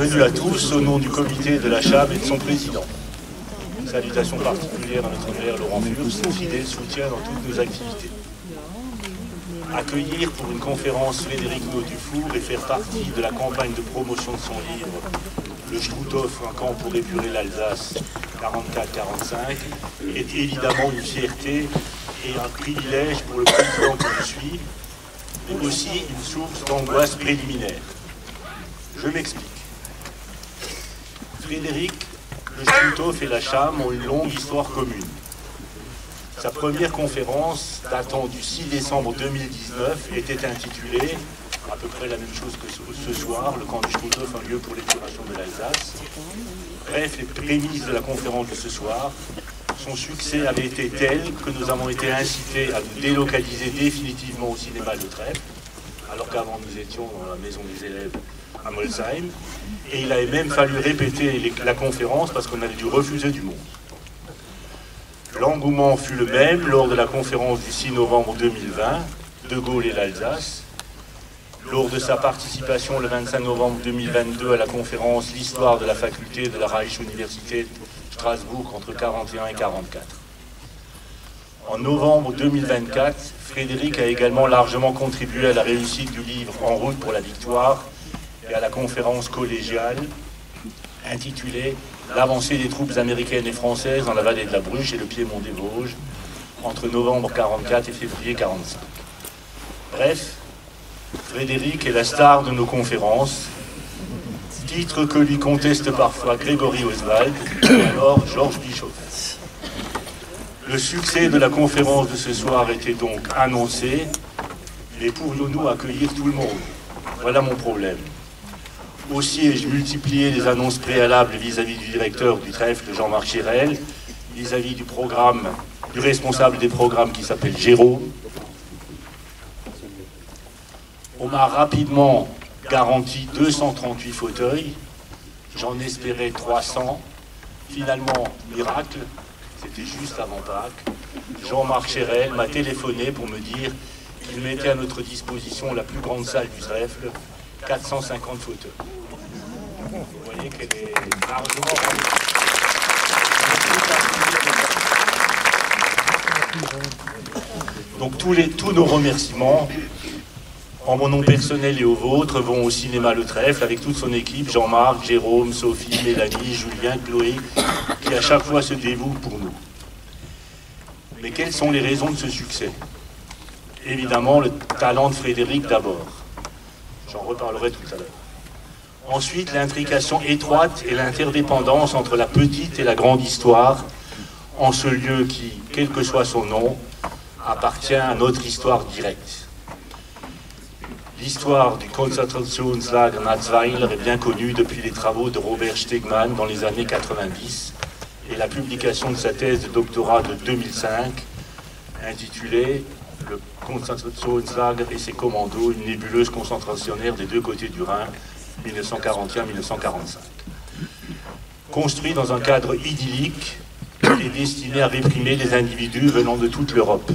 Bienvenue à tous au nom du comité de la CHAM et de son président. Salutations particulières à notre maire Laurent Furst, fidèle soutien dans toutes nos activités. Accueillir pour une conférence Frédéric Naud-Dufour et faire partie de la campagne de promotion de son livre Le Struthof, un camp pour épurer l'Alsace 44-45 est évidemment une fierté et un privilège pour le président que je suis, mais aussi une source d'angoisse préliminaire. Je m'explique. Frédéric, le Struthof et la CHAM ont une longue histoire commune. Sa première conférence, datant du 6 décembre 2019, était intitulée, à peu près la même chose que ce soir, le camp du Struthof, un lieu pour l'épuration de l'Alsace. Bref, les prémices de la conférence de ce soir, son succès avait été tel que nous avons été incités à nous délocaliser définitivement au cinéma de Trèfle, alors qu'avant nous étions dans la maison des élèves à Molsheim, et il avait même fallu répéter la conférence parce qu'on avait dû refuser du monde. L'engouement fut le même lors de la conférence du 6 novembre 2020, De Gaulle et l'Alsace, lors de sa participation le 25 novembre 2022 à la conférence L'histoire de la faculté de la Reichs-Universität Strasbourg entre 41 et 44. En novembre 2024, Frédéric a également largement contribué à la réussite du livre En route pour la victoire et à la conférence collégiale intitulée L'avancée des troupes américaines et françaises dans la vallée de la Bruche et le Piémont des Vosges entre novembre 44 et février 45. Bref, Frédéric est la star de nos conférences, titre que lui conteste parfois Grégory Oswald et alors Georges Bischoff. Le succès de la conférence de ce soir était donc annoncé, mais pourrions-nous accueillir tout le monde? Voilà mon problème. Aussi ai-je multiplié les annonces préalables vis-à-vis du directeur du Trèfle, Jean-Marc Chérel, vis-à-vis du responsable des programmes qui s'appelle Jérôme. On m'a rapidement garanti 238 fauteuils, j'en espérais 300. Finalement, miracle, c'était juste avant Pâques. Jean-Marc Chérel m'a téléphoné pour me dire qu'il mettait à notre disposition la plus grande salle du Trèfle, 450 fauteuils. Vous voyez qu'elle est largement remplie. Donc tous nos remerciements, en mon nom personnel et au vôtre, vont au cinéma Le Trèfle avec toute son équipe, Jean-Marc, Jérôme, Sophie, Mélanie, Julien, Chloé, qui à chaque fois se dévouent pour nous. Mais quelles sont les raisons de ce succès? Évidemment, le talent de Frédéric d'abord. J'en reparlerai tout à l'heure. Ensuite, l'intrication étroite et l'interdépendance entre la petite et la grande histoire, en ce lieu qui, quel que soit son nom, appartient à notre histoire directe. L'histoire du Konzentrationslager Natzweiler est bien connue depuis les travaux de Robert Stegmann dans les années 90 et la publication de sa thèse de doctorat de 2005, intitulée Le Konzentrationslager et ses commandos, une nébuleuse concentrationnaire des deux côtés du Rhin, 1941-1945. Construit dans un cadre idyllique et destiné à réprimer les individus venant de toute l'Europe.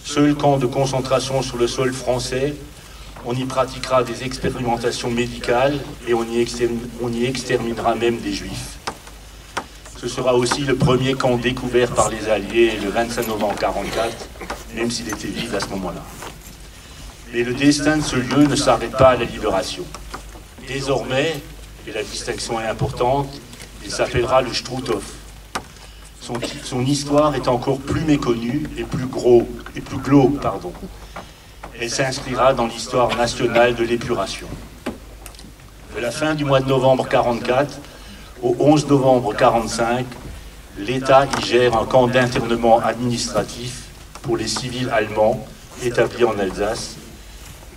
Seul camp de concentration sur le sol français, on y pratiquera des expérimentations médicales et on y exterminera même des juifs. Ce sera aussi le premier camp découvert par les Alliés le 25 novembre 1944, même s'il était vide à ce moment-là. Mais le destin de ce lieu ne s'arrête pas à la libération. Désormais, et la distinction est importante, il s'appellera le Struthof. Son histoire est encore plus méconnue et plus glauque. Elle s'inscrira dans l'histoire nationale de l'épuration. De la fin du mois de novembre 1944 au 11 novembre 1945, l'État y gère un camp d'internement administratif pour les civils allemands établis en Alsace,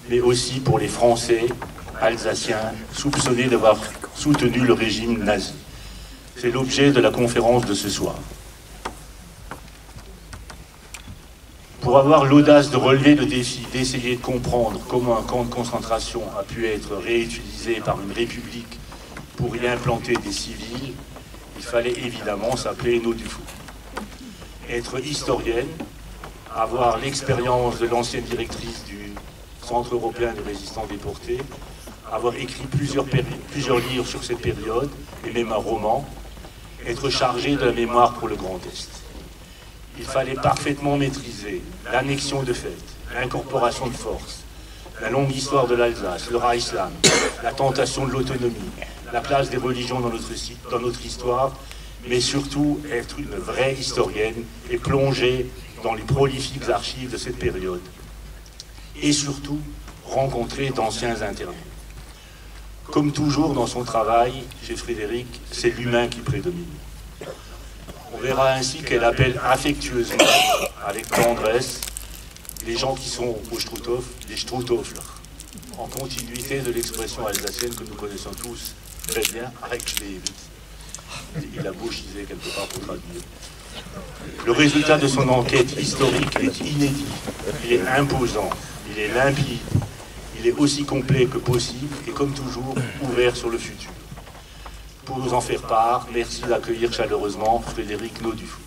mais aussi pour les Français alsaciens soupçonnés d'avoir soutenu le régime nazi. C'est l'objet de la conférence de ce soir. Pour avoir l'audace de relever le défi d'essayer de comprendre comment un camp de concentration a pu être réutilisé par une république pour y implanter des civils, il fallait évidemment s'appeler Naud-Dufour. Être historienne, avoir l'expérience de l'ancienne directrice du Centre européen des résistants déportés, avoir écrit plusieurs livres sur cette période, et même un roman, être chargé de la mémoire pour le Grand Est. Il fallait parfaitement maîtriser l'annexion de fait, l'incorporation de force, la longue histoire de l'Alsace, le Reichsland, la tentation de l'autonomie, la place des religions dans notre histoire, mais surtout être une vraie historienne et plonger dans les prolifiques archives de cette période. Et surtout, rencontrer d'anciens internés. Comme toujours dans son travail, chez Frédéric, c'est l'humain qui prédomine. On verra ainsi qu'elle appelle affectueusement, avec tendresse, les gens qui sont au Struthof, les Strutthofler, en continuité de l'expression alsacienne que nous connaissons tous très bien, Rechtsleben. Il a beauchisé quelque part pour traduire. Le résultat de son enquête historique est inédit, il est imposant, il est limpide, il est aussi complet que possible et comme toujours ouvert sur le futur. Pour nous en faire part, merci d'accueillir chaleureusement Frédéric Naudufour.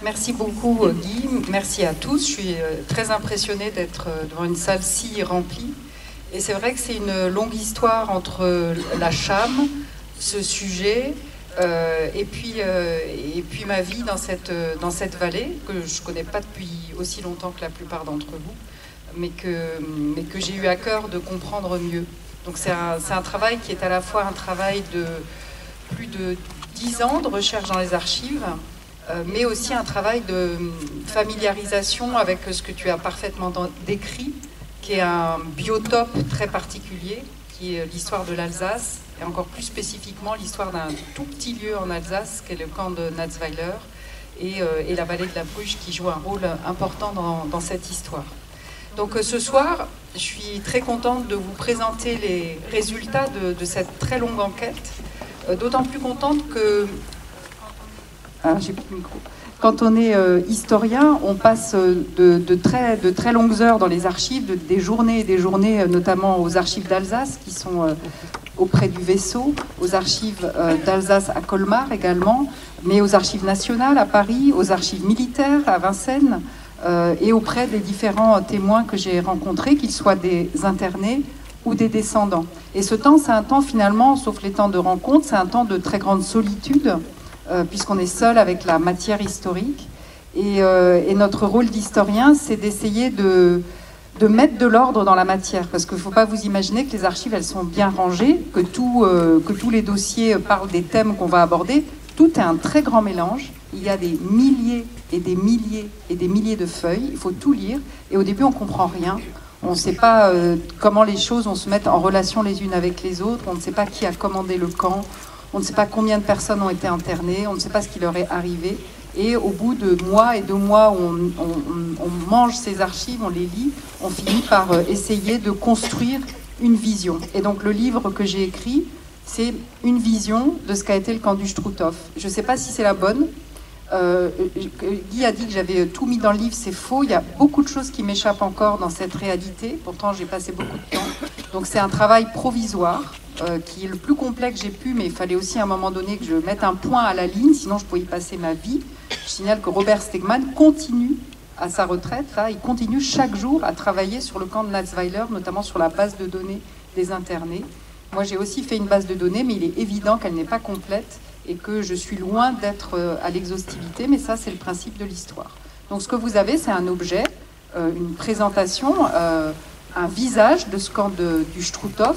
Merci beaucoup Guy, merci à tous. Je suis très impressionnée d'être devant une salle si remplie. Et c'est vrai que c'est une longue histoire entre la Cham, ce sujet, et puis ma vie dans cette vallée, que je ne connais pas depuis aussi longtemps que la plupart d'entre vous, mais que j'ai eu à cœur de comprendre mieux. Donc c'est un travail qui est à la fois un travail de plus de 10 ans de recherche dans les archives, mais aussi un travail de familiarisation avec ce que tu as parfaitement décrit, qui est un biotope très particulier, qui est l'histoire de l'Alsace, et encore plus spécifiquement l'histoire d'un tout petit lieu en Alsace, qui est le camp de Natzweiler, et la vallée de la Bruche, qui joue un rôle important dans cette histoire. Donc ce soir, je suis très contente de vous présenter les résultats de cette très longue enquête, d'autant plus contente que... j'ai plus de micro. Quand on est historien, on passe de très longues heures dans les archives, des journées et des journées, notamment aux archives d'Alsace, qui sont auprès du vaisseau, aux archives d'Alsace à Colmar également, mais aux archives nationales à Paris, aux archives militaires à Vincennes, et auprès des différents témoins que j'ai rencontrés, qu'ils soient des internés ou des descendants. Et ce temps, c'est un temps finalement, sauf les temps de rencontre, c'est un temps de très grande solitude, puisqu'on est seul avec la matière historique. Et notre rôle d'historien, c'est d'essayer de mettre de l'ordre dans la matière, parce qu'il ne faut pas vous imaginer que les archives, elles sont bien rangées, que tous les dossiers parlent des thèmes qu'on va aborder. Tout est un très grand mélange. Il y a des milliers et des milliers et des milliers de feuilles. Il faut tout lire. Et au début, on ne comprend rien. On ne sait pas comment les choses vont se mettre en relation les unes avec les autres. On ne sait pas qui a commandé le camp. On ne sait pas combien de personnes ont été internées, on ne sait pas ce qui leur est arrivé. Et au bout de mois et de mois où on mange ces archives, on les lit, on finit par essayer de construire une vision. Et donc le livre que j'ai écrit, c'est une vision de ce qu'a été le camp du Struthof. Je ne sais pas si c'est la bonne. Guy a dit que j'avais tout mis dans le livre, c'est faux. Il y a beaucoup de choses qui m'échappent encore dans cette réalité. Pourtant, j'ai passé beaucoup de temps. Donc c'est un travail provisoire. Qui est le plus complet que j'ai pu, mais il fallait aussi à un moment donné que je mette un point à la ligne, sinon je pouvais y passer ma vie. Je signale que Robert Stegman continue à sa retraite, là, il continue chaque jour à travailler sur le camp de Natzweiler, notamment sur la base de données des internés. Moi j'ai aussi fait une base de données, mais il est évident qu'elle n'est pas complète et que je suis loin d'être à l'exhaustivité, mais ça c'est le principe de l'histoire. Donc ce que vous avez, c'est un objet, une présentation, un visage de ce camp du Struthof,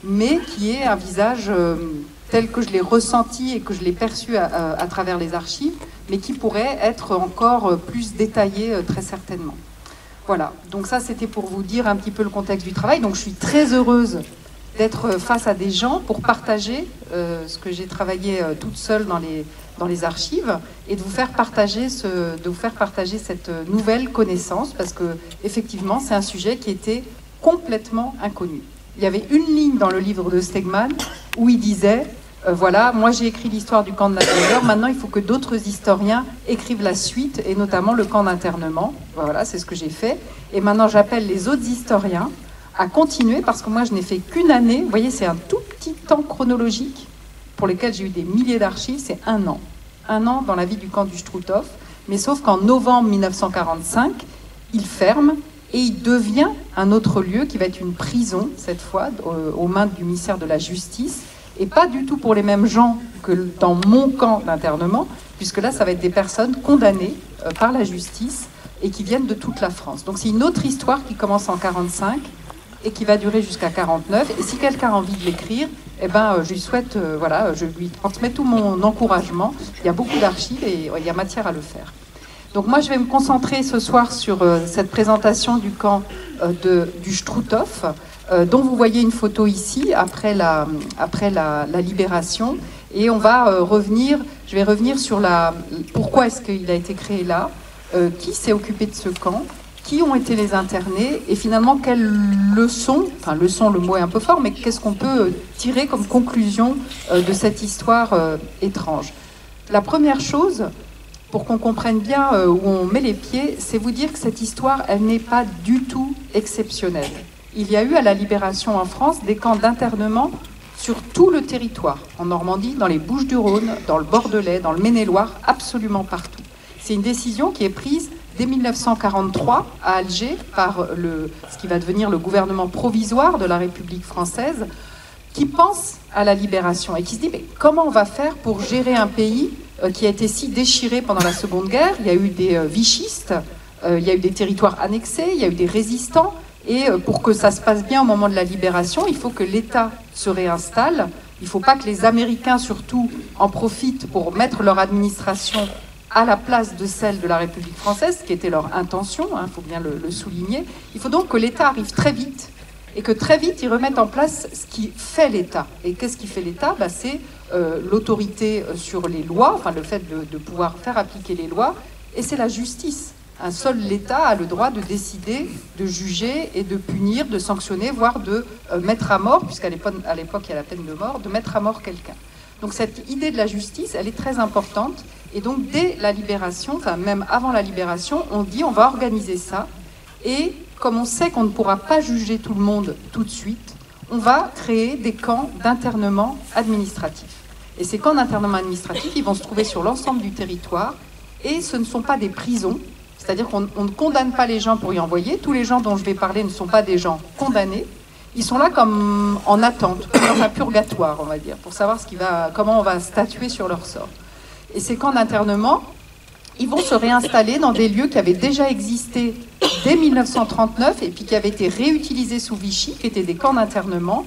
mais qui est un visage tel que je l'ai ressenti et que je l'ai perçu à travers les archives, mais qui pourrait être encore plus détaillé très certainement. Voilà, donc ça c'était pour vous dire un petit peu le contexte du travail. Donc je suis très heureuse d'être face à des gens pour partager ce que j'ai travaillé toute seule dans les archives et de vous faire partager cette nouvelle connaissance, parce que effectivement c'est un sujet qui était complètement inconnu. Il y avait une ligne dans le livre de Stegman où il disait voilà, moi j'ai écrit l'histoire du camp de Natzweiler, maintenant il faut que d'autres historiens écrivent la suite, et notamment le camp d'internement. Voilà, c'est ce que j'ai fait. Et maintenant j'appelle les autres historiens à continuer, parce que moi je n'ai fait qu'une année. Vous voyez, c'est un tout petit temps chronologique pour lequel j'ai eu des milliers d'archives, c'est un an. un an dans la vie du camp du Struthof, mais sauf qu'en novembre 1945, il ferme et il devient un autre lieu qui va être une prison, cette fois, aux mains du ministère de la Justice, et pas du tout pour les mêmes gens que dans mon camp d'internement, puisque là, ça va être des personnes condamnées par la justice et qui viennent de toute la France. Donc c'est une autre histoire qui commence en 1945 et qui va durer jusqu'à 1949. Et si quelqu'un a envie de l'écrire, eh ben, je lui souhaite, voilà, je lui transmets tout mon encouragement. Il y a beaucoup d'archives et il y a matière à le faire. Donc moi, je vais me concentrer ce soir sur cette présentation du camp du Struthof, dont vous voyez une photo ici, après la libération. Et on va je vais revenir sur pourquoi est-ce qu'il a été créé là, qui s'est occupé de ce camp, qui ont été les internés, et finalement quelles leçons, enfin leçon, le mot est un peu fort, mais qu'est-ce qu'on peut tirer comme conclusion de cette histoire étrange. La première chose, pour qu'on comprenne bien où on met les pieds, c'est vous dire que cette histoire, elle n'est pas du tout exceptionnelle. Il y a eu à la Libération en France des camps d'internement sur tout le territoire, en Normandie, dans les Bouches-du-Rhône, dans le Bordelais, dans le Maine-et-Loire, absolument partout. C'est une décision qui est prise dès 1943 à Alger par ce qui va devenir le gouvernement provisoire de la République française, qui pense à la libération et qui se dit mais comment on va faire pour gérer un pays qui a été si déchiré pendant la Seconde Guerre. Il y a eu des vichistes, il y a eu des territoires annexés, il y a eu des résistants, et pour que ça se passe bien au moment de la libération, il faut que l'État se réinstalle. Il ne faut pas que les Américains surtout en profitent pour mettre leur administration à la place de celle de la République française, ce qui était leur intention, il faut bien le souligner. Il faut donc que l'État arrive très vite, et que très vite, ils remettent en place ce qui fait l'État. Et qu'est-ce qui fait l'État ? C'est l'autorité sur les lois, enfin le fait de pouvoir faire appliquer les lois, et c'est la justice. Seul l'État a le droit de décider, de juger et de punir, de sanctionner, voire de mettre à mort, puisqu'à l'époque il y a la peine de mort, de mettre à mort quelqu'un. Donc cette idée de la justice, elle est très importante. Et donc dès la libération, enfin même avant la libération, on dit on va organiser ça. Et comme on sait qu'on ne pourra pas juger tout le monde tout de suite, on va créer des camps d'internement administratif. Et ces camps d'internement administratif, ils vont se trouver sur l'ensemble du territoire. Et ce ne sont pas des prisons, c'est-à-dire qu'on ne condamne pas les gens pour y envoyer. Tous les gens dont je vais parler ne sont pas des gens condamnés. Ils sont là comme en attente, comme dans un purgatoire, on va dire, pour savoir comment on va statuer sur leur sort. Et ces camps d'internement, ils vont se réinstaller dans des lieux qui avaient déjà existé dès 1939 et puis qui avaient été réutilisés sous Vichy, qui étaient des camps d'internement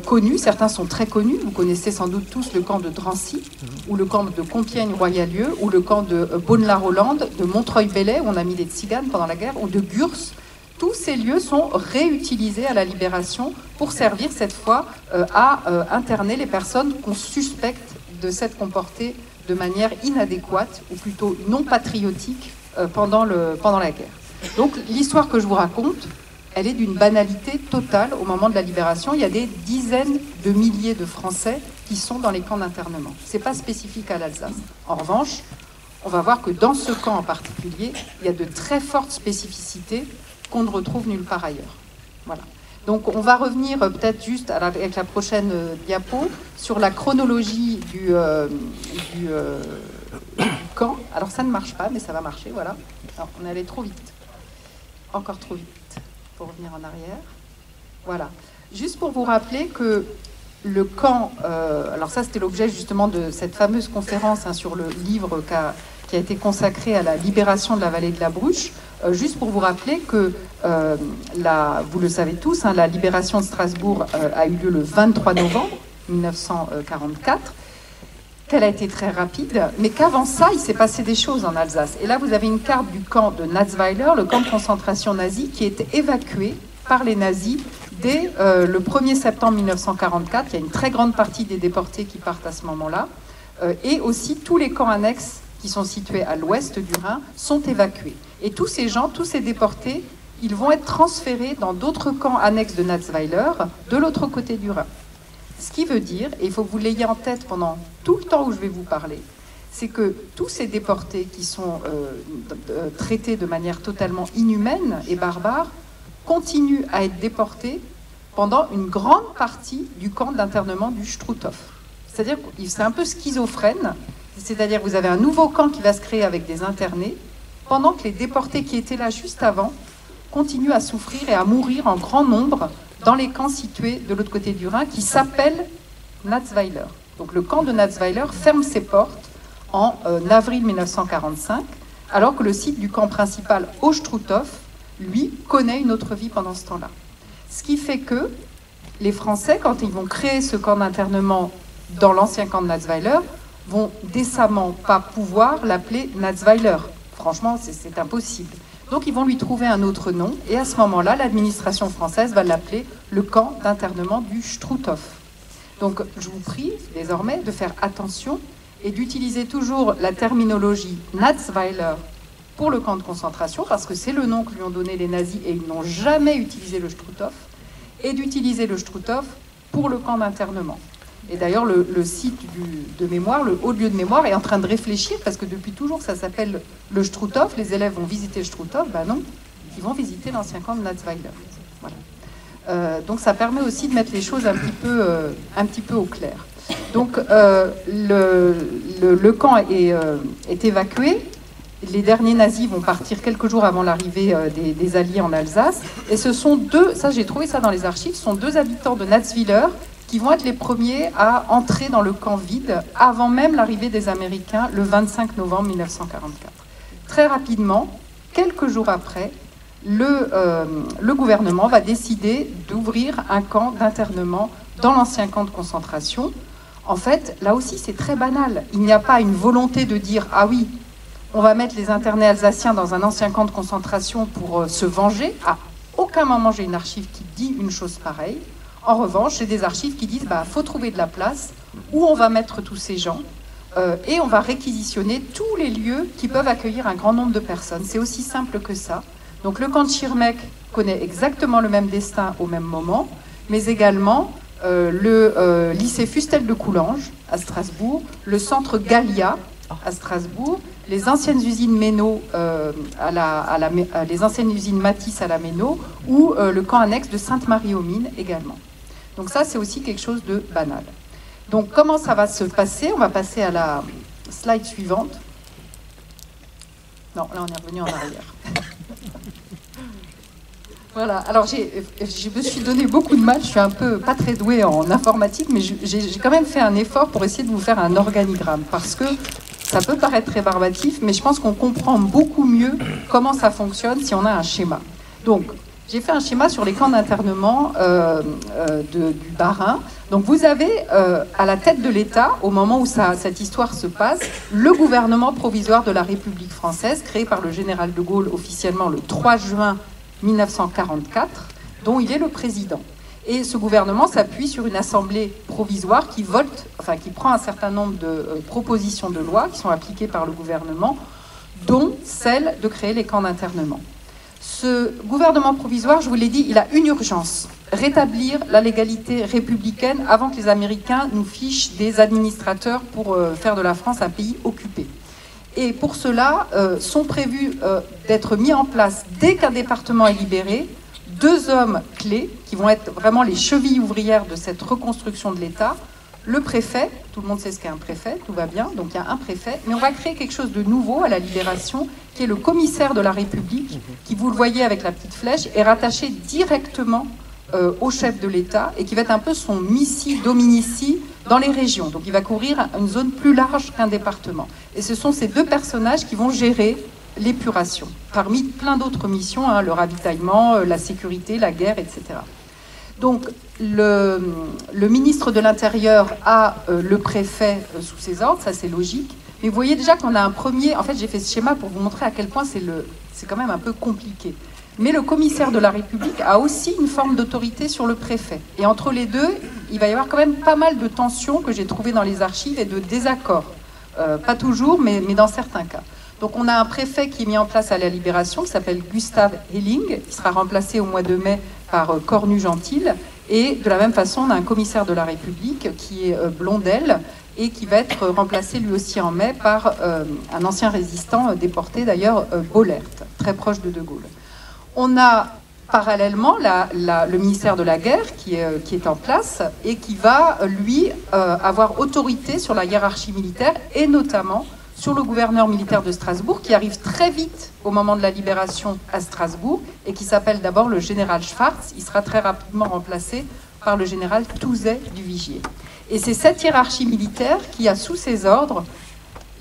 connus. Certains sont très connus. Vous connaissez sans doute tous le camp de Drancy, ou le camp de Compiègne-Royalieu, ou le camp de Beaune-la-Rolande, de Montreuil-Bellay, où on a mis des tziganes pendant la guerre, ou de Gurs. Tous ces lieux sont réutilisés à la Libération pour servir cette fois à interner les personnes qu'on suspecte de s'être comportées de manière inadéquate, ou plutôt non patriotique, pendant la guerre. Donc l'histoire que je vous raconte, elle est d'une banalité totale au moment de la Libération. Il y a des dizaines de milliers de Français qui sont dans les camps d'internement. Ce n'est pas spécifique à l'Alsace. En revanche, on va voir que dans ce camp en particulier, il y a de très fortes spécificités qu'on ne retrouve nulle part ailleurs. Voilà. Donc on va revenir peut-être juste avec la prochaine diapo sur la chronologie du camp. Alors ça ne marche pas, mais ça va marcher, voilà. Alors, on est allé trop vite. Encore trop vite pour revenir en arrière. Voilà. Juste pour vous rappeler que le camp... alors ça, c'était l'objet justement de cette fameuse conférence sur le livre qui a été consacré à la libération de la vallée de la Bruche. Juste pour vous rappeler que, vous le savez tous, la libération de Strasbourg a eu lieu le 23 novembre 1944, qu'elle a été très rapide, mais qu'avant ça, il s'est passé des choses en Alsace. Et là, vous avez une carte du camp de Natzweiler, le camp de concentration nazi, qui est évacué par les nazis dès le 1er septembre 1944. Il y a une très grande partie des déportés qui partent à ce moment-là. Et aussi, tous les camps annexes qui sont situés à l'ouest du Rhin sont évacués. Et tous ces gens, tous ces déportés, ils vont être transférés dans d'autres camps annexes de Natzweiler, de l'autre côté du Rhin. Ce qui veut dire, et il faut que vous l'ayez en tête pendant tout le temps où je vais vous parler, c'est que tous ces déportés qui sont traités de manière totalement inhumaine et barbare continuent à être déportés pendant une grande partie du camp d'internement du Struthof. C'est-à-dire que c'est un peu schizophrène. C'est-à-dire vous avez un nouveau camp qui va se créer avec des internés, pendant que les déportés qui étaient là juste avant continuent à souffrir et à mourir en grand nombre dans les camps situés de l'autre côté du Rhin, qui s'appellent Natzweiler. Donc le camp de Natzweiler ferme ses portes en avril 1945, alors que le site du camp principal Ostruthof, lui, connaît une autre vie pendant ce temps-là. Ce qui fait que les Français, quand ils vont créer ce camp d'internement dans l'ancien camp de Natzweiler, vont décemment pas pouvoir l'appeler Natzweiler. Franchement, c'est impossible. Donc ils vont lui trouver un autre nom, et à ce moment-là, l'administration française va l'appeler le camp d'internement du Struthof. Donc je vous prie désormais de faire attention et d'utiliser toujours la terminologie Natzweiler pour le camp de concentration, parce que c'est le nom que lui ont donné les nazis et ils n'ont jamais utilisé le Struthof, et d'utiliser le Struthof pour le camp d'internement. Et d'ailleurs, le site de mémoire, le haut lieu de mémoire, est en train de réfléchir, parce que depuis toujours, ça s'appelle le Struthof. Les élèves vont visiter le Struthof. Ben non, ils vont visiter l'ancien camp de Natzweiler. Voilà. Donc ça permet aussi de mettre les choses un petit peu au clair. Donc le camp est évacué. Les derniers nazis vont partir quelques jours avant l'arrivée des Alliés en Alsace. Et ce sont deux, ça j'ai trouvé ça dans les archives, ce sont deux habitants de Natzweiler qui vont être les premiers à entrer dans le camp vide avant même l'arrivée des Américains le 25 novembre 1944. Très rapidement, quelques jours après, le gouvernement va décider d'ouvrir un camp d'internement dans l'ancien camp de concentration. En fait, là aussi, c'est très banal. Il n'y a pas une volonté de dire « Ah oui, on va mettre les internés alsaciens dans un ancien camp de concentration pour se venger ». À aucun moment, j'ai une archive qui dit une chose pareille. En revanche, j'ai des archives qui disent bah, faut trouver de la place où on va mettre tous ces gens et on va réquisitionner tous les lieux qui peuvent accueillir un grand nombre de personnes. C'est aussi simple que ça. Donc le camp de Schirmeck connaît exactement le même destin au même moment, mais également le lycée Fustel de Coulanges à Strasbourg, le centre Gallia à Strasbourg, les anciennes usines Méno, les anciennes usines Matisse à la Méno, ou le camp annexe de Sainte-Marie-aux-Mines également. Donc ça, c'est aussi quelque chose de banal. Donc comment ça va se passer? On va passer à la slide suivante. Non, là on est revenu en arrière. Voilà, alors je me suis donné beaucoup de mal, je suis un peu pas très douée en informatique, mais j'ai quand même fait un effort pour essayer de vous faire un organigramme, parce que ça peut paraître rébarbatif, mais je pense qu'on comprend beaucoup mieux comment ça fonctionne si on a un schéma. Donc, j'ai fait un schéma sur les camps d'internement du Bas-Rhin. Donc vous avez à la tête de l'État, au moment où cette histoire se passe, le gouvernement provisoire de la République française, créé par le général de Gaulle officiellement le 3 juin 1944, dont il est le président. Et ce gouvernement s'appuie sur une assemblée provisoire qui qui prend un certain nombre de propositions de loi qui sont appliquées par le gouvernement, dont celle de créer les camps d'internement. Ce gouvernement provisoire, je vous l'ai dit, il a une urgence: rétablir la légalité républicaine avant que les Américains nous fichent des administrateurs pour faire de la France un pays occupé. Et pour cela, sont prévus d'être mis en place, dès qu'un département est libéré, 2 hommes clés qui vont être vraiment les chevilles ouvrières de cette reconstruction de l'État. Le préfet, tout le monde sait ce qu'est un préfet, tout va bien, donc il y a un préfet, mais on va créer quelque chose de nouveau à la Libération, qui est le commissaire de la République, qui, vous le voyez avec la petite flèche, est rattaché directement au chef de l'État et qui va être un peu son missi dominici dans les régions. Donc il va couvrir une zone plus large qu'un département. Et ce sont ces 2 personnages qui vont gérer l'épuration, parmi plein d'autres missions, hein, le ravitaillement, la sécurité, la guerre, etc. Donc le ministre de l'Intérieur a le préfet sous ses ordres, ça c'est logique. Mais vous voyez déjà qu'on a un premier... En fait, j'ai fait ce schéma pour vous montrer à quel point c'est quand même un peu compliqué. Mais le commissaire de la République a aussi une forme d'autorité sur le préfet. Et entre les deux, il va y avoir quand même pas mal de tensions que j'ai trouvées dans les archives et de désaccords. Pas toujours, mais dans certains cas. Donc on a un préfet qui est mis en place à la Libération, qui s'appelle Gustave Helling, qui sera remplacé au mois de mai par Cornu-Gentil. Et de la même façon, on a un commissaire de la République qui est Blondel, et qui va être remplacé lui aussi en mai par un ancien résistant déporté, d'ailleurs Bollert, très proche de De Gaulle. On a parallèlement le ministère de la Guerre qui est en place et qui va, lui, avoir autorité sur la hiérarchie militaire et notamment sur le gouverneur militaire de Strasbourg qui arrive très vite au moment de la libération à Strasbourg et qui s'appelle d'abord le général Schwartz. Il sera très rapidement remplacé par le général Touzet du Vigier. Et c'est cette hiérarchie militaire qui a sous ses ordres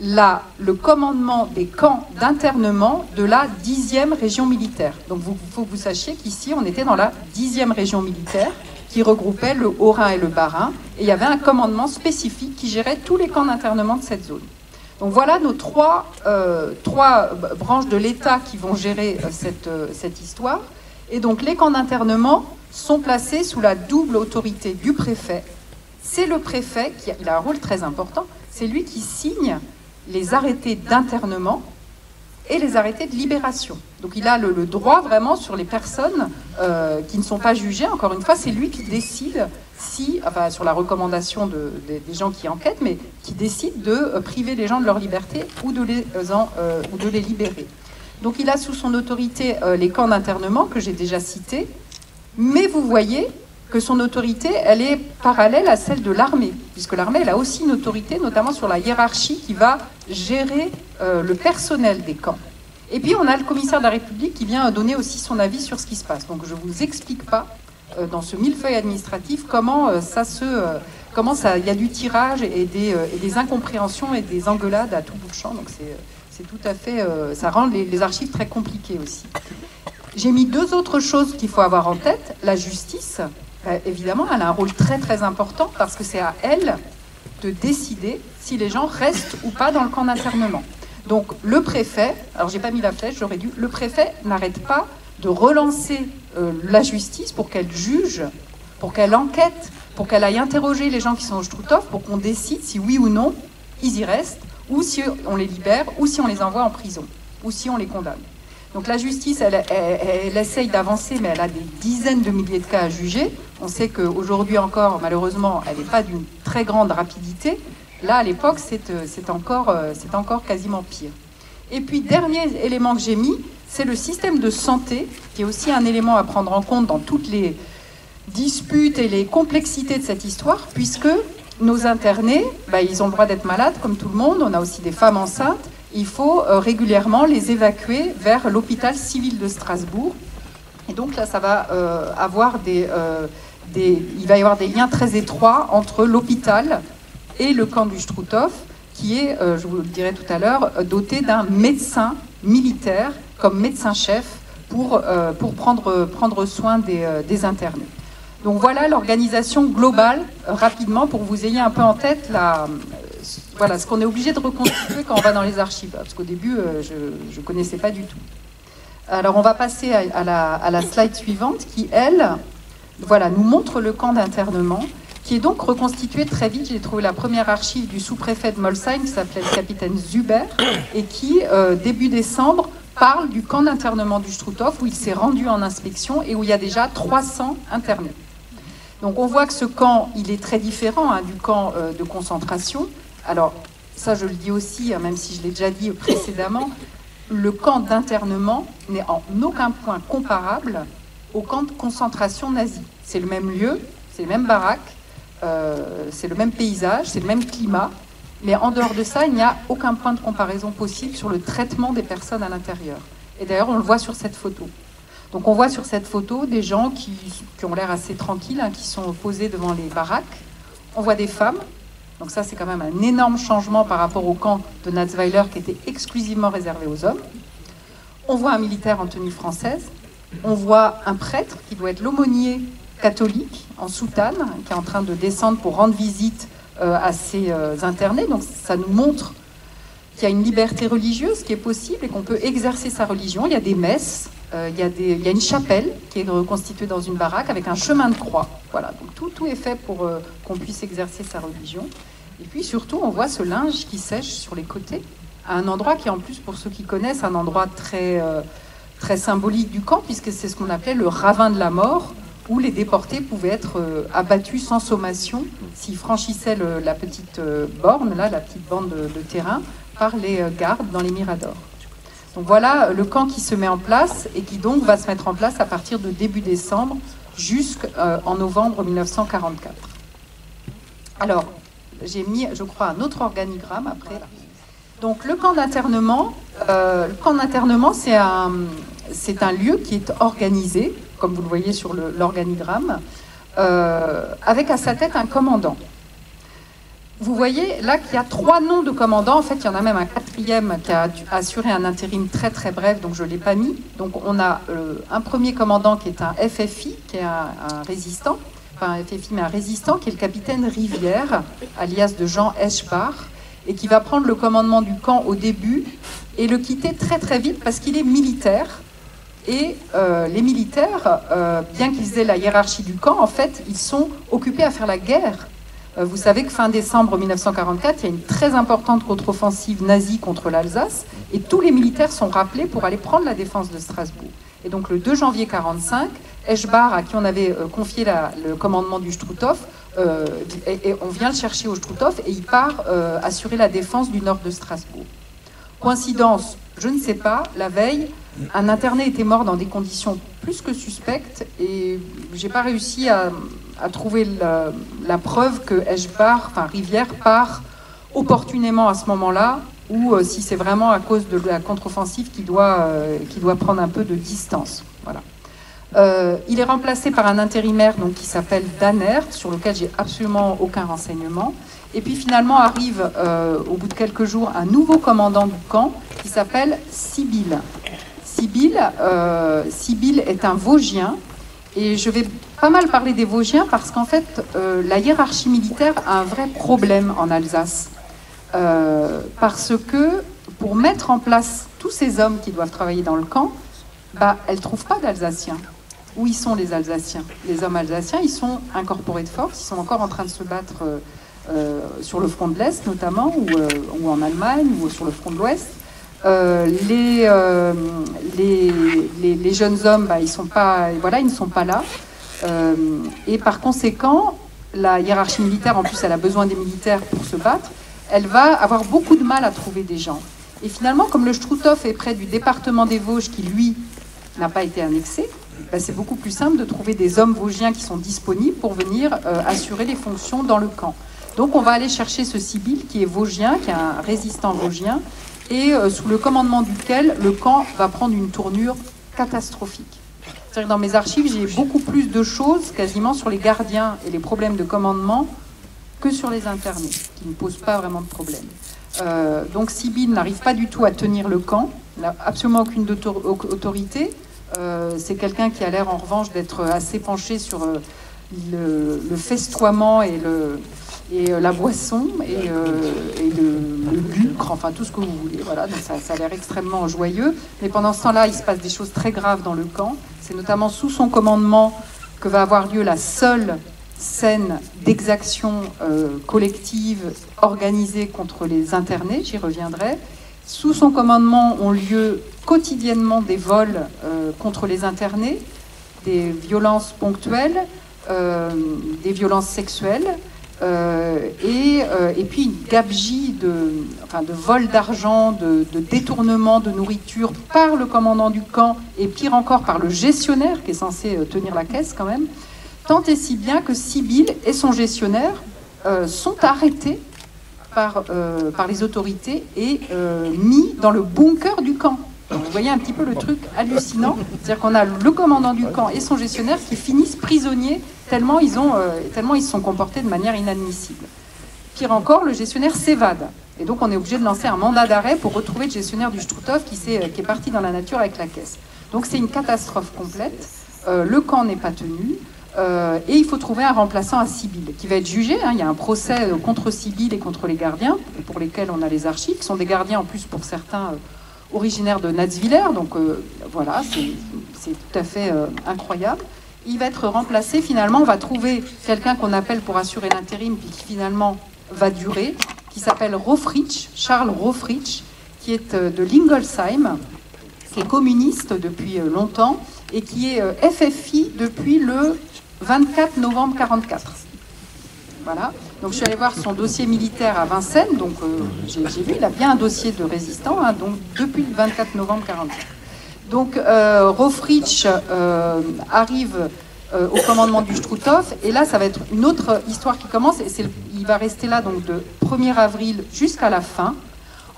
le commandement des camps d'internement de la 10e région militaire. Donc il faut que vous sachiez qu'ici on était dans la 10e région militaire qui regroupait le Haut-Rhin et le Bas-Rhin et il y avait un commandement spécifique qui gérait tous les camps d'internement de cette zone. Donc voilà nos trois branches de l'État qui vont gérer cette histoire. Et donc les camps d'internement sont placés sous la double autorité du préfet. C'est le préfet il a un rôle très important. C'est lui qui signe les arrêtés d'internement et les arrêtés de libération. Donc il a le droit vraiment sur les personnes qui ne sont pas jugées. Encore une fois, c'est lui qui décide sur la recommandation des gens qui enquêtent, mais qui décide de priver les gens de leur liberté ou de les libérer. Donc il a sous son autorité les camps d'internement que j'ai déjà cités, mais vous voyez que son autorité, elle est parallèle à celle de l'armée, puisque l'armée, elle a aussi une autorité, notamment sur la hiérarchie qui va gérer le personnel des camps. Et puis on a le commissaire de la République qui vient donner aussi son avis sur ce qui se passe. Donc je ne vous explique pas dans ce millefeuille administratif comment il y a du tirage et des incompréhensions et des engueulades à tout bout de champ. Donc c'est tout à fait, ça rend les archives très compliquées aussi. J'ai mis deux autres choses qu'il faut avoir en tête. La justice, évidemment, elle a un rôle très très important parce que c'est à elle de décider si les gens restent ou pas dans le camp d'internement. Donc le préfet, alors j'ai pas mis la flèche, j'aurais dû, le préfet n'arrête pas de relancer la justice pour qu'elle juge, pour qu'elle enquête, pour qu'elle aille interroger les gens qui sont au Struthof, pour qu'on décide si oui ou non ils y restent, ou si on les libère, ou si on les envoie en prison, ou si on les condamne. Donc la justice, elle essaye d'avancer, mais elle a des dizaines de milliers de cas à juger. On sait qu'aujourd'hui encore, malheureusement, elle n'est pas d'une très grande rapidité. Là, à l'époque, c'est encore quasiment pire. Et puis, dernier élément que j'ai mis, c'est le système de santé, qui est aussi un élément à prendre en compte dans toutes les disputes et les complexités de cette histoire, puisque nos internés, ils ont le droit d'être malades, comme tout le monde. On a aussi des femmes enceintes. Il faut régulièrement les évacuer vers l'hôpital civil de Strasbourg. Et donc là, ça va avoir il va y avoir des liens très étroits entre l'hôpital et le camp du Struthof, qui est, je vous le dirai tout à l'heure, doté d'un médecin militaire comme médecin-chef pour prendre soin des internés. Donc voilà l'organisation globale, rapidement, pour que vous ayez un peu en tête voilà, ce qu'on est obligé de reconstituer quand on va dans les archives, parce qu'au début, je ne connaissais pas du tout. Alors, on va passer à la slide suivante, qui, elle, voilà, nous montre le camp d'internement, qui est donc reconstitué très vite. J'ai trouvé la première archive du sous-préfet de Molsheim, qui s'appelait le capitaine Zuber, et qui, début décembre, parle du camp d'internement du Struthof, où il s'est rendu en inspection, et où il y a déjà 300 internés. Donc, on voit que ce camp, il est très différent du camp de concentration. Alors, ça je le dis aussi, même si je l'ai déjà dit précédemment, le camp d'internement n'est en aucun point comparable au camp de concentration nazi. C'est le même lieu, c'est les mêmes baraques, c'est le même paysage, c'est le même climat, mais en dehors de ça, il n'y a aucun point de comparaison possible sur le traitement des personnes à l'intérieur. Et d'ailleurs, on le voit sur cette photo. Donc on voit sur cette photo des gens qui ont l'air assez tranquilles, qui sont posés devant les baraques. On voit des femmes. Donc ça, c'est quand même un énorme changement par rapport au camp de Natzweiler qui était exclusivement réservé aux hommes. On voit un militaire en tenue française. On voit un prêtre qui doit être l'aumônier catholique en soutane, qui est en train de descendre pour rendre visite à ses internés. Donc ça nous montre qu'il y a une liberté religieuse qui est possible et qu'on peut exercer sa religion. Il y a des messes, il y a une chapelle qui est reconstituée dans une baraque avec un chemin de croix. Voilà, donc tout est fait pour qu'on puisse exercer sa religion. Et puis surtout, on voit ce linge qui sèche sur les côtés, à un endroit qui est en plus, pour ceux qui connaissent, un endroit très, très symbolique du camp, puisque c'est ce qu'on appelait le ravin de la mort, où les déportés pouvaient être abattus sans sommation s'ils franchissaient la petite borne, là, la petite bande de terrain, par les gardes dans les miradors. Donc voilà le camp qui se met en place et qui donc va se mettre en place à partir de début décembre jusqu'en novembre 1944. Alors, j'ai mis, je crois, un autre organigramme après. Donc le camp d'internement, c'est un lieu qui est organisé, comme vous le voyez sur l'organigramme, avec à sa tête un commandant. Vous voyez là qu'il y a 3 noms de commandants. En fait, il y en a même un 4e qui a assuré un intérim très très bref, donc je ne l'ai pas mis. Donc on a un premier commandant qui est un FFI, qui est un résistant, enfin un FFI mais un résistant, qui est le capitaine Rivière, alias de Jean Eschbach, et qui va prendre le commandement du camp au début et le quitter très très vite parce qu'il est militaire. Et les militaires, bien qu'ils aient la hiérarchie du camp, en fait, ils sont occupés à faire la guerre. Vous savez que fin décembre 1944, il y a une très importante contre-offensive nazie contre l'Alsace, et tous les militaires sont rappelés pour aller prendre la défense de Strasbourg. Et donc le 2 janvier 1945, Eschbach, à qui on avait confié le commandement du Struthof, et on vient le chercher au Struthof, et il part assurer la défense du nord de Strasbourg. Coïncidence, je ne sais pas, la veille, un interné était mort dans des conditions plus que suspectes, et j'ai pas réussi à trouver la preuve que Eschbach, enfin Rivière, part opportunément à ce moment-là, ou si c'est vraiment à cause de la contre-offensive qui doit prendre un peu de distance. Voilà. Il est remplacé par un intérimaire donc, qui s'appelle Danner, sur lequel j'ai absolument aucun renseignement. Et puis finalement arrive, au bout de quelques jours, un nouveau commandant du camp qui s'appelle Sibyl. Sibyl est un Vosgien, et je vais pas mal parler des Vosgiens parce qu'en fait, la hiérarchie militaire a un vrai problème en Alsace. Parce que pour mettre en place tous ces hommes qui doivent travailler dans le camp, elle ne trouve pas d'Alsaciens. Où ils sont les Alsaciens? Les hommes alsaciens, ils sont incorporés de force, ils sont encore en train de se battre sur le front de l'Est notamment, ou en Allemagne, ou sur le front de l'Ouest. Les jeunes hommes, ils ne sont pas là. Et par conséquent, la hiérarchie militaire, en plus elle a besoin des militaires pour se battre, elle va avoir beaucoup de mal à trouver des gens. Et finalement, comme le Struthof est près du département des Vosges, qui lui n'a pas été annexé, c'est beaucoup plus simple de trouver des hommes vosgiens qui sont disponibles pour venir assurer les fonctions dans le camp. Donc on va aller chercher ce Sibyl qui est vosgien, qui est un résistant vosgien, et sous le commandement duquel le camp va prendre une tournure catastrophique. C'est-à-dire que dans mes archives, j'ai beaucoup plus de choses quasiment sur les gardiens et les problèmes de commandement que sur les internés, qui ne posent pas vraiment de problème. Donc Sibyl n'arrive pas du tout à tenir le camp, il n'a absolument aucune autorité. C'est quelqu'un qui a l'air en revanche d'être assez penché sur le festoiement et la boisson et le lucre, enfin tout ce que vous voulez. Voilà, donc ça a l'air extrêmement joyeux. Mais pendant ce temps-là, il se passe des choses très graves dans le camp. C'est notamment sous son commandement que va avoir lieu la seule scène d'exaction collective organisée contre les internés, j'y reviendrai. Sous son commandement ont lieu quotidiennement des vols contre les internés, des violences ponctuelles, des violences sexuelles, et puis une gabegie de vol d'argent, de détournement de nourriture par le commandant du camp, et pire encore par le gestionnaire qui est censé tenir la caisse quand même, tant et si bien que Sibyl et son gestionnaire sont arrêtés par les autorités et mis dans le bunker du camp. Donc, vous voyez un petit peu le truc hallucinant, c'est-à-dire qu'on a le commandant du camp et son gestionnaire qui finissent prisonniers tellement ils se sont comportés de manière inadmissible. Pire encore, le gestionnaire s'évade. Et donc on est obligé de lancer un mandat d'arrêt pour retrouver le gestionnaire du Struthof qui est parti dans la nature avec la caisse. Donc c'est une catastrophe complète. Le camp n'est pas tenu. Et il faut trouver un remplaçant à Sibyl, qui va être jugé. Il y a un procès contre Sibyl et contre les gardiens, pour lesquels on a les archives, qui sont des gardiens en plus pour certains originaires de Natzwiller. Donc voilà, c'est tout à fait incroyable. Il va être remplacé, finalement, on va trouver quelqu'un qu'on appelle pour assurer l'intérim, puis qui finalement va durer, qui s'appelle Rofritsch, Charles Rofritsch, qui est de Lingolsheim, qui est communiste depuis longtemps, et qui est FFI depuis le 24 novembre 1944. Voilà. Donc je suis allée voir son dossier militaire à Vincennes. Donc j'ai vu, il a bien un dossier de résistant, hein, donc depuis le 24 novembre 1945. Donc Rofritsch arrive au commandement du Struthof, et là ça va être une autre histoire qui commence, et il va rester là donc de 1er avril jusqu'à la fin,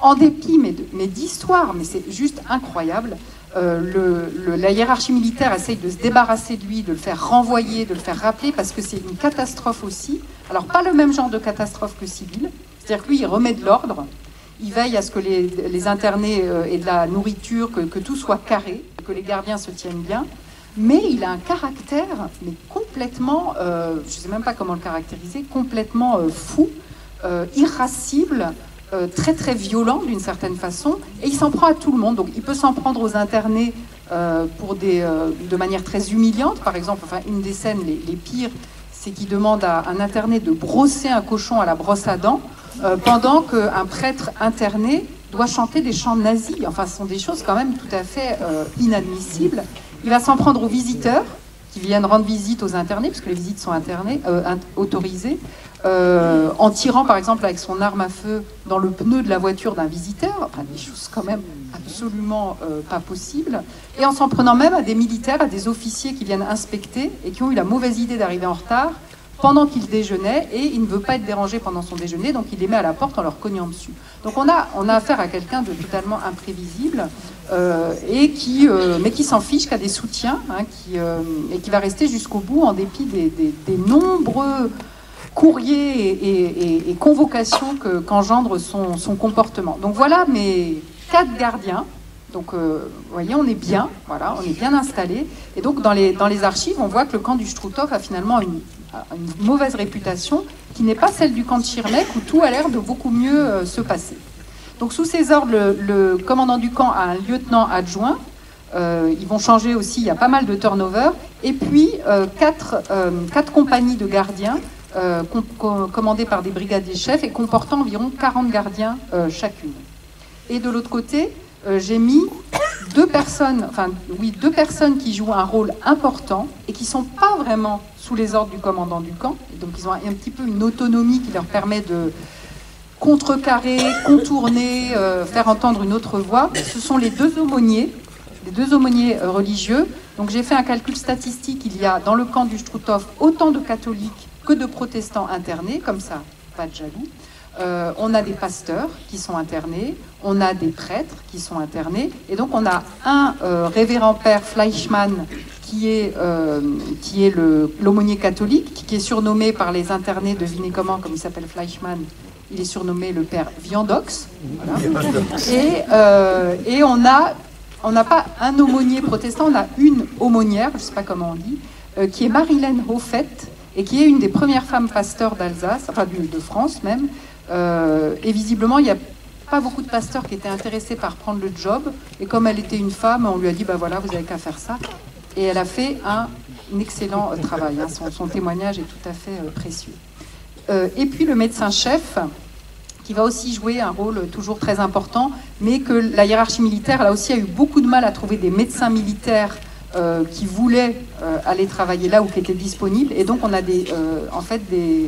en dépit mais d'histoire, mais c'est juste incroyable. La hiérarchie militaire essaye de se débarrasser de lui, de le faire renvoyer, de le faire rappeler, parce que c'est une catastrophe aussi. Alors pas le même genre de catastrophe que civile, c'est-à-dire que lui il remet de l'ordre, il veille à ce que les internés aient de la nourriture, que tout soit carré, que les gardiens se tiennent bien, mais il a un caractère mais complètement, je ne sais même pas comment le caractériser, complètement fou, irascible, très très violent d'une certaine façon, et il s'en prend à tout le monde. Donc il peut s'en prendre aux internés de manière très humiliante, par exemple. Enfin, une des scènes les pires, c'est qu'il demande à un interné de brosser un cochon à la brosse à dents, pendant qu'un prêtre interné doit chanter des chants nazis. Enfin, ce sont des choses quand même tout à fait inadmissibles. Il va s'en prendre aux visiteurs qui viennent rendre visite aux internés, puisque les visites sont autorisées, en tirant par exemple avec son arme à feu dans le pneu de la voiture d'un visiteur, enfin des choses quand même absolument pas possibles, et en s'en prenant même à des militaires, à des officiers qui viennent inspecter et qui ont eu la mauvaise idée d'arriver en retard pendant qu'il déjeunait, et il ne veut pas être dérangé pendant son déjeuner, donc il les met à la porte en leur cognant dessus. Donc on a affaire à quelqu'un de totalement imprévisible, mais qui s'en fiche, qui a des soutiens, hein, et qui va rester jusqu'au bout en dépit des nombreux courriers et convocations qu'engendre son comportement. Donc voilà mes 4 gardiens. Donc vous voyez, on est bien, voilà, on est bien installé. Et donc dans les archives, on voit que le camp du Struthof a finalement une mauvaise réputation, qui n'est pas celle du camp de Schirmeck, où tout a l'air de beaucoup mieux se passer. Donc sous ses ordres, le commandant du camp a un lieutenant adjoint. Ils vont changer aussi, il y a pas mal de turnover. Et puis 4 compagnies de gardiens commandées par des brigadiers chefs et comportant environ 40 gardiens chacune. Et de l'autre côté, j'ai mis 2 personnes qui jouent un rôle important et qui ne sont pas vraiment sous les ordres du commandant du camp. Et donc ils ont un petit peu une autonomie qui leur permet de contrecarrer, contourner, faire entendre une autre voix. Ce sont les 2 aumôniers, religieux. Donc j'ai fait un calcul statistique, il y a dans le camp du Struthof autant de catholiques que de protestants internés, comme ça, pas de jaloux. On a des pasteurs qui sont internés, on a des prêtres qui sont internés, et donc on a un révérend père Fleischmann qui est l'aumônier catholique, qui est surnommé par les internés, devinez comment, comme il s'appelle Fleischmann, il est surnommé le père Viandox. Voilà. Et on n'a pas un aumônier protestant, on a une aumônière, je ne sais pas comment on dit, qui est Marilène Hoffett, et qui est une des premières femmes pasteurs d'Alsace, enfin de France même. Et visiblement, il n'y a pas beaucoup de pasteurs qui étaient intéressés par prendre le job. Et comme elle était une femme, on lui a dit, bah voilà, vous n'avez qu'à faire ça. Et elle a fait un excellent travail. Hein. Son témoignage est tout à fait précieux. Et puis le médecin-chef, qui va aussi jouer un rôle toujours très important, mais que la hiérarchie militaire, là aussi, a eu beaucoup de mal à trouver des médecins militaires qui voulaient aller travailler là ou qui étaient disponibles. Et donc on a des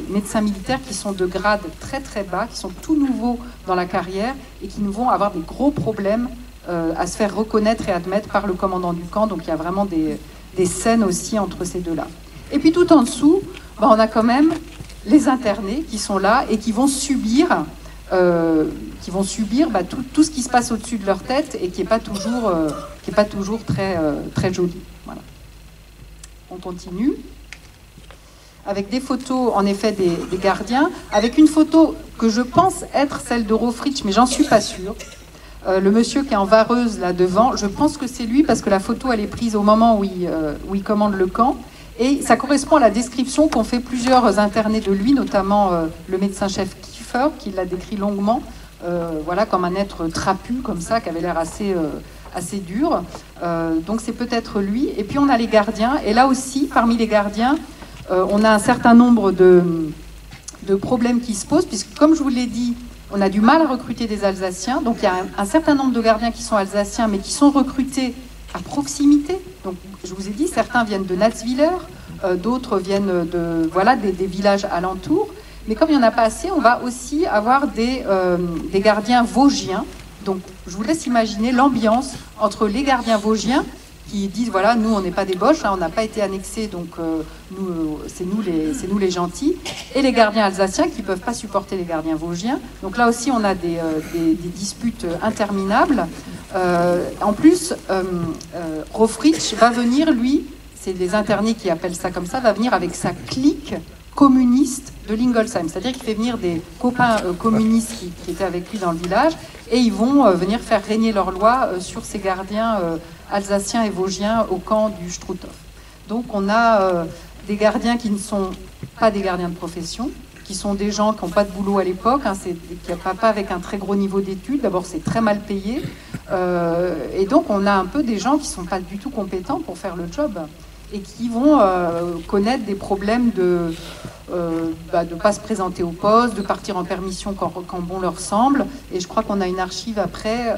médecins militaires qui sont de grade très très bas, qui sont tout nouveaux dans la carrière et qui vont avoir des gros problèmes à se faire reconnaître et admettre par le commandant du camp. Donc il y a vraiment des scènes aussi entre ces deux-là. Et puis tout en dessous, on a quand même les internés qui sont là et qui vont subir tout ce qui se passe au-dessus de leur tête et qui n'est pas toujours très, très joli. Voilà. On continue. Avec des photos, en effet, des gardiens, avec une photo que je pense être celle de Rofritsch, mais j'en suis pas sûre. Le monsieur qui est en vareuse là devant, je pense que c'est lui parce que la photo elle est prise au moment où il commande le camp. Et ça correspond à la description qu'ont fait plusieurs internés de lui, notamment le médecin-chef Kiefer, qui l'a décrit longuement, voilà, comme un être trapu, comme ça, qui avait l'air assez dur. Donc c'est peut-être lui. Et puis on a les gardiens. Et là aussi, parmi les gardiens, on a un certain nombre de problèmes qui se posent, puisque comme je vous l'ai dit, on a du mal à recruter des Alsaciens. Donc il y a un certain nombre de gardiens qui sont alsaciens, mais qui sont recrutés à proximité. Donc, je vous ai dit, certains viennent de Natzwiller, d'autres viennent des villages alentours. Mais comme il n'y en a pas assez, on va aussi avoir des gardiens vosgiens. Donc je vous laisse imaginer l'ambiance entre les gardiens vosgiens qui disent voilà, nous on n'est pas des Boches, hein, on n'a pas été annexés, donc c'est nous les gentils, et les gardiens alsaciens qui ne peuvent pas supporter les gardiens vosgiens. Donc là aussi on a des disputes interminables. En plus, Rofritsch va venir, lui, c'est les internés qui appellent ça comme ça, va venir avec sa clique communiste de Lingolsheim. C'est-à-dire qu'il fait venir des copains communistes qui étaient avec lui dans le village, et ils vont venir faire régner leur loi sur ces gardiens alsaciens et vosgiens au camp du Struthof. Donc on a des gardiens qui ne sont pas des gardiens de profession, qui sont des gens qui n'ont pas de boulot à l'époque, hein, qui n'ont pas avec un très gros niveau d'études. D'abord, c'est très mal payé. Et donc, on a un peu des gens qui ne sont pas du tout compétents pour faire le job et qui vont connaître des problèmes de ne pas se présenter au poste, de partir en permission quand bon leur semble. Et je crois qu'on a une archive après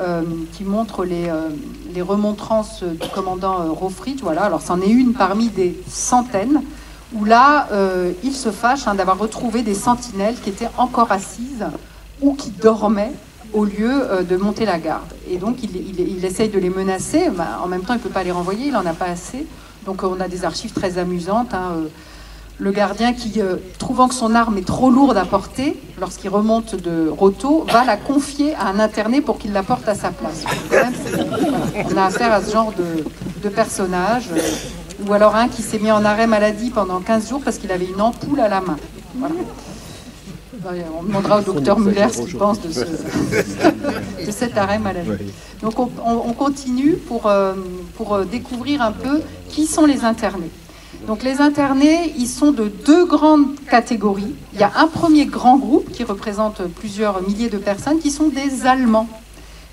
qui montre les remontrances du commandant Rofritsch. Voilà, alors c'en est une parmi des centaines où là, il se fâche d'avoir retrouvé des sentinelles qui étaient encore assises ou qui dormaient au lieu de monter la garde. Et donc, il essaye de les menacer. En même temps, il ne peut pas les renvoyer, il n'en a pas assez. Donc, on a des archives très amusantes. Le gardien qui, trouvant que son arme est trop lourde à porter, lorsqu'il remonte de Roto, va la confier à un interné pour qu'il la porte à sa place. Quand même, on a affaire à ce genre de personnage. Ou alors un qui s'est mis en arrêt maladie pendant 15 jours parce qu'il avait une ampoule à la main. Voilà. On demandera au docteur Muller ce qu'il pense de cet arrêt maladie. Donc on continue pour découvrir un peu qui sont les internés. Donc les internés, ils sont de deux grandes catégories. Il y a un premier grand groupe qui représente plusieurs milliers de personnes qui sont des Allemands.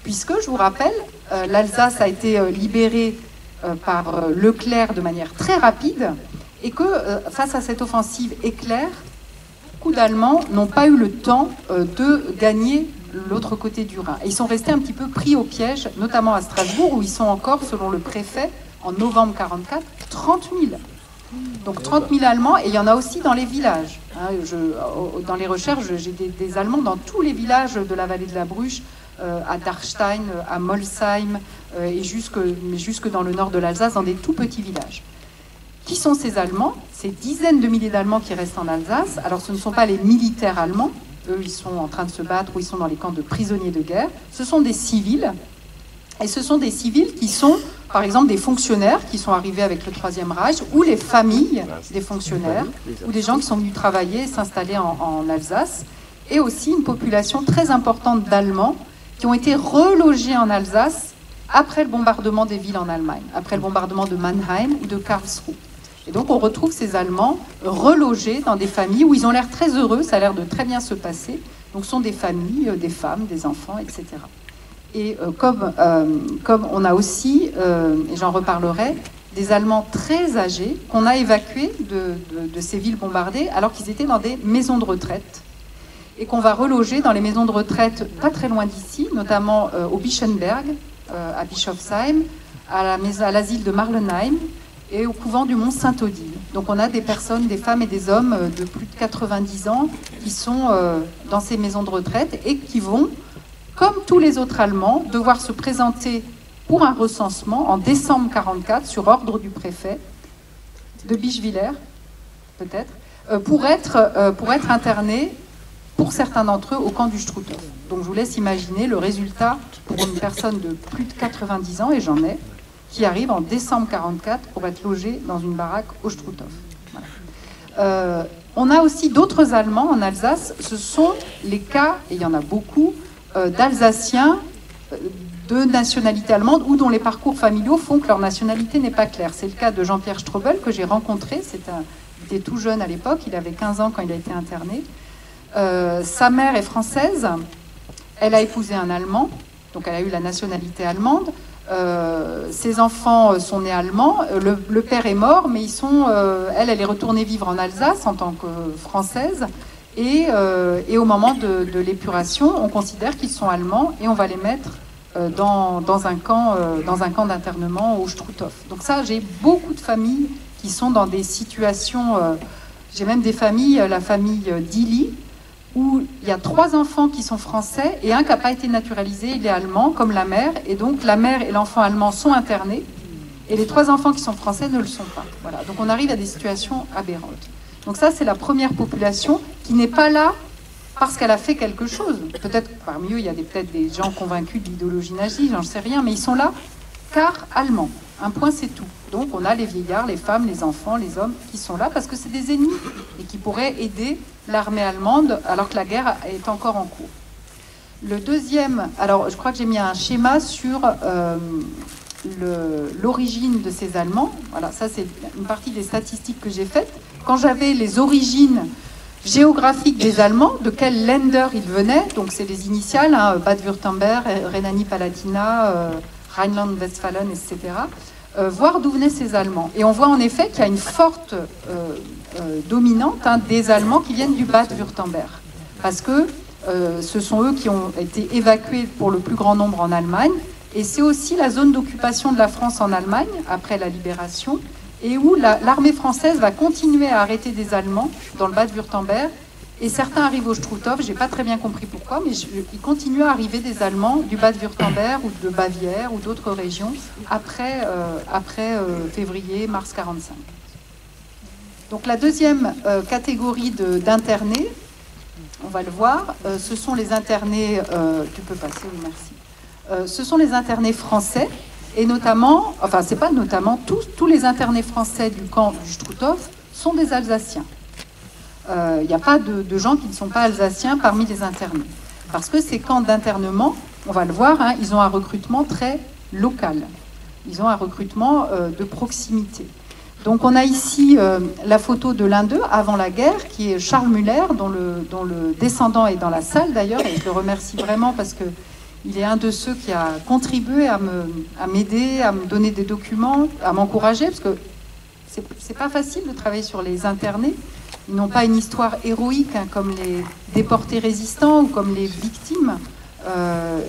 Puisque, je vous rappelle, l'Alsace a été libérée par Leclerc de manière très rapide et que face à cette offensive éclair, beaucoup d'Allemands n'ont pas eu le temps de gagner l'autre côté du Rhin. Et ils sont restés un petit peu pris au piège, notamment à Strasbourg, où ils sont encore, selon le préfet, en novembre 1944, 30 000. Donc 30 000 Allemands, et il y en a aussi dans les villages. Dans les recherches, j'ai des Allemands dans tous les villages de la vallée de la Bruche, à Dachstein, à Molsheim, et jusque dans le nord de l'Alsace, dans des tout petits villages. Qui sont ces Allemands? Ces dizaines de milliers d'Allemands qui restent en Alsace. Alors ce ne sont pas les militaires allemands, eux ils sont en train de se battre ou ils sont dans les camps de prisonniers de guerre. Ce sont des civils, et ce sont des civils qui sont, par exemple, des fonctionnaires qui sont arrivés avec le Troisième Reich, ou les familles des fonctionnaires, ou des gens qui sont venus travailler et s'installer en Alsace, et aussi une population très importante d'Allemands qui ont été relogés en Alsace après le bombardement des villes en Allemagne, après le bombardement de Mannheim ou de Karlsruhe. Et donc on retrouve ces Allemands relogés dans des familles où ils ont l'air très heureux, ça a l'air de très bien se passer. Donc ce sont des familles, des femmes, des enfants, etc. Et comme on a aussi, et j'en reparlerai, des Allemands très âgés qu'on a évacués de ces villes bombardées alors qu'ils étaient dans des maisons de retraite et qu'on va reloger dans les maisons de retraite pas très loin d'ici, notamment au Bischenberg, à Bischofsheim, à l'asile de Marlenheim et au couvent du Mont Saint-Odile. Donc on a des personnes, des femmes et des hommes de plus de 90 ans qui sont dans ces maisons de retraite et qui vont, comme tous les autres Allemands, devoir se présenter pour un recensement en décembre 1944 sur ordre du préfet de Bischwiller, peut-être, pour être internés, pour certains d'entre eux, au camp du Struthof. Donc je vous laisse imaginer le résultat pour une personne de plus de 90 ans, et j'en ai, qui arrive en décembre 1944 pour être logé dans une baraque au Struthof. Voilà. On a aussi d'autres Allemands en Alsace. Ce sont les cas, et il y en a beaucoup, d'Alsaciens de nationalité allemande ou dont les parcours familiaux font que leur nationalité n'est pas claire. C'est le cas de Jean-Pierre Strobel que j'ai rencontré. Il était tout jeune à l'époque, il avait 15 ans quand il a été interné. Sa mère est française, elle a épousé un Allemand, donc elle a eu la nationalité allemande. Ses enfants sont nés allemands, le père est mort, mais elle est retournée vivre en Alsace en tant que française, et au moment de l'épuration, on considère qu'ils sont allemands et on va les mettre dans un camp d'internement au Struthof. Donc ça, j'ai beaucoup de familles qui sont dans des situations J'ai même des familles, la famille Dili, où il y a 3 enfants qui sont français et un qui n'a pas été naturalisé, il est allemand, comme la mère. Et donc la mère et l'enfant allemand sont internés. Et les 3 enfants qui sont français ne le sont pas. Voilà. Donc on arrive à des situations aberrantes. Donc ça, c'est la première population qui n'est pas là parce qu'elle a fait quelque chose. Peut-être parmi eux, il y a peut-être des gens convaincus de l'idéologie nazie, j'en sais rien, mais ils sont là car allemands. Un point, c'est tout. Donc on a les vieillards, les femmes, les enfants, les hommes qui sont là parce que c'est des ennemis et qui pourraient aider l'armée allemande alors que la guerre est encore en cours. Le deuxième, alors je crois que j'ai mis un schéma sur l'origine de ces Allemands. Voilà, ça c'est une partie des statistiques que j'ai faites. Quand j'avais les origines géographiques des Allemands, de quel Länder ils venaient, donc c'est les initiales, hein, Bade-Württemberg, Rhénanie-Palatinat, Rhineland-Westphalen, etc., voir d'où venaient ces Allemands. Et on voit en effet qu'il y a une forte dominante des Allemands qui viennent du Bade-Württemberg. Parce que ce sont eux qui ont été évacués pour le plus grand nombre en Allemagne. Et c'est aussi la zone d'occupation de la France en Allemagne, après la libération, et où l'armée française va continuer à arrêter des Allemands dans le Bade-Württemberg. Et certains arrivent au Struthof, j'ai pas très bien compris pourquoi, mais il continue à arriver des Allemands du Bade-Württemberg ou de Bavière ou d'autres régions après février-mars 45. Donc la deuxième catégorie d'internés, on va le voir, ce sont les internés, tu peux passer, oui merci, ce sont les internés français, et notamment, enfin c'est pas notamment, tous les internés français du camp du Struthof sont des Alsaciens. Il n'y a pas de gens qui ne sont pas alsaciens parmi les internés. Parce que ces camps d'internement, on va le voir, hein, ils ont un recrutement très local. Ils ont un recrutement de proximité. Donc on a ici la photo de l'un d'eux avant la guerre, qui est Charles Muller, dont le descendant est dans la salle d'ailleurs, et je le remercie vraiment parce qu'il est un de ceux qui a contribué à m'aider, à me donner des documents, à m'encourager, parce que c'est pas facile de travailler sur les internés. Ils n'ont pas une histoire héroïque, hein, comme les déportés résistants ou comme les victimes.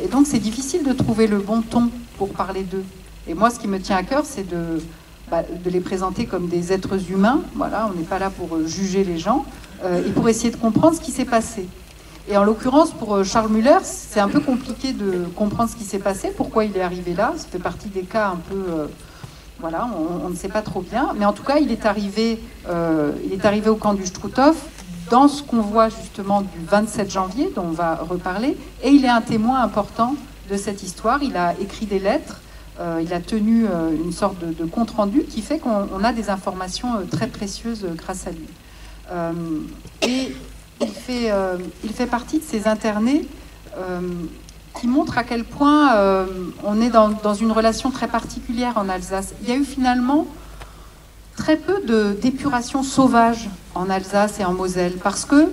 Et donc c'est difficile de trouver le bon ton pour parler d'eux. Et moi, ce qui me tient à cœur, c'est de les présenter comme des êtres humains. Voilà, on n'est pas là pour juger les gens, et pour essayer de comprendre ce qui s'est passé. Et en l'occurrence, pour Charles Muller, c'est un peu compliqué de comprendre ce qui s'est passé, pourquoi il est arrivé là. Ça fait partie des cas un peu... voilà, on ne sait pas trop bien. Mais en tout cas, il est arrivé au camp du Struthof dans ce qu'on voit justement du 27 janvier, dont on va reparler. Et il est un témoin important de cette histoire. Il a écrit des lettres. Il a tenu une sorte de compte-rendu qui fait qu'on a des informations très précieuses grâce à lui. Et il fait partie de ces internés qui montrent à quel point on est dans une relation très particulière en Alsace. Il y a eu finalement très peu d'épuration sauvage en Alsace et en Moselle, parce que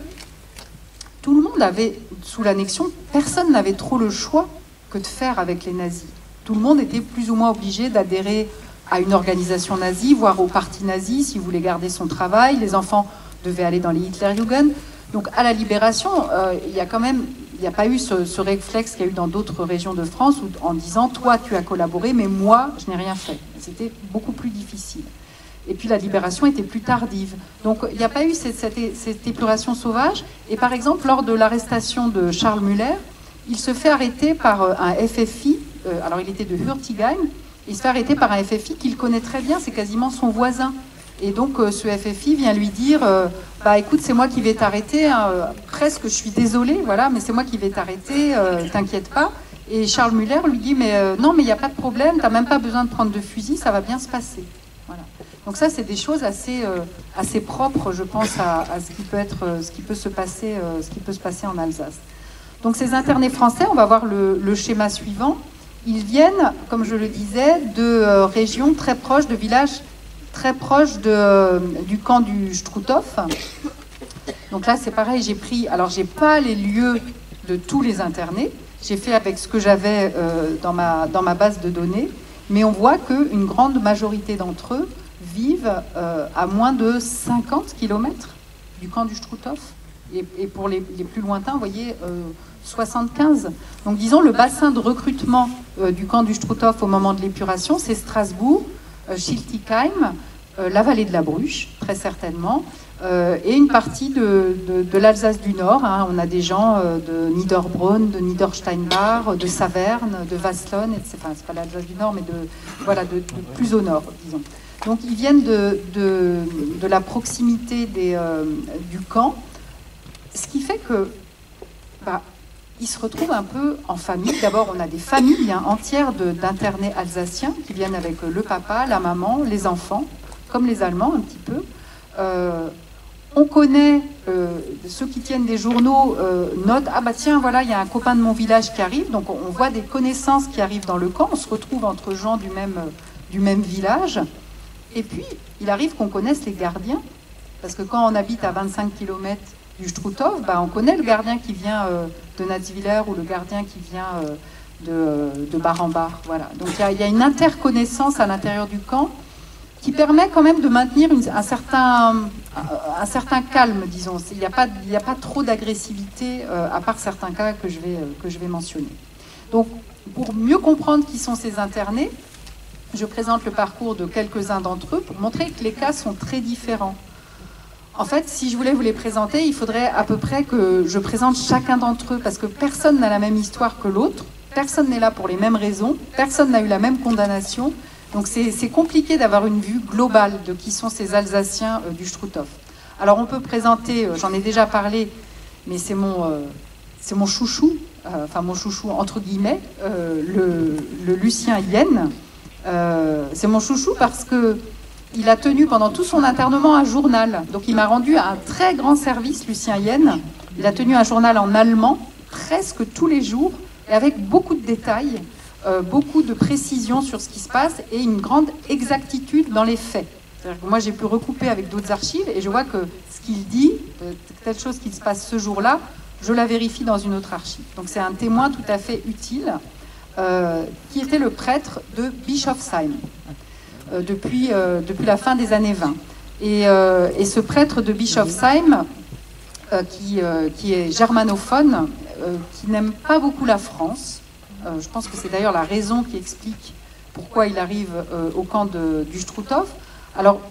tout le monde avait, sous l'annexion, personne n'avait trop le choix que de faire avec les nazis. Tout le monde était plus ou moins obligé d'adhérer à une organisation nazie, voire au parti nazi, s'il voulait garder son travail. Les enfants devaient aller dans les Hitlerjugend. Donc à la libération, il n'y a pas eu ce réflexe qu'il y a eu dans d'autres régions de France, en disant « toi, tu as collaboré, mais moi, je n'ai rien fait ». C'était beaucoup plus difficile. Et puis la libération était plus tardive. Donc il n'y a pas eu cette épuration sauvage. Et par exemple, lors de l'arrestation de Charles Muller, il se fait arrêter par un FFI, alors il était de Hurtigheim, il se fait arrêter par un FFI qu'il connaît très bien, c'est quasiment son voisin. Et donc ce FFI vient lui dire bah écoute, c'est moi qui vais t'arrêter, hein, presque je suis désolée, voilà, mais c'est moi qui vais t'arrêter, t'inquiète pas. Et Charles Muller lui dit mais non, mais il n'y a pas de problème, t'as même pas besoin de prendre de fusil, ça va bien se passer. Voilà. Donc ça, c'est des choses assez propres, je pense, à ce qui peut se passer en Alsace. Donc ces internés français, on va voir le schéma suivant. Ils viennent, comme je le disais, de régions très proches, de villages très proches du camp du Struthof. Donc là, c'est pareil, j'ai pas les lieux de tous les internés, j'ai fait avec ce que j'avais dans ma base de données, mais on voit qu'une grande majorité d'entre eux vivent à moins de 50 km du camp du Struthof. Et pour les plus lointains, vous voyez, 75. Donc disons, le bassin de recrutement du camp du Struthof au moment de l'épuration, c'est Strasbourg, Schiltigheim, la vallée de la Bruche, très certainement, et une partie de l'Alsace du Nord. Hein. On a des gens de Niederbronn, de Niedersteinbach, de Saverne, de Wasselonne, enfin c'est pas l'Alsace du Nord, mais de plus au nord, disons. Donc ils viennent de la proximité du camp, ce qui fait que ils se retrouvent un peu en famille. D'abord, on a des familles entières d'internés alsaciens qui viennent avec le papa, la maman, les enfants, comme les Allemands un petit peu. On connaît, ceux qui tiennent des journaux notent « Ah bah tiens, voilà, il y a un copain de mon village qui arrive ». Donc on voit des connaissances qui arrivent dans le camp, on se retrouve entre gens du même village. Et puis, il arrive qu'on connaisse les gardiens, parce que quand on habite à 25 km du Struthof, on connaît le gardien qui vient de Natzwiller ou le gardien qui vient de Bar-en-Bar. Voilà. Donc il y a une interconnaissance à l'intérieur du camp qui permet quand même de maintenir un certain calme, disons. Il n'y a pas trop d'agressivité, à part certains cas que je vais mentionner. Donc, pour mieux comprendre qui sont ces internés, je présente le parcours de quelques-uns d'entre eux pour montrer que les cas sont très différents. En fait, si je voulais vous les présenter, il faudrait à peu près que je présente chacun d'entre eux, parce que personne n'a la même histoire que l'autre, personne n'est là pour les mêmes raisons, personne n'a eu la même condamnation. Donc c'est compliqué d'avoir une vue globale de qui sont ces Alsaciens du Struthof. Alors on peut présenter, j'en ai déjà parlé, mais c'est mon chouchou, enfin mon chouchou entre guillemets, le Lucien Yen. C'est mon chouchou parce que il a tenu pendant tout son internement un journal. Donc il m'a rendu un très grand service, Lucien Yen. Il a tenu un journal en allemand presque tous les jours et avec beaucoup de détails. Beaucoup de précision sur ce qui se passe et une grande exactitude dans les faits. C'est-à-dire que moi, j'ai pu recouper avec d'autres archives et je vois que ce qu'il dit, telle chose qui se passe ce jour-là, je la vérifie dans une autre archive. Donc c'est un témoin tout à fait utile qui était le prêtre de Bischofsheim depuis la fin des années 20. Et ce prêtre de Bischofsheim, qui est germanophone, qui n'aime pas beaucoup la France, je pense que c'est d'ailleurs la raison qui explique pourquoi il arrive au camp du Struthof. Alors,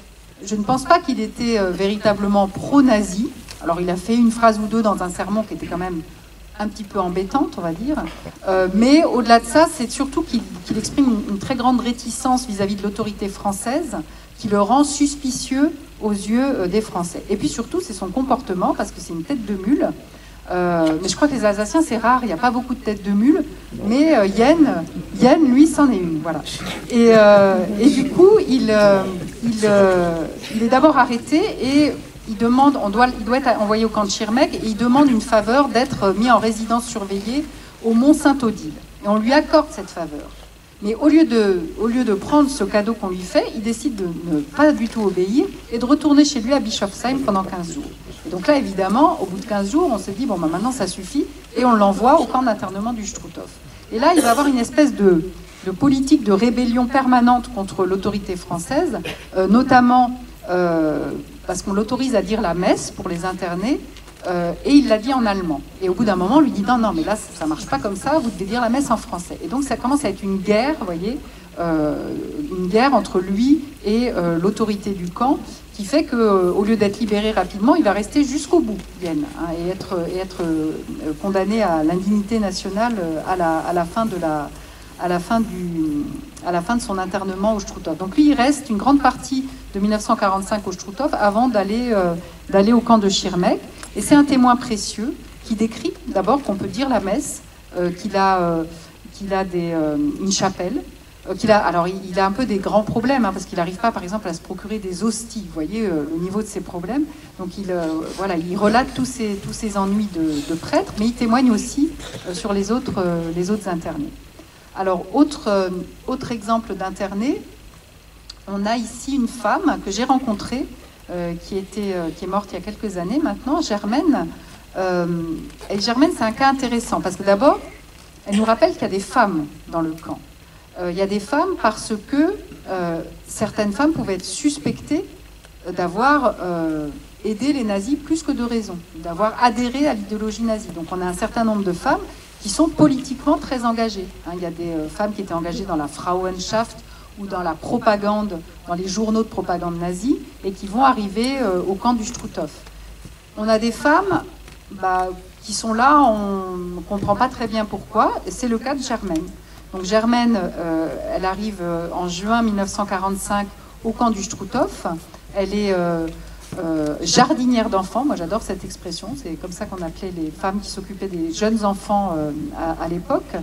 je ne pense pas qu'il était véritablement pro-nazi. Alors, il a fait une phrase ou deux dans un sermon qui était quand même un petit peu embêtante, on va dire. Mais au-delà de ça, c'est surtout qu'il exprime une très grande réticence vis-à-vis de l'autorité française qui le rend suspicieux aux yeux des Français. Et puis surtout, c'est son comportement, parce que c'est une tête de mule. Mais je crois que les Alsaciens, c'est rare, il n'y a pas beaucoup de têtes de mule, mais Yen, lui, c'en est une, voilà. Et du coup, il est d'abord arrêté et il demande, il doit être envoyé au camp de Schirmeck et il demande une faveur d'être mis en résidence surveillée au Mont Saint-Odile. Et on lui accorde cette faveur. Mais au lieu de prendre ce cadeau qu'on lui fait, il décide de ne pas du tout obéir et de retourner chez lui à Bischofsheim pendant 15 jours. Et donc là, évidemment, au bout de 15 jours, on se dit, bon, maintenant ça suffit, et on l'envoie au camp d'internement du Struthof. Et là, il va avoir une espèce de politique de rébellion permanente contre l'autorité française, notamment parce qu'on l'autorise à dire la messe pour les internés, et il l'a dit en allemand. Et au bout d'un moment, on lui dit non, mais là, ça ne marche pas comme ça, vous devez dire la messe en français. Et donc, ça commence à être une guerre, vous voyez, une guerre entre lui et l'autorité du camp, qui fait qu'au lieu d'être libéré rapidement, il va rester jusqu'au bout, Yen, hein, et être condamné à l'indignité nationale à la fin de son internement au Struthof. Donc lui, il reste une grande partie de 1945 au Struthof avant d'aller au camp de Schirmeck. Et c'est un témoin précieux qui décrit d'abord qu'on peut dire la messe, qu'il a une chapelle, alors il a un peu des grands problèmes, hein, parce qu'il n'arrive pas, par exemple, à se procurer des hosties. Vous voyez le niveau de ses problèmes. Donc il relate tous ses ennuis de prêtre, mais il témoigne aussi sur les autres internés. Alors, autre exemple d'interné, on a ici une femme que j'ai rencontrée, qui est morte il y a quelques années maintenant, Germaine. Et Germaine, c'est un cas intéressant, parce que d'abord, elle nous rappelle qu'il y a des femmes dans le camp. Il y a des femmes parce que certaines femmes pouvaient être suspectées d'avoir aidé les nazis plus que de raison, d'avoir adhéré à l'idéologie nazie. Donc on a un certain nombre de femmes qui sont politiquement très engagées. Il y a des femmes qui étaient engagées dans la Frauenschaft ou dans la propagande, dans les journaux de propagande nazie, et qui vont arriver au camp du Struthof. On a des femmes qui sont là, on ne comprend pas très bien pourquoi, et c'est le cas de Germaine. Donc Germaine, elle arrive en juin 1945 au camp du Struthof. Elle est jardinière d'enfants, moi j'adore cette expression, c'est comme ça qu'on appelait les femmes qui s'occupaient des jeunes enfants à l'époque.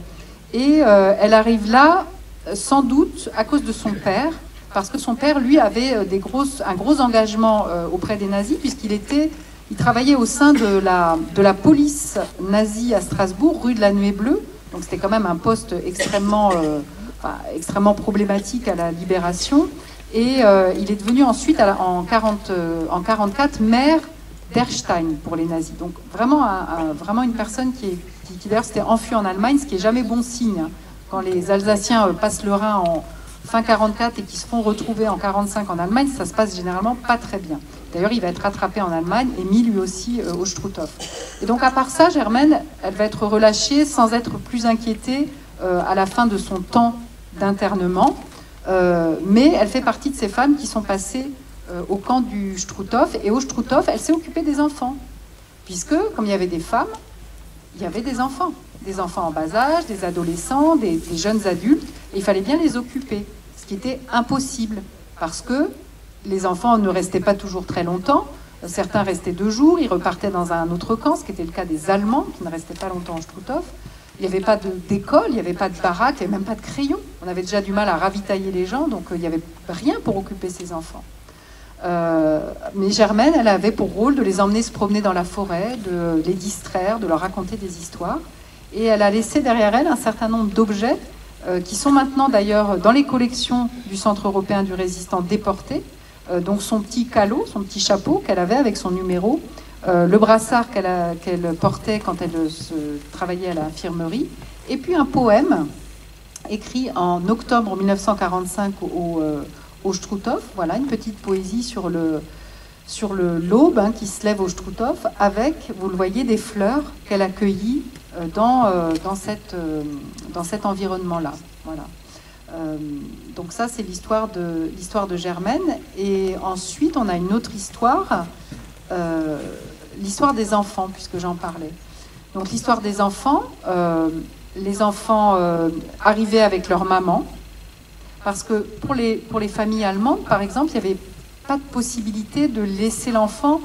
Et elle arrive là, sans doute, à cause de son père, parce que son père, lui, avait un gros engagement auprès des nazis, puisqu'il travaillait au sein de la police nazie à Strasbourg, rue de la Nuée Bleue. Donc c'était quand même un poste extrêmement problématique à la Libération. Et il est devenu ensuite, en 1944, maire d'Erstein pour les nazis. Donc vraiment une personne qui d'ailleurs s'était enfuie en Allemagne, ce qui n'est jamais bon signe. Quand les Alsaciens passent le Rhin en fin 1944 et qui se font retrouver en 1945 en Allemagne, ça se passe généralement pas très bien. D'ailleurs, il va être rattrapé en Allemagne et mis lui aussi au Struthof. Et donc à part ça, Germaine, elle va être relâchée sans être plus inquiétée à la fin de son temps d'internement. Mais elle fait partie de ces femmes qui sont passées au camp du Struthof. Et au Struthof, elle s'est occupée des enfants. Puisque, comme il y avait des femmes, il y avait des enfants en bas âge, des adolescents, des jeunes adultes, et il fallait bien les occuper, ce qui était impossible, parce que les enfants ne restaient pas toujours très longtemps, certains restaient 2 jours, ils repartaient dans un autre camp, ce qui était le cas des Allemands, qui ne restaient pas longtemps au Struthof. Il n'y avait pas d'école, il n'y avait pas de baraque, il n'y avait même pas de crayon, on avait déjà du mal à ravitailler les gens, donc il n'y avait rien pour occuper ces enfants. Mais Germaine, elle avait pour rôle de les emmener se promener dans la forêt, de les distraire, de leur raconter des histoires. Et elle a laissé derrière elle un certain nombre d'objets qui sont maintenant d'ailleurs dans les collections du Centre européen du résistant déporté. Donc son petit calot, son petit chapeau qu'elle avait avec son numéro, le brassard qu'elle portait quand elle travaillait à l'infirmerie, et puis un poème écrit en octobre 1945 au Struthof, voilà, une petite poésie sur l'aube qui se lève au Struthof, avec, vous le voyez, des fleurs qu'elle a cueillies dans cet environnement-là. Voilà. Donc ça, c'est l'histoire de Germaine. Et ensuite, on a une autre histoire, l'histoire des enfants, puisque j'en parlais. Donc l'histoire des enfants, les enfants arrivaient avec leur maman, parce que pour les familles allemandes, par exemple, il n'y avait pas de possibilité de laisser l'enfant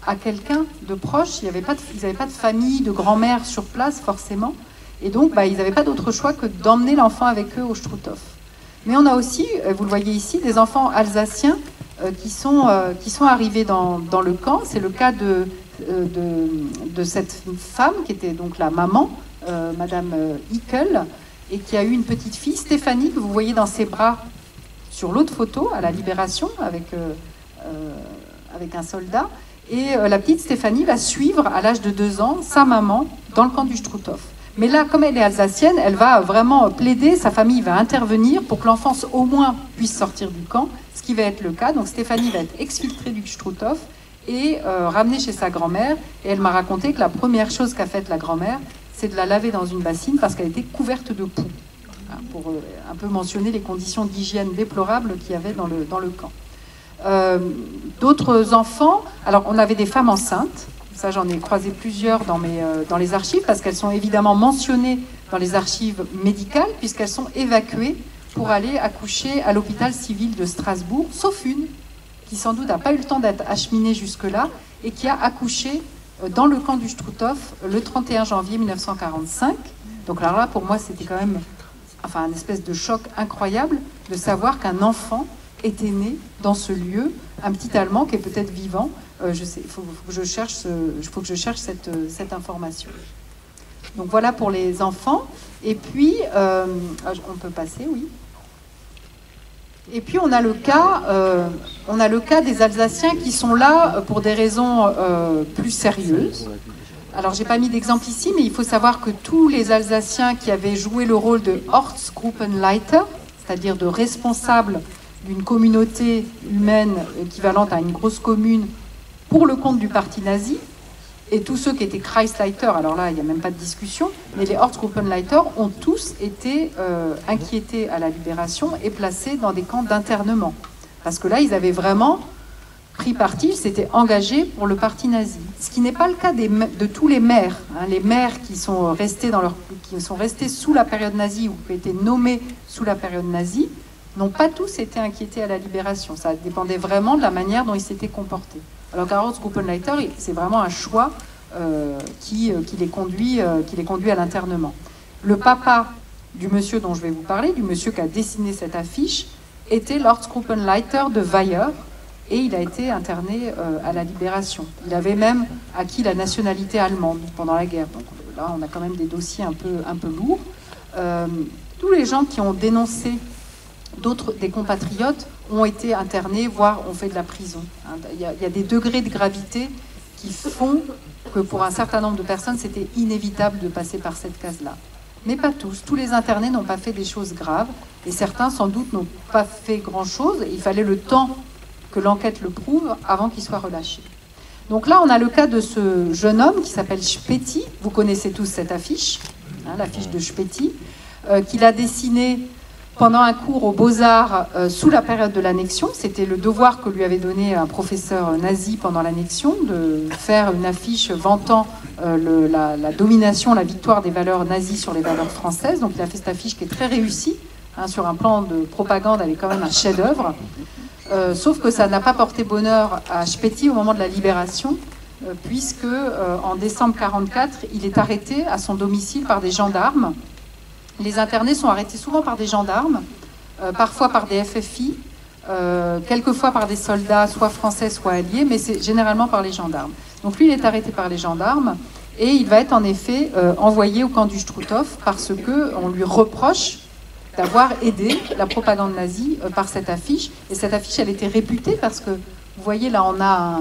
à quelqu'un de proche. Ils n'avaient pas de famille, de grand-mère sur place, forcément. Et donc, ils n'avaient pas d'autre choix que d'emmener l'enfant avec eux au Struthof. Mais on a aussi, vous le voyez ici, des enfants alsaciens qui sont arrivés dans le camp. C'est le cas de cette femme qui était donc la maman, Madame Hickel, et qui a eu une petite fille, Stéphanie, que vous voyez dans ses bras sur l'autre photo, à la Libération, avec un soldat. Et la petite Stéphanie va suivre, à l'âge de 2 ans, sa maman dans le camp du Struthof. Mais là, comme elle est alsacienne, elle va vraiment plaider, sa famille va intervenir pour que l'enfant au moins puisse sortir du camp, ce qui va être le cas. Donc Stéphanie va être exfiltrée du Struthof et ramenée chez sa grand-mère. Et elle m'a raconté que la première chose qu'a faite la grand-mère, c'est de la laver dans une bassine parce qu'elle était couverte de poux, pour un peu mentionner les conditions d'hygiène déplorables qu'il y avait dans le camp. D'autres enfants, alors on avait des femmes enceintes, ça j'en ai croisé plusieurs dans les archives, parce qu'elles sont évidemment mentionnées dans les archives médicales, puisqu'elles sont évacuées pour aller accoucher à l'hôpital civil de Strasbourg, sauf une, qui sans doute n'a pas eu le temps d'être acheminée jusque-là, et qui a accouché dans le camp du Struthof le 31 janvier 1945. Donc alors là, pour moi, c'était quand même un espèce de choc incroyable de savoir qu'un enfant était né dans ce lieu, un petit Allemand qui est peut-être vivant. Il faut que je cherche cette information. Donc voilà pour les enfants. Et puis, on peut passer, oui. Et puis on a le cas des Alsaciens qui sont là pour des raisons plus sérieuses. Alors j'ai pas mis d'exemple ici, mais il faut savoir que tous les Alsaciens qui avaient joué le rôle de Ortsgruppenleiter, c'est-à-dire de responsable d'une communauté humaine équivalente à une grosse commune pour le compte du parti nazi, Et tous ceux qui étaient Kreisleiter, alors là, il n'y a même pas de discussion, mais les Ortsgruppenleiter ont tous été inquiétés à la Libération et placés dans des camps d'internement. Parce que là, ils avaient vraiment pris parti, ils s'étaient engagés pour le parti nazi. Ce qui n'est pas le cas de tous les maires. Hein. Les maires qui sont restés sous la période nazie ou qui ont été nommés sous la période nazie n'ont pas tous été inquiétés à la Libération. Ça dépendait vraiment de la manière dont ils s'étaient comportés. Alors qu'à Ortsgruppenleiter, c'est vraiment un choix qui les conduit à l'internement. Le papa du monsieur dont je vais vous parler, du monsieur qui a dessiné cette affiche, était l'Ortsgruppenleiter de Weiher, et il a été interné à la Libération. Il avait même acquis la nationalité allemande pendant la guerre. Donc là, on a quand même des dossiers un peu lourds. Tous les gens qui ont dénoncé des compatriotes ont été internés, voire ont fait de la prison. Il y a des degrés de gravité qui font que pour un certain nombre de personnes, c'était inévitable de passer par cette case-là. Mais pas tous. Tous les internés n'ont pas fait des choses graves, et certains, sans doute, n'ont pas fait grand-chose. Il fallait le temps que l'enquête le prouve avant qu'il soit relâché. Donc là, on a le cas de ce jeune homme qui s'appelle Spetti. Vous connaissez tous cette affiche, l'affiche de Spetti, qu'il a dessinée pendant un cours aux Beaux-Arts sous la période de l'annexion. C'était le devoir que lui avait donné un professeur nazi pendant l'annexion, de faire une affiche vantant la domination, la victoire des valeurs nazies sur les valeurs françaises. Donc il a fait cette affiche qui est très réussie, sur un plan de propagande, elle est quand même un chef-d'œuvre. Sauf que ça n'a pas porté bonheur à Spetti au moment de la Libération, puisque en décembre 1944, il est arrêté à son domicile par des gendarmes. Les internés sont arrêtés souvent par des gendarmes, parfois par des FFI, quelquefois par des soldats, soit français, soit alliés, mais c'est généralement par les gendarmes. Donc lui, il est arrêté par les gendarmes, et il va être en effet envoyé au camp du Struthof parce qu'on lui reproche d'avoir aidé la propagande nazie par cette affiche. Et cette affiche, elle était réputée parce que, vous voyez, là, on a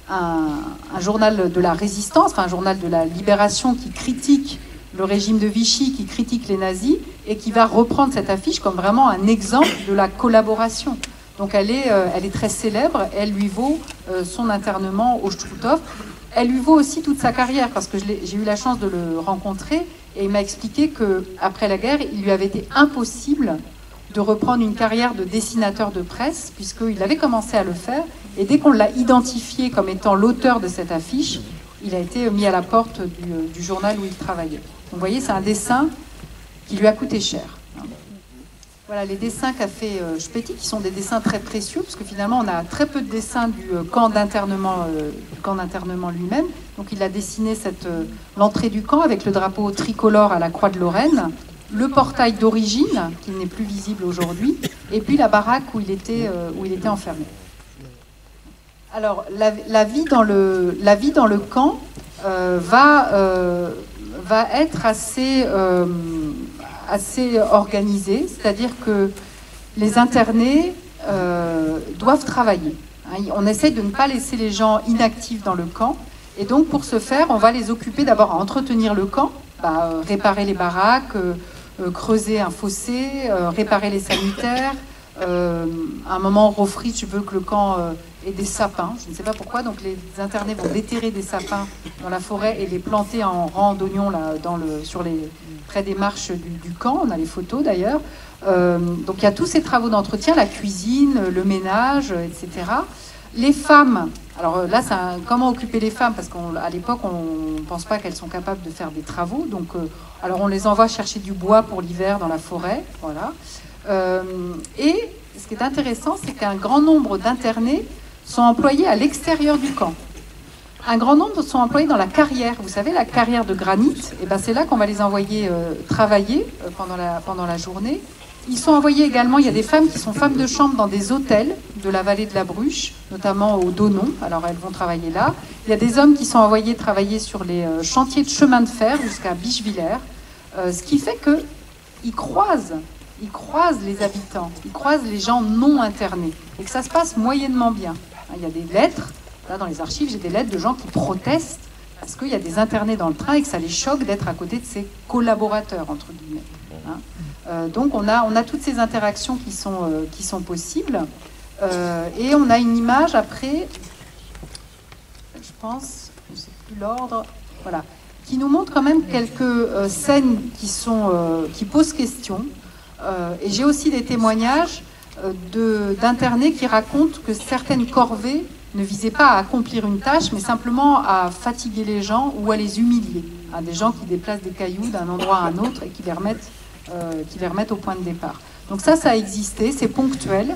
un journal de la résistance, enfin un journal de la libération qui critique le régime de Vichy, qui critique les nazis, et qui va reprendre cette affiche comme vraiment un exemple de la collaboration. Donc elle est très célèbre, elle lui vaut son internement au Struthof. Elle lui vaut aussi toute sa carrière, parce que j'ai eu la chance de le rencontrer, et il m'a expliqué qu'après la guerre, il lui avait été impossible de reprendre une carrière de dessinateur de presse, puisqu'il avait commencé à le faire, et dès qu'on l'a identifié comme étant l'auteur de cette affiche, il a été mis à la porte du journal où il travaillait. Donc vous voyez, c'est un dessin qui lui a coûté cher. Voilà les dessins qu'a fait Spetti, qui sont des dessins très précieux, parce que finalement on a très peu de dessins du camp d'internement lui-même. Donc il a dessiné l'entrée du camp avec le drapeau tricolore à la Croix de Lorraine, le portail d'origine, qui n'est plus visible aujourd'hui, et puis la baraque où il était enfermé. Alors la vie dans le camp va être assez organisée, c'est-à-dire que les internés doivent travailler. On essaye de ne pas laisser les gens inactifs dans le camp, et donc pour ce faire, on va les occuper d'abord à entretenir le camp, réparer les baraques, creuser un fossé, réparer les sanitaires. À un moment, Rofritsch veut que le camp ait des sapins, je ne sais pas pourquoi, donc les internés vont déterrer des sapins dans la forêt et les planter en rang d'oignons près des marches du camp. On a les photos d'ailleurs. Donc il y a tous ces travaux d'entretien, la cuisine, le ménage, etc. Les femmes, alors là, comment occuper les femmes, parce qu'à l'époque, on ne pense pas qu'elles sont capables de faire des travaux. Donc, alors on les envoie chercher du bois pour l'hiver dans la forêt, voilà. Et ce qui est intéressant, c'est qu'un grand nombre d'internés sont employés à l'extérieur du camp. Un grand nombre sont employés dans la carrière. Vous savez, la carrière de granit, et c'est là qu'on va les envoyer travailler pendant la journée. Ils sont envoyés également, il y a des femmes qui sont femmes de chambre dans des hôtels de la vallée de la Bruche, notamment au Donon, alors elles vont travailler là. Il y a des hommes qui sont envoyés travailler sur les chantiers de chemin de fer jusqu'à Bischwiller, ce qui fait qu'ils croisent les habitants, ils croisent les gens non internés, et que ça se passe moyennement bien. Il y a des lettres, là dans les archives, j'ai des lettres de gens qui protestent parce qu'il y a des internés dans le train et que ça les choque d'être à côté de ses collaborateurs, entre guillemets. Donc on a toutes ces interactions qui sont possibles. Et on a une image après, je pense, je sais plus l'ordre. Voilà. Qui nous montre quand même quelques scènes qui posent question. Et j'ai aussi des témoignages d'internés qui racontent que certaines corvées ne visaient pas à accomplir une tâche, mais simplement à fatiguer les gens ou à les humilier. Hein, des gens qui déplacent des cailloux d'un endroit à un autre et qui les remettent au point de départ. Donc ça a existé, c'est ponctuel.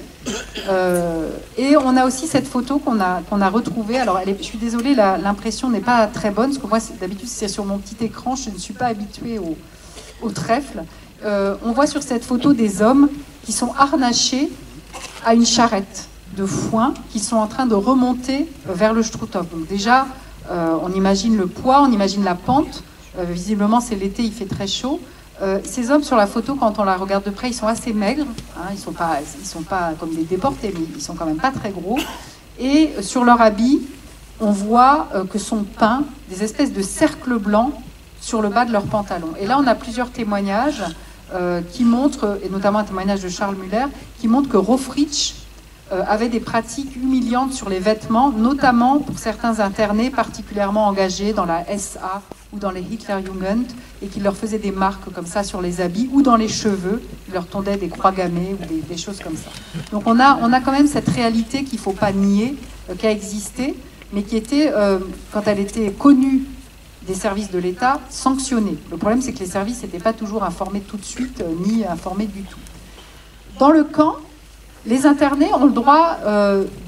Et on a aussi cette photo qu'on a retrouvée. Alors, je suis désolée, l'impression n'est pas très bonne, parce que moi, d'habitude, c'est sur mon petit écran, je ne suis pas habituée au trèfle. On voit sur cette photo des hommes qui sont harnachés à une charrette de foin, qui sont en train de remonter vers le Struthof. Donc déjà, on imagine le poids, on imagine la pente. Visiblement, c'est l'été, il fait très chaud. Ces hommes sur la photo, quand on la regarde de près, ils sont assez maigres, hein, ils sont pas comme des déportés, mais ils sont quand même pas très gros. Et sur leur habit, on voit que sont peints des espèces de cercles blancs sur le bas de leurs pantalons. Et là, on a plusieurs témoignages qui montrent, et notamment un témoignage de Charles Muller, qui montre que Rofritsch avait des pratiques humiliantes sur les vêtements, notamment pour certains internés particulièrement engagés dans la SA ou dans les Hitlerjugend, et qu'il leur faisait des marques comme ça sur les habits ou dans les cheveux. Il leur tondait des croix gammées ou des choses comme ça. Donc on a quand même cette réalité qu'il ne faut pas nier, qui a existé, mais qui était, quand elle était connue des services de l'État, sanctionnée. Le problème, c'est que les services n'étaient pas toujours informés tout de suite, ni informés du tout. Dans le camp, les internés ont le droit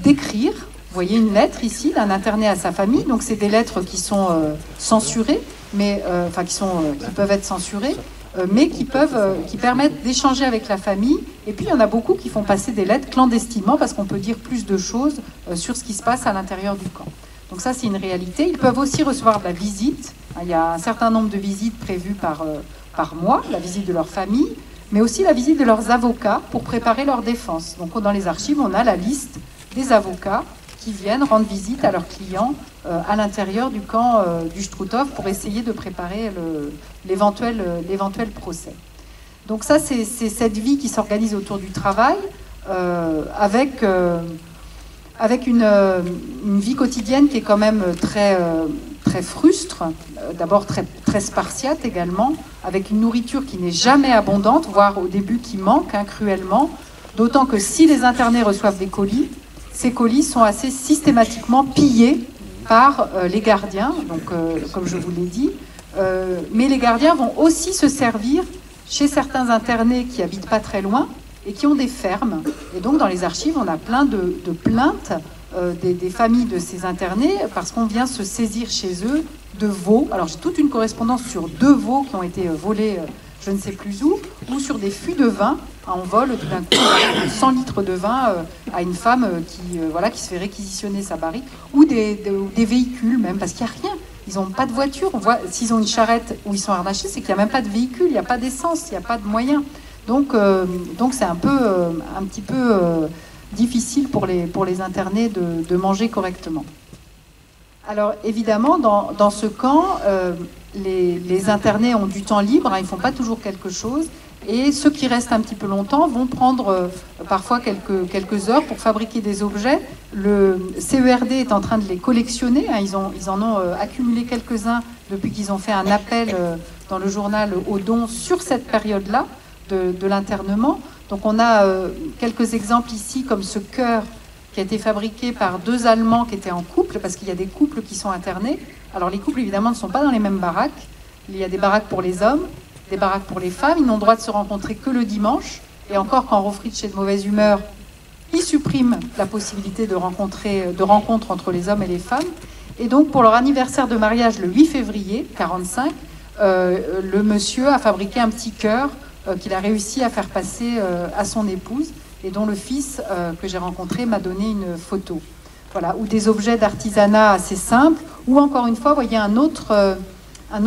d'écrire. Vous voyez une lettre ici d'un interné à sa famille. Donc c'est des lettres qui sont censurées, mais qui peuvent être censurées, mais qui permettent d'échanger avec la famille. Et puis il y en a beaucoup qui font passer des lettres clandestinement parce qu'on peut dire plus de choses sur ce qui se passe à l'intérieur du camp. Donc ça, c'est une réalité. Ils peuvent aussi recevoir de la visite. Il y a un certain nombre de visites prévues par mois, la visite de leur famille, mais aussi la visite de leurs avocats pour préparer leur défense. Donc dans les archives, on a la liste des avocats qui viennent rendre visite à leurs clients à l'intérieur du camp du Struthof pour essayer de préparer l'éventuel procès. Donc ça, c'est cette vie qui s'organise autour du travail avec une vie quotidienne qui est quand même très frustre, d'abord très spartiate également, avec une nourriture qui n'est jamais abondante, voire au début qui manque cruellement, d'autant que si les internés reçoivent des colis, ces colis sont assez systématiquement pillés par les gardiens, donc, comme je vous l'ai dit, mais les gardiens vont aussi se servir chez certains internés qui habitent pas très loin et qui ont des fermes. Et donc dans les archives, on a plein de plaintes des familles de ces internés parce qu'on vient se saisir chez eux de veaux. Alors j'ai toute une correspondance sur 2 veaux qui ont été volés je ne sais plus où, ou sur des fûts de vin. On vole tout d'un coup 100 litres de vin à une femme qui se fait réquisitionner sa barrique, ou des véhicules même, parce qu'il n'y a rien. Ils n'ont pas de voiture. On voit, s'ils ont une charrette où ils sont harnachés, c'est qu'il n'y a même pas de véhicule, il n'y a pas d'essence, il n'y a pas de moyens. Donc c'est un petit peu difficile pour les internés de manger correctement. Alors évidemment, dans ce camp, les internés ont du temps libre, ils ne font pas toujours quelque chose, et ceux qui restent un petit peu longtemps vont prendre parfois quelques heures pour fabriquer des objets. Le CERD est en train de les collectionner, ils en ont accumulé quelques-uns depuis qu'ils ont fait un appel dans le journal aux dons sur cette période-là de l'internement. Donc on a quelques exemples ici, comme ce cœur qui a été fabriqué par 2 Allemands qui étaient en couple, parce qu'il y a des couples qui sont internés. Alors les couples, évidemment, ne sont pas dans les mêmes baraques. Il y a des baraques pour les hommes, des baraques pour les femmes. Ils n'ont le droit de se rencontrer que le dimanche. Et encore, quand Rofritsch est de mauvaise humeur, il supprime la possibilité de rencontres entre les hommes et les femmes. Et donc, pour leur anniversaire de mariage, le 8 février 1945, le monsieur a fabriqué un petit cœur qu'il a réussi à faire passer à son épouse, et dont le fils que j'ai rencontré m'a donné une photo. Voilà, ou des objets d'artisanat assez simples, ou encore une fois, vous voyez un autre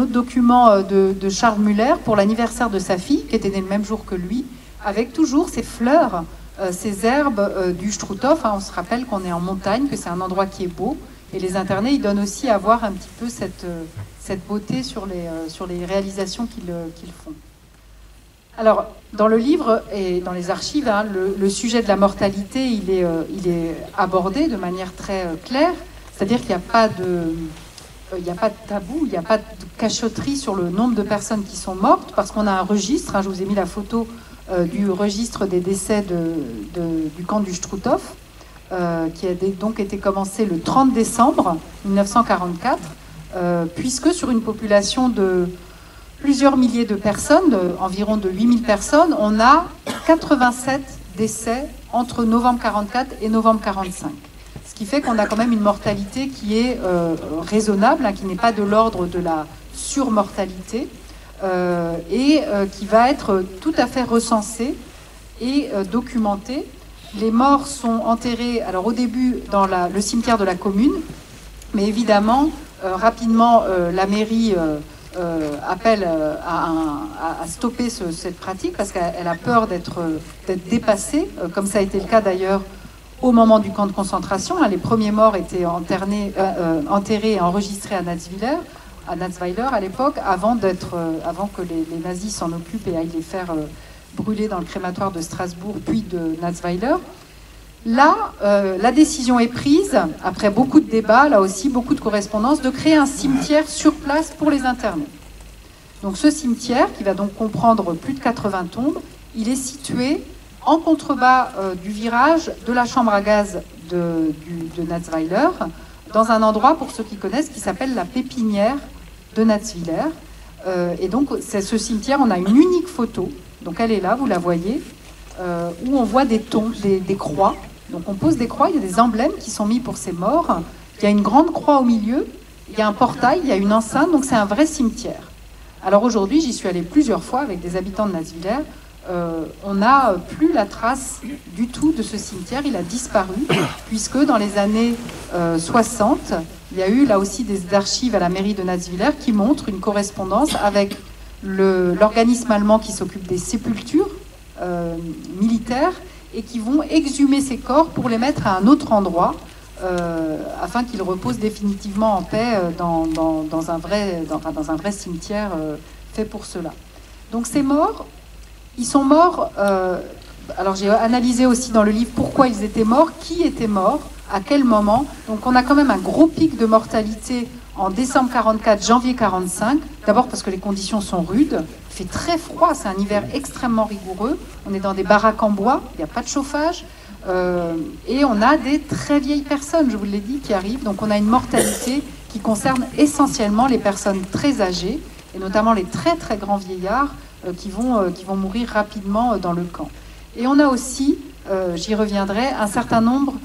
document de Charles Muller pour l'anniversaire de sa fille, qui était née le même jour que lui, avec toujours ces fleurs, ces herbes du Struthof. On se rappelle qu'on est en montagne, que c'est un endroit qui est beau, et les internés, ils donnent aussi à voir un petit peu cette beauté sur les réalisations qu'ils font. Alors, dans le livre et dans les archives, le sujet de la mortalité, il est abordé de manière très claire. C'est-à-dire qu'il n'y a pas il n'y a pas de tabou, il n'y a pas de cachotterie sur le nombre de personnes qui sont mortes, parce qu'on a un registre, hein, je vous ai mis la photo du registre des décès du camp du Struthof, qui a donc été commencé le 30 décembre 1944, puisque sur une population de plusieurs milliers de personnes, environ de 8000 personnes, on a 87 décès entre novembre 44 et novembre 45. Ce qui fait qu'on a quand même une mortalité qui est raisonnable, hein, qui n'est pas de l'ordre de la surmortalité, et qui va être tout à fait recensée et documentée. Les morts sont enterrés, alors au début, dans le cimetière de la commune, mais évidemment, rapidement, la mairie appelle à stopper cette pratique parce qu'elle a peur d'être dépassée, comme ça a été le cas d'ailleurs au moment du camp de concentration. Les premiers morts étaient enterrés et enregistrés à Natzweiler à l'époque, avant que les nazis s'en occupent et aillent les faire brûler dans le crématoire de Strasbourg, puis de Natzweiler. Là, la décision est prise, après beaucoup de débats, là aussi beaucoup de correspondances, de créer un cimetière sur place pour les internés. Donc ce cimetière, qui va donc comprendre plus de 80 tombes, il est situé en contrebas du virage de la chambre à gaz de Natzweiler, dans un endroit, pour ceux qui connaissent, qui s'appelle la pépinière de Natzweiler. Et donc, c'est ce cimetière, on a une unique photo, donc elle est là, vous la voyez, où on voit des croix. Donc on pose des croix, il y a des emblèmes qui sont mis pour ces morts. Il y a une grande croix au milieu, il y a un portail, il y a une enceinte, donc c'est un vrai cimetière. Alors aujourd'hui, j'y suis allée plusieurs fois avec des habitants de Natzweiler. On n'a plus la trace du tout de ce cimetière, il a disparu, puisque dans les années 60, il y a eu là aussi des archives à la mairie de Natzweiler qui montrent une correspondance avec l'organisme allemand qui s'occupe des sépultures militaires et qui vont exhumer ces corps pour les mettre à un autre endroit afin qu'ils reposent définitivement en paix dans un vrai cimetière fait pour cela. Donc ces morts, ils sont morts, alors j'ai analysé aussi dans le livre pourquoi ils étaient morts, qui était mort, à quel moment. Donc on a quand même un gros pic de mortalité en décembre 44, janvier 45. D'abord parce que les conditions sont rudes, il fait très froid, c'est un hiver extrêmement rigoureux. On est dans des baraques en bois, il n'y a pas de chauffage. Et on a des très vieilles personnes, je vous l'ai dit, qui arrivent. Donc on a une mortalité qui concerne essentiellement les personnes très âgées, et notamment les très très grands vieillards qui vont mourir rapidement dans le camp. Et on a aussi, j'y reviendrai, un certain nombre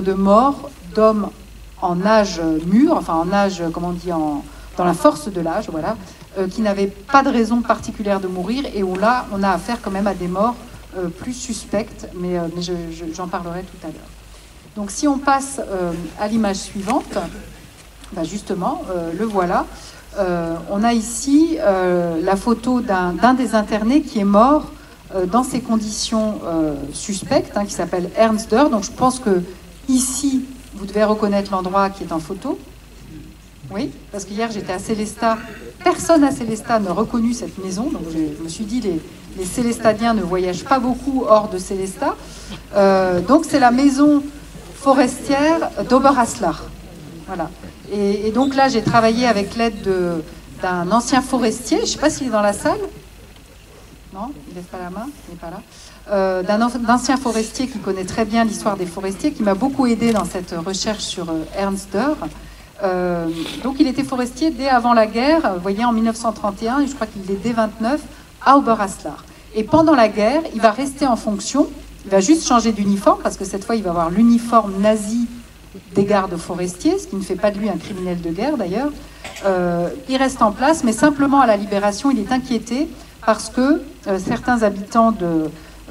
de morts d'hommes en âge mûr, enfin en âge, comment on dit, dans la force de l'âge, voilà, qui n'avaient pas de raison particulière de mourir, et où là, on a affaire quand même à des morts plus suspectes, mais j'en parlerai tout à l'heure. Donc si on passe à l'image suivante, bah justement, le voilà. On a ici la photo d'un des internés qui est mort dans ces conditions suspectes, hein, qui s'appelle Ernst Dörr. Donc je pense que ici, vous devez reconnaître l'endroit qui est en photo. Oui, parce qu'hier j'étais à Sélestat. Personne à Sélestat n'a reconnu cette maison. Donc je me suis dit, les Sélestadiens ne voyagent pas beaucoup hors de Sélestat. Donc c'est la maison forestière d'Oberaslar. Voilà. Et donc là, j'ai travaillé avec l'aide d'un ancien forestier. Je ne sais pas s'il est dans la salle. Non, il ne lève pas la main, il n'est pas là. D'un ancien forestier qui connaît très bien l'histoire des forestiers, qui m'a beaucoup aidé dans cette recherche sur Ernst Dörr. Donc il était forestier dès avant la guerre, vous voyez, en 1931, et je crois qu'il est dès 29, à Oberaslar. Et pendant la guerre, il va rester en fonction, il va juste changer d'uniforme, parce que cette fois, il va avoir l'uniforme nazi des gardes forestiers, ce qui ne fait pas de lui un criminel de guerre d'ailleurs. Il reste en place, mais simplement à la Libération, il est inquiété parce que certains habitants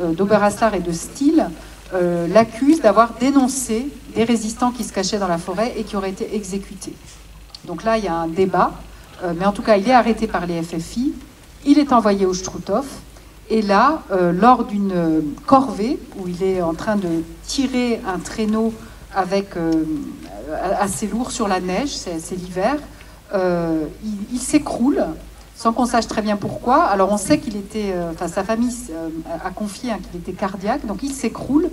d'Oberaslar et de Steel l'accusent d'avoir dénoncé des résistants qui se cachaient dans la forêt et qui auraient été exécutés. Donc là, il y a un débat, mais en tout cas, il est arrêté par les FFI, il est envoyé au Struthof, et là, lors d'une corvée, où il est en train de tirer un traîneau assez lourd sur la neige, c'est l'hiver, il s'écroule, sans qu'on sache très bien pourquoi. Alors on sait qu'il était, sa famille a confié qu'il était cardiaque, donc il s'écroule,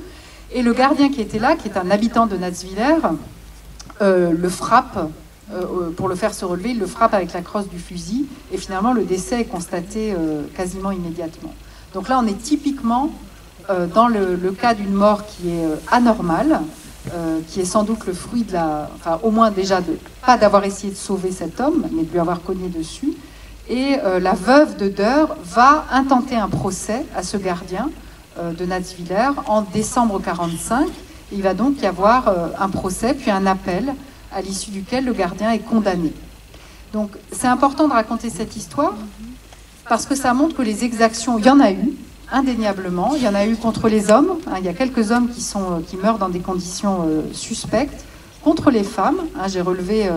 et le gardien qui était là, qui est un habitant de Natzweiler, le frappe pour le faire se relever, il le frappe avec la crosse du fusil, et finalement le décès est constaté quasiment immédiatement. Donc là, on est typiquement dans le cas d'une mort qui est anormale, qui est sans doute le fruit de enfin au moins déjà pas d'avoir essayé de sauver cet homme, mais de lui avoir cogné dessus. Et la veuve de Deur va intenter un procès à ce gardien de Natzwiller en décembre 1945. Il va donc y avoir un procès, puis un appel, à l'issue duquel le gardien est condamné. Donc c'est important de raconter cette histoire, parce que ça montre que les exactions, il y en a eu, indéniablement. Il y en a eu contre les hommes. Hein, il y a quelques hommes qui meurent dans des conditions suspectes. Contre les femmes, hein, j'ai relevé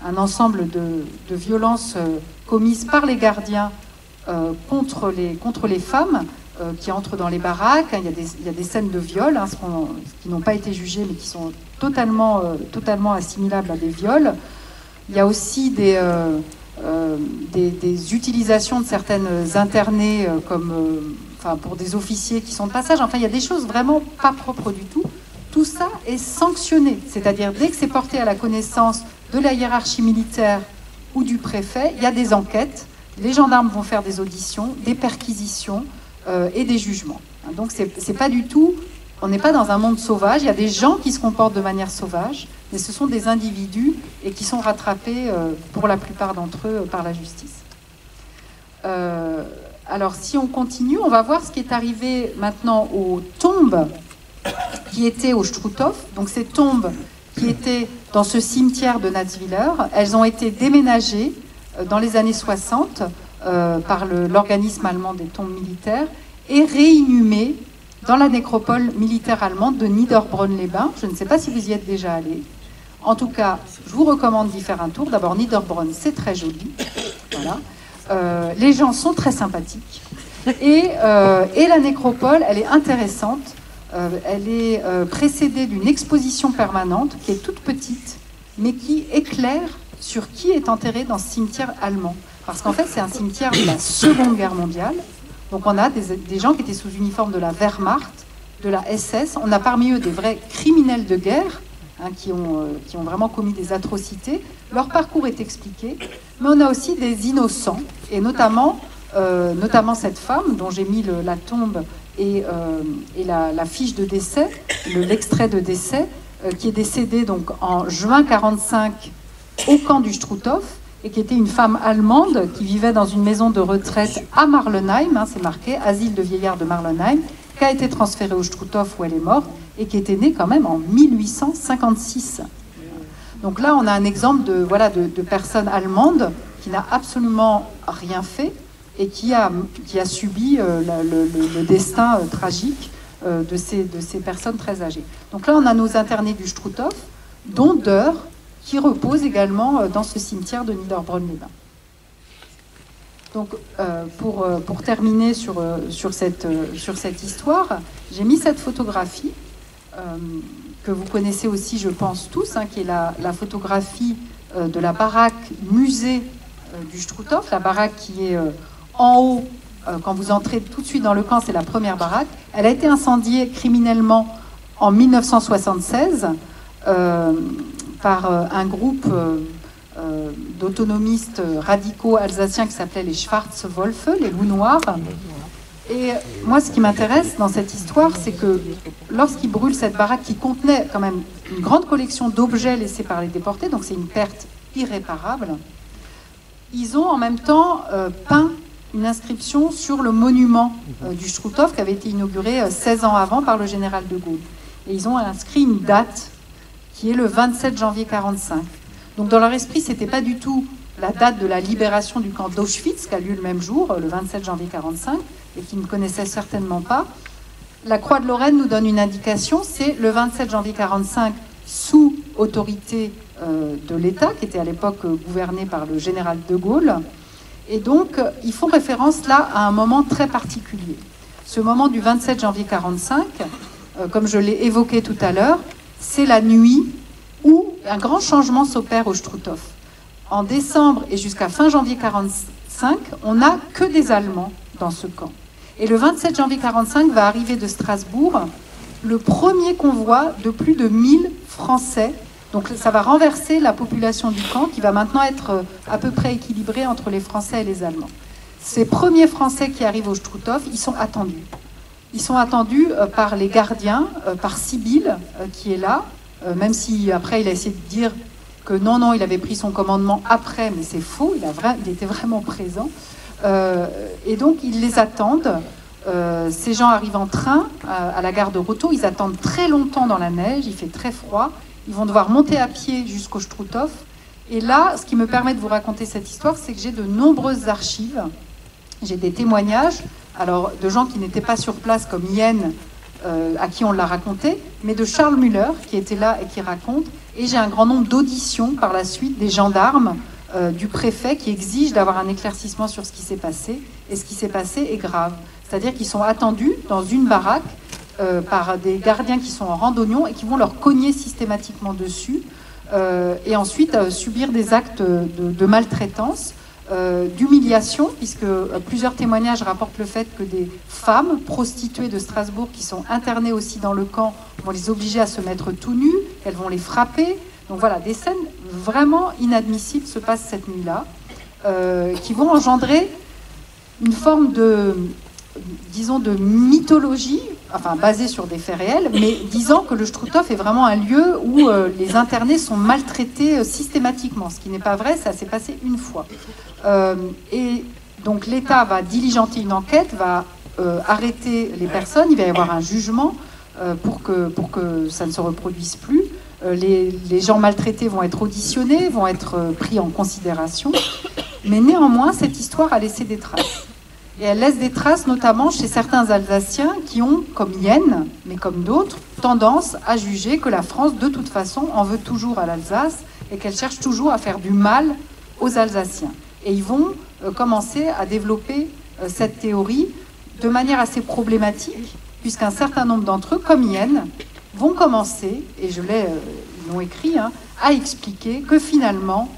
un ensemble de violences commises par les gardiens contre les femmes qui entrent dans les baraques. Hein, il y a des scènes de viol, hein, qui n'ont pas été jugées, mais qui sont totalement assimilables à des viols. Il y a aussi des utilisations de certaines internées pour des officiers qui sont de passage. Enfin, il y a des choses vraiment pas propres du tout. Tout ça est sanctionné. C'est-à-dire, dès que c'est porté à la connaissance de la hiérarchie militaire ou du préfet, il y a des enquêtes. Les gendarmes vont faire des auditions, des perquisitions et des jugements. Donc, c'est pas du tout... On n'est pas dans un monde sauvage. Il y a des gens qui se comportent de manière sauvage, mais ce sont des individus et qui sont rattrapés, pour la plupart d'entre eux, par la justice. Alors, si on continue, on va voir ce qui est arrivé maintenant aux tombes qui étaient au Struthof. Donc, ces tombes qui étaient dans ce cimetière de Natzwiller, elles ont été déménagées dans les années 60 par l'organisme allemand des tombes militaires et réinhumées dans la nécropole militaire allemande de Niederbronn-les-Bains. Je ne sais pas si vous y êtes déjà allé. En tout cas, je vous recommande d'y faire un tour. D'abord, Niederbronn, c'est très joli. Voilà. Les gens sont très sympathiques. Et la nécropole, elle est intéressante. Elle est précédée d'une exposition permanente qui est toute petite, mais qui éclaire sur qui est enterré dans ce cimetière allemand. Parce qu'en fait, c'est un cimetière de la Seconde Guerre mondiale. Donc on a des gens qui étaient sous uniforme de la Wehrmacht, de la SS. On a parmi eux des vrais criminels de guerre, hein, qui ont vraiment commis des atrocités. Leur parcours est expliqué. Mais on a aussi des innocents, et notamment cette femme dont j'ai mis la tombe et la fiche de décès, l'extrait de décès, qui est décédée donc en juin 1945 au camp du Struthof, et qui était une femme allemande qui vivait dans une maison de retraite à Marlenheim, hein, c'est marqué, asile de vieillards de Marlenheim, qui a été transférée au Struthof où elle est morte, et qui était née quand même en 1856. Donc là, on a un exemple de personne allemande qui n'a absolument rien fait, et qui a subi le destin tragique de ces personnes très âgées. Donc là, on a nos internés du Struthof, dont Deur, qui repose également dans ce cimetière de Niederbronn-les-Bains. Donc, pour terminer sur cette histoire, j'ai mis cette photographie que vous connaissez aussi, je pense tous, hein, qui est la photographie de la baraque musée du Struthof, la baraque qui est en haut. Quand vous entrez tout de suite dans le camp, c'est la première baraque. Elle a été incendiée criminellement en 1976 par un groupe d'autonomistes radicaux alsaciens qui s'appelait les Schwarzwölfe, les loups noirs. Et moi, ce qui m'intéresse dans cette histoire, c'est que lorsqu'ils brûlent cette baraque qui contenait quand même une grande collection d'objets laissés par les déportés, donc c'est une perte irréparable, ils ont en même temps peint une inscription sur le monument du Struthof qui avait été inauguré 16 ans avant par le général de Gaulle. Et ils ont inscrit une date qui est le 27 janvier 1945. Donc dans leur esprit, ce n'était pas du tout la date de la libération du camp d'Auschwitz, qui a lieu le même jour, le 27 janvier 1945, et qu'ils ne connaissaient certainement pas. La Croix de Lorraine nous donne une indication, c'est le 27 janvier 1945, sous autorité de l'État, qui était à l'époque gouverné par le général de Gaulle. Et donc, ils font référence là à un moment très particulier. Ce moment du 27 janvier 1945, comme je l'ai évoqué tout à l'heure, c'est la nuit où un grand changement s'opère au Struthof. En décembre et jusqu'à fin janvier 1945, on n'a que des Allemands dans ce camp. Et le 27 janvier 1945 va arriver de Strasbourg le premier convoi de plus de 1000 Français Donc ça va renverser la population du camp qui va maintenant être à peu près équilibrée entre les Français et les Allemands. Ces premiers Français qui arrivent au Struthof, ils sont attendus. Ils sont attendus par les gardiens, par Sibylle qui est là, même si après il a essayé de dire que non, il avait pris son commandement après, mais c'est faux, il était vraiment présent. Et donc ils les attendent. Ces gens arrivent en train à la gare de Roto, ils attendent très longtemps dans la neige, il fait très froid, ils vont devoir monter à pied jusqu'au Struthof. Et là, ce qui me permet de vous raconter cette histoire, c'est que j'ai de nombreuses archives, j'ai des témoignages, alors de gens qui n'étaient pas sur place comme Yen, à qui on l'a raconté, mais de Charles Müller qui était là et qui raconte, et j'ai un grand nombre d'auditions par la suite des gendarmes, du préfet qui exige d'avoir un éclaircissement sur ce qui s'est passé, et ce qui s'est passé est grave. C'est-à-dire qu'ils sont attendus dans une baraque par des gardiens qui sont en randonnion et qui vont leur cogner systématiquement dessus, et ensuite subir des actes de maltraitance, d'humiliation, puisque plusieurs témoignages rapportent le fait que des femmes prostituées de Strasbourg qui sont internées aussi dans le camp vont les obliger à se mettre tout nus, elles vont les frapper. Donc voilà, des scènes vraiment inadmissibles se passent cette nuit-là, qui vont engendrer une forme de, disons, de mythologie, enfin basée sur des faits réels, mais disant que le Struthof est vraiment un lieu où les internés sont maltraités systématiquement, ce qui n'est pas vrai, ça s'est passé une fois. Et donc l'État va diligenter une enquête, va arrêter les personnes, il va y avoir un jugement pour que ça ne se reproduise plus. Les gens maltraités vont être auditionnés, vont être pris en considération, mais néanmoins cette histoire a laissé des traces. Et elle laisse des traces notamment chez certains Alsaciens qui ont, comme Yen, mais comme d'autres, tendance à juger que la France, de toute façon, en veut toujours à l'Alsace et qu'elle cherche toujours à faire du mal aux Alsaciens. Et ils vont commencer à développer cette théorie de manière assez problématique, puisqu'un certain nombre d'entre eux, comme Yen, vont commencer, et ils l'ont écrit, à expliquer que finalement,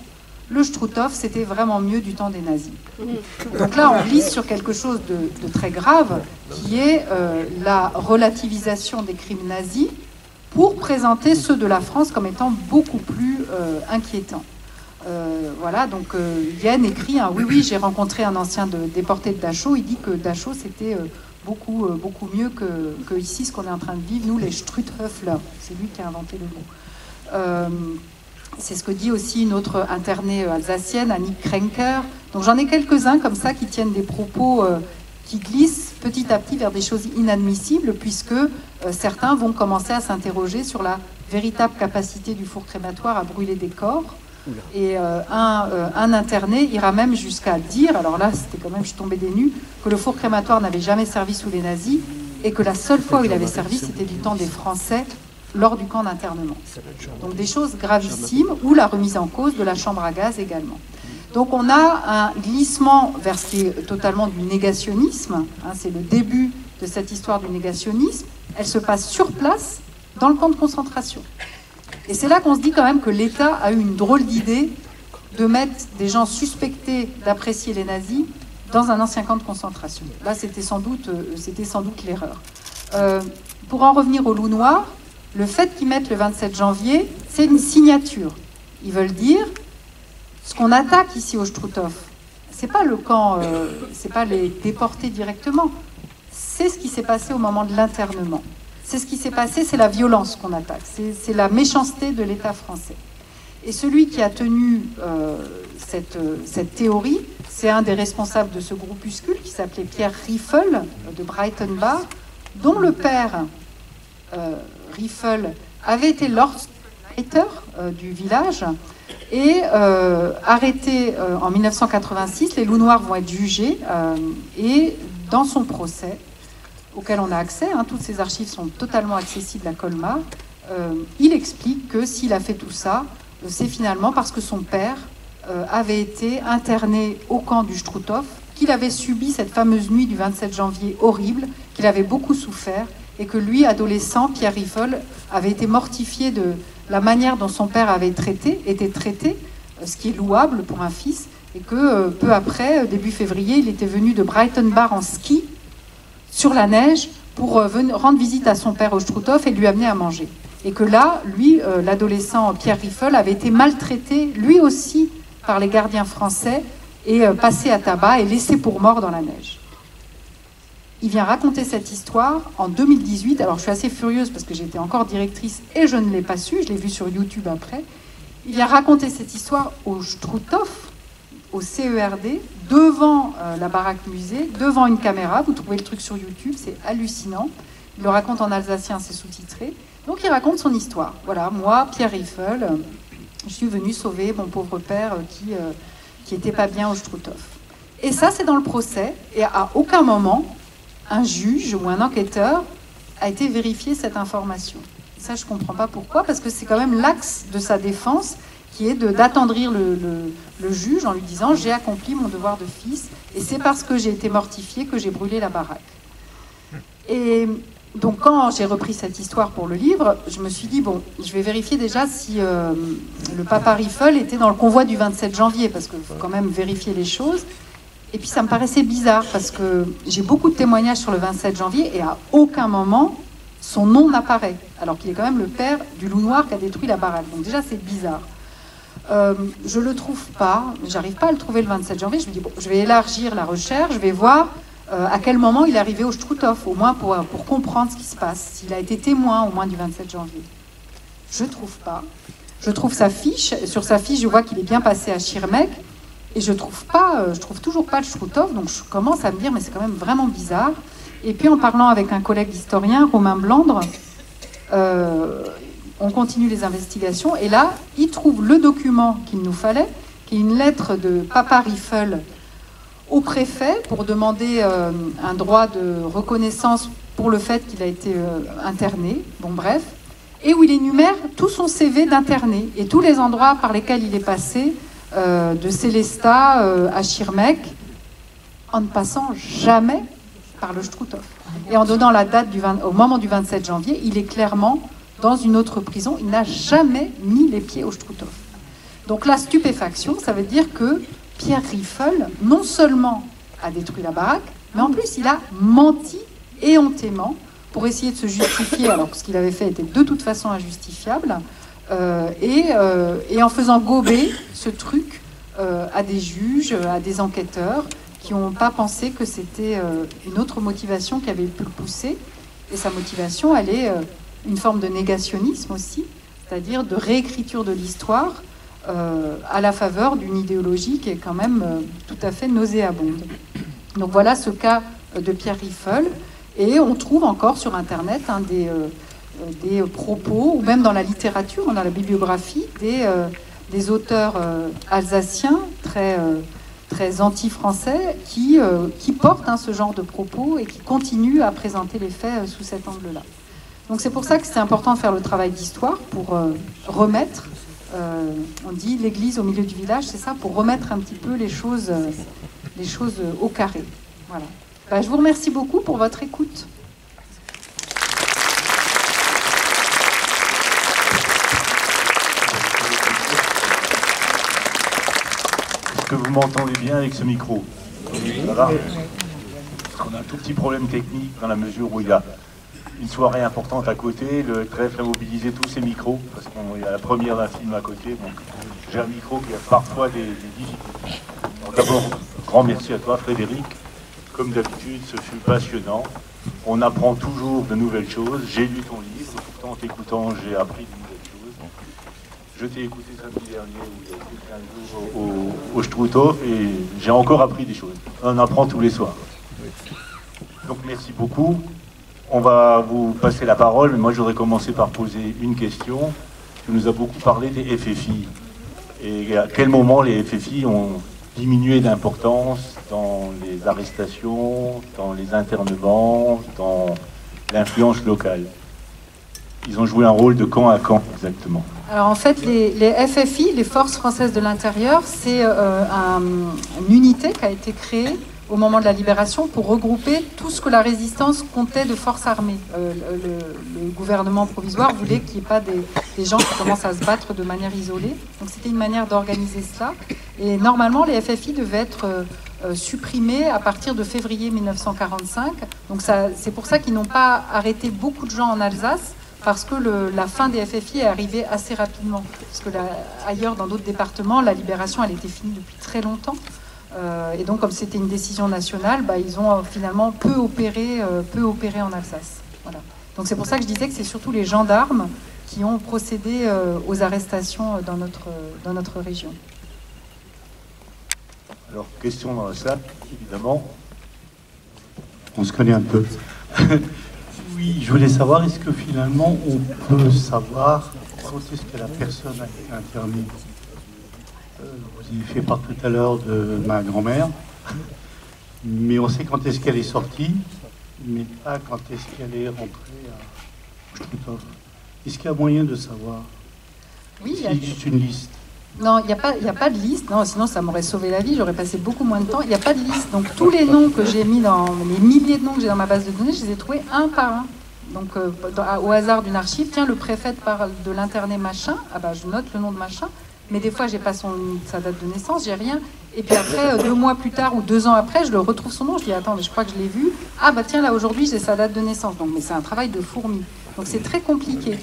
le Struthof, c'était vraiment mieux du temps des nazis. Donc là, on glisse sur quelque chose de très grave, qui est la relativisation des crimes nazis pour présenter ceux de la France comme étant beaucoup plus inquiétants. Voilà, donc Yen écrit, oui, j'ai rencontré un ancien déporté de Dachau, il dit que Dachau, c'était beaucoup mieux que ici, ce qu'on est en train de vivre, nous, les Struthöfler. C'est lui qui a inventé le mot. C'est ce que dit aussi une autre internée alsacienne, Annick Kränker. Donc j'en ai quelques-uns comme ça qui tiennent des propos qui glissent petit à petit vers des choses inadmissibles, puisque certains vont commencer à s'interroger sur la véritable capacité du four crématoire à brûler des corps. Et un interné ira même jusqu'à dire, alors là c'était quand même, je suis tombée des nues, que le four crématoire n'avait jamais servi sous les nazis et que la seule fois où il avait servi c'était du temps des Français lors du camp d'internement. Donc des choses gravissimes, ou la remise en cause de la chambre à gaz également. Donc on a un glissement vers ce qui est totalement du négationnisme, c'est le début de cette histoire du négationnisme, elle se passe sur place dans le camp de concentration. Et c'est là qu'on se dit quand même que l'État a eu une drôle d'idée de mettre des gens suspectés d'apprécier les nazis dans un ancien camp de concentration. Là, c'était sans doute l'erreur. Pour en revenir au Loup Noir, le fait qu'ils mettent le 27 janvier, c'est une signature. Ils veulent dire, ce qu'on attaque ici au Struthof, c'est pas le camp, c'est pas les déportés directement, c'est ce qui s'est passé au moment de l'internement. C'est ce qui s'est passé, c'est la violence qu'on attaque, c'est la méchanceté de l'État français. Et celui qui a tenu cette théorie, c'est un des responsables de ce groupuscule qui s'appelait Pierre Riffel de Breitenbach, dont le père Riffel avait été Lordsleiter du village et arrêté en 1986. Les Loups Noirs vont être jugés et dans son procès, auquel on a accès, toutes ces archives sont totalement accessibles à Colmar, il explique que s'il a fait tout ça, c'est finalement parce que son père avait été interné au camp du Struthof, qu'il avait subi cette fameuse nuit du 27 janvier horrible, qu'il avait beaucoup souffert, et que lui, adolescent, Pierre Riffel, avait été mortifié de la manière dont son père avait été traité, ce qui est louable pour un fils, et que peu après, début février, il était venu de Breitenbach en ski, sur la neige, pour rendre visite à son père au Struthof et lui amener à manger. Et que là, lui, l'adolescent Pierre Riffel, avait été maltraité, lui aussi, par les gardiens français, et passé à tabac et laissé pour mort dans la neige. Il vient raconter cette histoire en 2018. Alors je suis assez furieuse parce que j'étais encore directrice et je ne l'ai pas su, je l'ai vu sur YouTube après. Il vient raconter cette histoire au Struthof, au CERD, devant la baraque musée, devant une caméra. Vous trouvez le truc sur YouTube, c'est hallucinant. Il le raconte en alsacien, c'est sous-titré. Donc il raconte son histoire. Voilà, moi, Pierre Riffel, je suis venu sauver mon pauvre père qui était pas bien au Struthof. Et ça, c'est dans le procès. Et à aucun moment, un juge ou un enquêteur a été vérifier cette information. Ça, je ne comprends pas pourquoi, parce que c'est quand même l'axe de sa défense qui est d'attendrir le juge en lui disant « j'ai accompli mon devoir de fils et c'est parce que j'ai été mortifié que j'ai brûlé la baraque ». Et donc quand j'ai repris cette histoire pour le livre, je me suis dit « bon, je vais vérifier déjà si le papa Riffel était dans le convoi du 27 janvier, parce qu'il faut quand même vérifier les choses ». Et puis ça me paraissait bizarre parce que j'ai beaucoup de témoignages sur le 27 janvier et à aucun moment son nom n'apparaît, alors qu'il est quand même le père du loup noir qui a détruit la baraque. Donc déjà c'est bizarre. Je le trouve pas, j'arrive pas à le trouver le 27 janvier. Je me dis bon, je vais élargir la recherche, je vais voir à quel moment il est arrivé au Struthof, au moins pour comprendre ce qui se passe, s'il a été témoin au moins du 27 janvier. Je trouve pas. Je trouve sa fiche, sur sa fiche je vois qu'il est bien passé à Schirmeck. Et je trouve toujours pas le Struthof, donc je commence à me dire, mais c'est quand même vraiment bizarre. Et puis en parlant avec un collègue historien, Romain Blandre, on continue les investigations, et là, il trouve le document qu'il nous fallait, qui est une lettre de Papa Riffel au préfet pour demander un droit de reconnaissance pour le fait qu'il a été interné, bon bref, et où il énumère tout son CV d'interné, et tous les endroits par lesquels il est passé, de Célestat à Schirmeck, en ne passant jamais par le Struthof. Et en donnant la date au moment du 27 janvier, il est clairement dans une autre prison. Il n'a jamais mis les pieds au Struthof. Donc la stupéfaction, ça veut dire que Pierre Riffel, non seulement a détruit la baraque, mais en plus il a menti éhontément pour essayer de se justifier, alors que ce qu'il avait fait était de toute façon injustifiable. Et en faisant gober ce truc à des juges, à des enquêteurs qui n'ont pas pensé que c'était une autre motivation qui avait pu le pousser. Et sa motivation, elle est une forme de négationnisme aussi, c'est-à-dire de réécriture de l'histoire à la faveur d'une idéologie qui est quand même tout à fait nauséabonde. Donc voilà ce cas de Pierre Riffel. Et on trouve encore sur Internet des propos, ou même dans la littérature, dans la bibliographie, des auteurs alsaciens très anti-français qui portent ce genre de propos et qui continuent à présenter les faits sous cet angle-là. Donc c'est pour ça que c'est important de faire le travail d'histoire pour remettre, on dit l'église au milieu du village, c'est ça, pour remettre un petit peu les choses au carré. Voilà. Je vous remercie beaucoup pour votre écoute. Est-ce que vous m'entendez bien avec ce micro? Ça va? Parce qu'on a un tout petit problème technique dans la mesure où il y a une soirée importante à côté. Le trèfle a mobilisé tous ses micros parce qu'il y a la première d'un film à côté. Donc j'ai un micro qui a parfois des difficultés. Donc d'abord, grand merci à toi Frédéric. Comme d'habitude, ce fut passionnant. On apprend toujours de nouvelles choses. J'ai lu ton livre, pourtant en t'écoutant, j'ai appris de nouvelles choses. Je t'ai écouté samedi dernier où il y a été 15 jours au Struthof et j'ai encore appris des choses. On apprend tous les soirs. Donc merci beaucoup. On va vous passer la parole, mais moi je voudrais commencer par poser une question. Tu nous as beaucoup parlé des FFI. Et à quel moment les FFI ont diminué d'importance dans les arrestations, dans les internements, dans l'influence locale? Ils ont joué un rôle de camp à camp, exactement. Alors en fait, les FFI, les Forces Françaises de l'Intérieur, c'est une unité qui a été créée au moment de la libération pour regrouper tout ce que la résistance comptait de forces armées. Le gouvernement provisoire voulait qu'il n'y ait pas des gens qui commencent à se battre de manière isolée. Donc c'était une manière d'organiser cela. Et normalement, les FFI devaient être supprimés à partir de février 1945. Donc c'est pour ça qu'ils n'ont pas arrêté beaucoup de gens en Alsace, parce que la fin des FFI est arrivée assez rapidement. Parce que ailleurs, dans d'autres départements, la libération, elle était finie depuis très longtemps. Et donc, comme c'était une décision nationale, ils ont finalement peu opéré en Alsace. Voilà. Donc c'est pour ça que je disais que c'est surtout les gendarmes qui ont procédé aux arrestations dans notre région. Alors, question dans la salle, évidemment. On se connaît un peu. Oui, je voulais savoir, est-ce que finalement on peut savoir quand est-ce que la personne a été internée? Vous avez fait part tout à l'heure de ma grand-mère, mais on sait quand est-ce qu'elle est sortie, mais pas quand est-ce qu'elle est rentrée à Struthof. Est-ce qu'il y a moyen de savoir? Oui, il existe une liste. Non, il n'y a pas de liste. Non, sinon ça m'aurait sauvé la vie, j'aurais passé beaucoup moins de temps. Il n'y a pas de liste. Donc tous les noms que j'ai mis dans les milliers de noms que j'ai dans ma base de données, je les ai trouvés un par un. Donc au hasard d'une archive, tiens, le préfet parle de l'interné machin, je note le nom de machin, mais des fois j'ai pas sa date de naissance, j'ai rien. Et puis après, 2 mois plus tard ou 2 ans après, je le retrouve son nom, je dis attends, mais je crois que je l'ai vu. Tiens, là aujourd'hui j'ai sa date de naissance. Donc, mais c'est un travail de fourmi. Donc c'est très compliqué.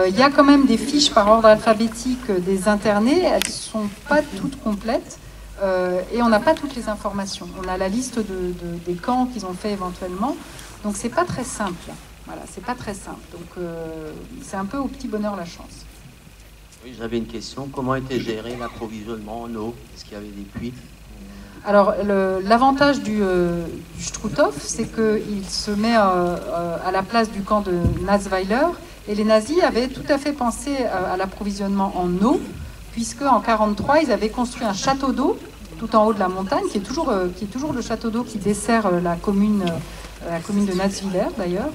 Il y a quand même des fiches par ordre alphabétique des internés, elles ne sont pas toutes complètes et on n'a pas toutes les informations. On a la liste des camps qu'ils ont fait éventuellement, donc c'est pas très simple. Voilà, c'est pas très simple. Donc c'est un peu au petit bonheur la chance. Oui, j'avais une question. Comment était géré l'approvisionnement en eau? Est-ce qu'il y avait des puits? Alors, l'avantage du Struthof, c'est qu'il se met à la place du camp de Natzweiler. Et les nazis avaient tout à fait pensé à l'approvisionnement en eau, puisque en 1943, ils avaient construit un château d'eau tout en haut de la montagne, qui est toujours le château d'eau qui dessert la commune de Natzweiler d'ailleurs.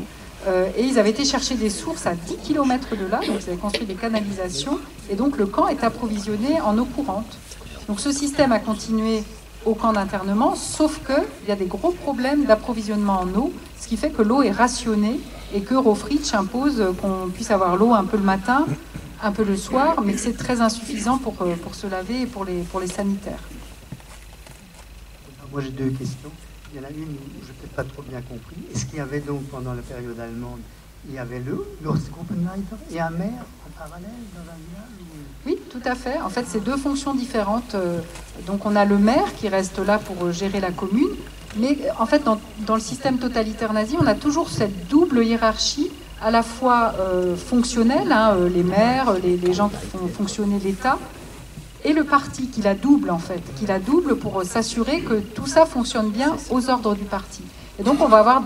Et ils avaient été chercher des sources à 10 km de là, donc ils avaient construit des canalisations, et donc le camp est approvisionné en eau courante. Donc ce système a continué au camp d'internement, sauf qu'il y a des gros problèmes d'approvisionnement en eau, ce qui fait que l'eau est rationnée et que Rofritsch impose qu'on puisse avoir l'eau un peu le matin, un peu le soir, mais que c'est très insuffisant pour se laver et pour les sanitaires. Moi j'ai 2 questions. Il y en a une où je n'ai peut-être pas trop bien compris. Est-ce qu'il y avait donc pendant la période allemande, il y avait l'Ortsgruppenleiter et un maire en parallèle dans un village? Oui, tout à fait. En fait, c'est 2 fonctions différentes. Donc on a le maire qui reste là pour gérer la commune, mais en fait dans le système totalitaire nazi, on a toujours cette double hiérarchie, à la fois fonctionnelle, les maires, les gens qui font fonctionner l'État, et le parti qui la double en fait, pour s'assurer que tout ça fonctionne bien aux ordres du parti. Et donc on va avoir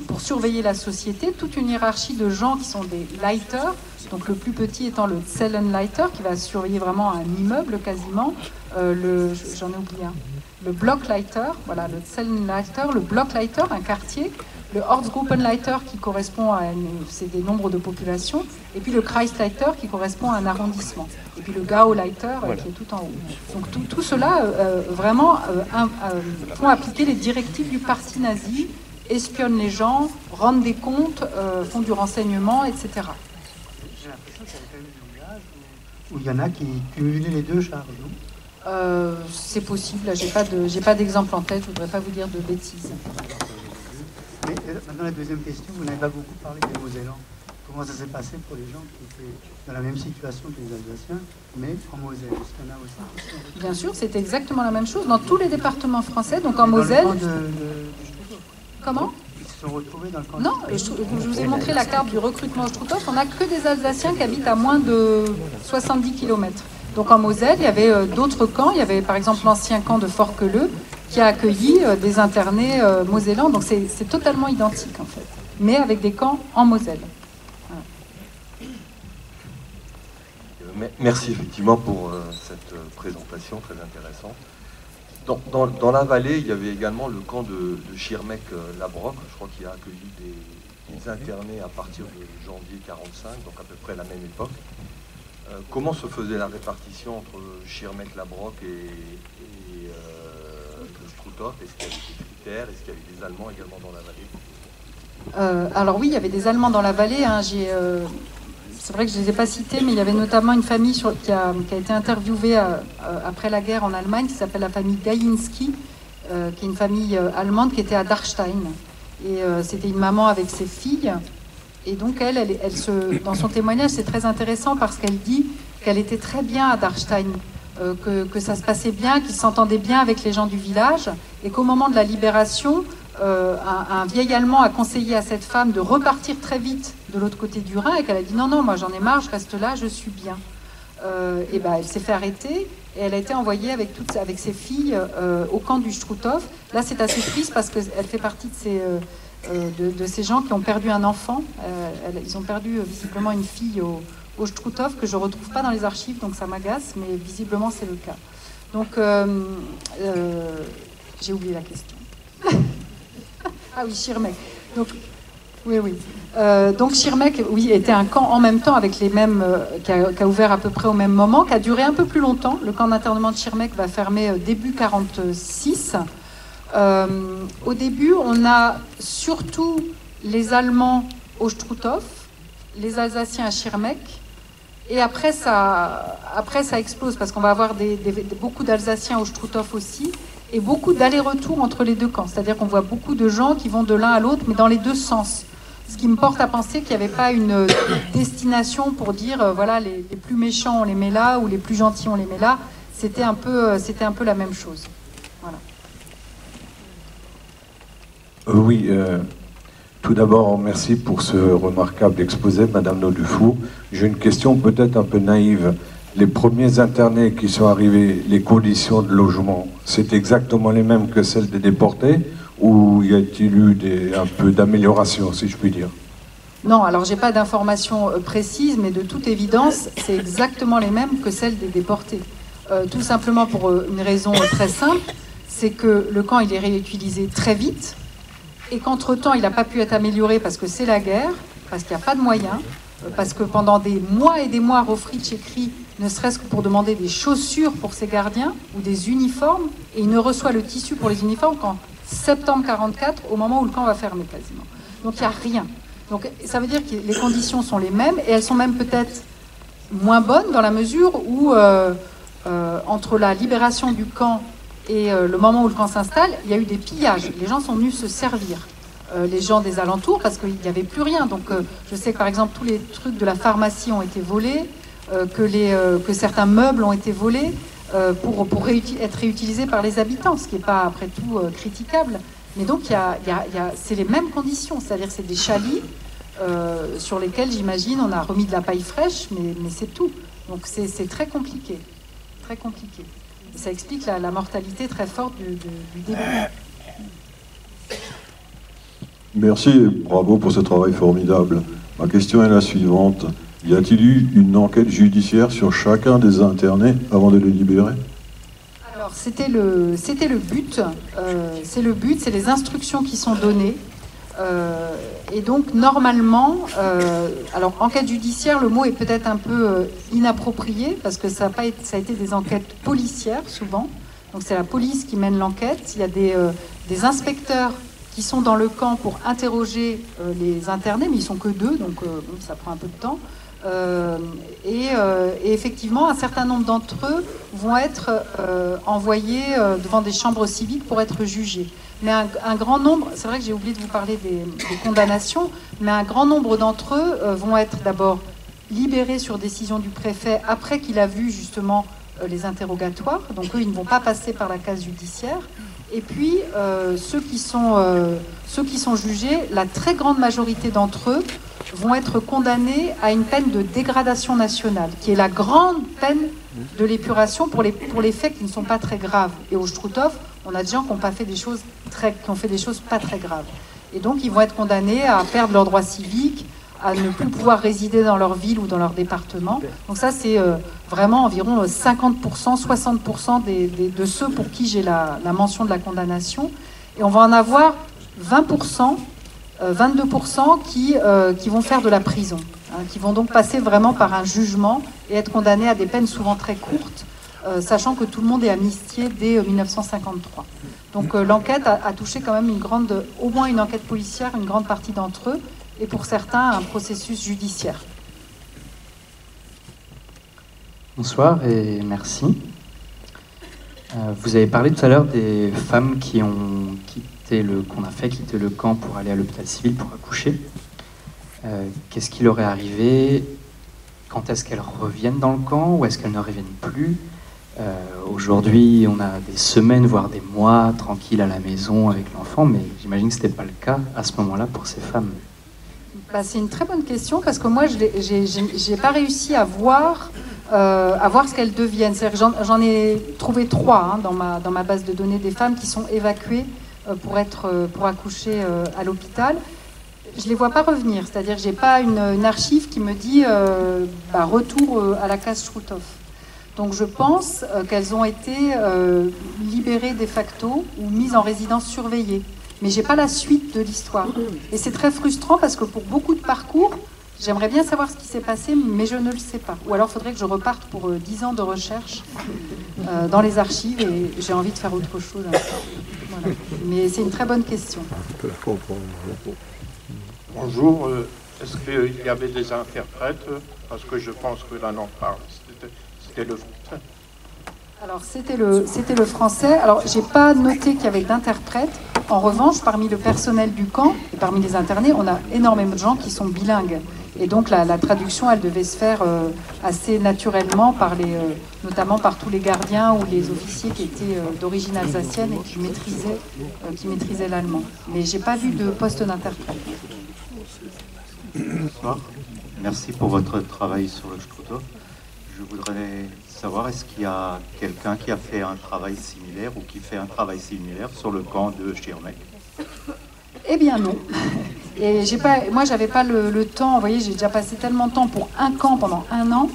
pour surveiller la société, toute une hiérarchie de gens qui sont des leiters, donc le plus petit étant le Zellenleiter, qui va surveiller vraiment un immeuble quasiment, j'en ai oublié un, le Blockleiter, voilà, le Zellenleiter, le Blockleiter, un quartier, le Ortsgruppenleiter qui correspond c'est des nombres de population, et puis le Kreisleiter qui correspond à un arrondissement, et puis le Gauleiter qui est tout en haut. Donc tout cela vraiment font appliquer les directives du parti nazi, espionnent les gens, rendent des comptes, font du renseignement, etc. J'ai l'impression qu'il y avait quand même des villages où il y en a qui cumulaient les 2 charges, non? C'est possible, là j'ai pas d'exemple en tête, je voudrais pas vous dire de bêtises. Mais maintenant la deuxième question, vous n'avez pas beaucoup parlé des Mosellans. Comment ça s'est passé pour les gens qui étaient dans la même situation que les Alsaciens, mais en Moselle? Est-ce qu'il y en a aussi? Bien sûr, c'est exactement la même chose dans tous les départements français, donc en Moselle... Comment? Ils se sont retrouvés dans le camp. Non, je vous ai montré la carte du recrutement Struthof, on n'a que des Alsaciens qui habitent à moins de 70 km. Donc en Moselle, il y avait d'autres camps, il y avait par exemple l'ancien camp de Forqueleu, qui a accueilli des internés mosellans, donc c'est totalement identique en fait, mais avec des camps en Moselle. Voilà. Merci effectivement pour cette présentation très intéressante. Dans la vallée, il y avait également le camp de Schirmeck-Labrock, je crois qu'il a accueilli des internés à partir de janvier 1945, donc à peu près la même époque. Comment se faisait la répartition entre Schirmeck-Labrock et le Struthof? Est-ce qu'il y avait des critères? Est-ce qu'il y avait des Allemands également dans la vallée? Alors oui, il y avait des Allemands dans la vallée. C'est vrai que je ne les ai pas cités, mais il y avait notamment une famille qui a été interviewée après la guerre en Allemagne, qui s'appelle la famille Gajinski, qui est une famille allemande qui était à Dachstein. Et c'était une maman avec ses filles. Et donc dans son témoignage, c'est très intéressant parce qu'elle dit qu'elle était très bien à Dachstein, que ça se passait bien, qu'il s'entendait bien avec les gens du village, et qu'au moment de la libération, un vieil Allemand a conseillé à cette femme de repartir très vite de l'autre côté du Rhin, et qu'elle a dit non, moi j'en ai marre, je reste là, je suis bien. Et ben, elle s'est fait arrêter, et elle a été envoyée avec ses filles au camp du Struthof. Là, c'est assez triste parce qu'elle fait partie de ces gens qui ont perdu un enfant. Ils ont perdu visiblement une fille au Struthof, que je ne retrouve pas dans les archives, donc ça m'agace, mais visiblement c'est le cas. Donc, j'ai oublié la question. Ah oui, Schirmeck. Donc, oui. Donc Schirmeck, oui, était un camp en même temps avec les mêmes, qui a ouvert à peu près au même moment, qui a duré un peu plus longtemps. Le camp d'internement de Schirmeck va fermer début 1946. Au début, on a surtout les Allemands au Struthof, les Alsaciens à Schirmeck, et après ça explose parce qu'on va avoir beaucoup d'Alsaciens au Struthof aussi, et beaucoup d'allers-retours entre les deux camps. C'est-à-dire qu'on voit beaucoup de gens qui vont de l'un à l'autre, mais dans les deux sens. Ce qui me porte à penser qu'il n'y avait pas une destination pour dire, voilà, les plus méchants, on les met là, ou les plus gentils, on les met là. C'était un peu la même chose. Voilà. Oui, tout d'abord, merci pour ce remarquable exposé, Madame Naudufour. J'ai une question peut-être un peu naïve. Les premiers internés qui sont arrivés, les conditions de logement, c'est exactement les mêmes que celles des déportés, ou y a-t-il eu un peu d'amélioration, si je puis dire? Non, alors j'ai pas d'informations précises, mais de toute évidence, c'est exactement les mêmes que celles des déportés. Tout simplement pour une raison très simple, c'est que le camp il est réutilisé très vite, et qu'entre-temps il n'a pas pu être amélioré parce que c'est la guerre, parce qu'il n'y a pas de moyens, parce que pendant des mois et des mois, Rofritsch écrit ne serait-ce que pour demander des chaussures pour ses gardiens ou des uniformes, et il ne reçoit le tissu pour les uniformes qu'en septembre 1944, au moment où le camp va fermer quasiment. Donc il n'y a rien. Donc ça veut dire que les conditions sont les mêmes, et elles sont même peut-être moins bonnes dans la mesure où entre la libération du camp et le moment où le camp s'installe, il y a eu des pillages. Les gens sont venus se servir. Les gens des alentours, parce qu'il n'y avait plus rien. Donc je sais que par exemple tous les trucs de la pharmacie ont été volés, que certains meubles ont été volés pour être réutilisés par les habitants, ce qui n'est pas après tout critiquable. Mais donc c'est les mêmes conditions, c'est-à-dire c'est des chalis sur lesquels j'imagine on a remis de la paille fraîche, mais c'est tout. Donc c'est très compliqué, très compliqué. Et ça explique la mortalité très forte du début. Merci et bravo pour ce travail formidable. Ma question est la suivante. Y a-t-il eu une enquête judiciaire sur chacun des internés avant de les libérer? Alors, c'était le but. C'est le but, c'est les instructions qui sont données. Et donc, normalement, alors, enquête judiciaire, le mot est peut-être un peu inapproprié, parce que ça a été des enquêtes policières, souvent. Donc, c'est la police qui mène l'enquête. Il y a des inspecteurs qui sont dans le camp pour interroger les internés, mais ils sont que 2, donc ça prend un peu de temps. Et effectivement, un certain nombre d'entre eux vont être envoyés devant des chambres civiques pour être jugés. Mais un grand nombre, c'est vrai que j'ai oublié de vous parler des condamnations, mais un grand nombre d'entre eux vont être d'abord libérés sur décision du préfet après qu'il a vu justement les interrogatoires. Donc eux, ils ne vont pas passer par la case judiciaire. Et puis, ceux qui sont jugés, la très grande majorité d'entre eux vont être condamnés à une peine de dégradation nationale, qui est la grande peine de l'épuration pour les faits qui ne sont pas très graves. Et au Struthof, on a des gens qui ont fait des choses pas très graves. Et donc, ils vont être condamnés à perdre leurs droits civiques, à ne plus pouvoir résider dans leur ville ou dans leur département. Donc ça, c'est vraiment environ 50%, 60% de ceux pour qui j'ai la mention de la condamnation. Et on va en avoir 20%, 22% qui vont faire de la prison, hein, qui vont donc passer vraiment par un jugement et être condamnés à des peines souvent très courtes, sachant que tout le monde est amnistié dès 1953. Donc l'enquête a touché quand même au moins une enquête policière, une grande partie d'entre eux, et pour certains, un processus judiciaire. Bonsoir et merci. Vous avez parlé tout à l'heure des femmes qui ont quitté le camp pour aller à l'hôpital civil pour accoucher. Qu'est-ce qui leur est arrivé? Quand est-ce qu'elles reviennent dans le camp ou est-ce qu'elles ne reviennent plus? Aujourd'hui, on a des semaines, voire des mois tranquilles à la maison avec l'enfant, mais j'imagine que ce n'était pas le cas à ce moment-là pour ces femmes. Bah, c'est une très bonne question parce que moi, je n'ai pas réussi à voir ce qu'elles deviennent. J'en ai trouvé 3 dans ma base de données des femmes qui sont évacuées pour accoucher à l'hôpital. Je ne les vois pas revenir, c'est-à-dire que je n'ai pas une archive qui me dit retour à la case Chroutov. Donc je pense qu'elles ont été libérées de facto ou mises en résidence surveillée. Mais je n'ai pas la suite de l'histoire. Et c'est très frustrant parce que pour beaucoup de parcours, j'aimerais bien savoir ce qui s'est passé, mais je ne le sais pas. Ou alors il faudrait que je reparte pour 10 ans de recherche dans les archives et j'ai envie de faire autre chose. Voilà. Mais c'est une très bonne question. Bonjour, est-ce qu'il y avait des interprètes? Parce que je pense que là, n'en parle. C'était le français. Alors, c'était le français. Alors, j'ai pas noté qu'il y avait d'interprètes. En revanche, parmi le personnel du camp et parmi les internés, on a énormément de gens qui sont bilingues. Et donc, la traduction, elle devait se faire assez naturellement, notamment par tous les gardiens ou les officiers qui étaient d'origine alsacienne et qui maîtrisaient l'allemand. Mais j'ai pas vu de poste d'interprète. Bonsoir. Merci pour votre travail sur le Chroutov. Je voudrais savoir, est-ce qu'il y a quelqu'un qui a fait un travail similaire ou qui fait un travail similaire sur le camp de Schirmeck? Eh bien non. Et moi, j'avais pas le temps. Vous voyez, j'ai déjà passé tellement de temps pour un camp pendant 1 an.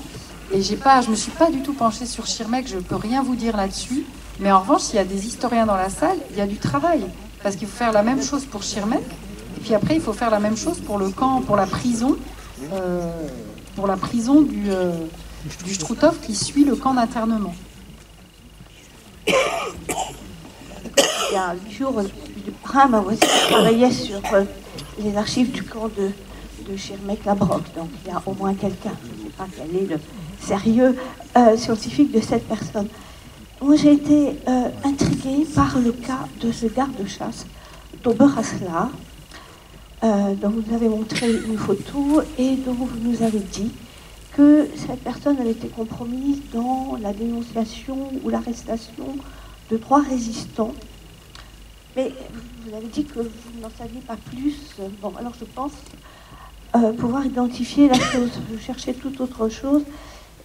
Et je me suis pas du tout penchée sur Schirmeck. Je peux rien vous dire là-dessus. Mais en revanche, s'il y a des historiens dans la salle, il y a du travail. Parce qu'il faut faire la même chose pour Schirmeck. Et puis après, il faut faire la même chose pour le camp, pour la prison du Chroutov qui suit le camp d'internement. Il y a 8 jours, du Brin m'a aussi travaillé sur les archives du camp de Schirmeck-Labrock. Donc il y a au moins quelqu'un, je ne sais pas quel est le sérieux scientifique de cette personne. Moi j'ai été intriguée par le cas de ce garde-chasse, Toberasla, dont vous avez montré une photo et dont vous nous avez dit que cette personne avait été compromise dans la dénonciation ou l'arrestation de 3 résistants. Mais vous avez dit que vous n'en saviez pas plus. Bon, alors je pense pouvoir identifier la chose. Je cherchais toute autre chose.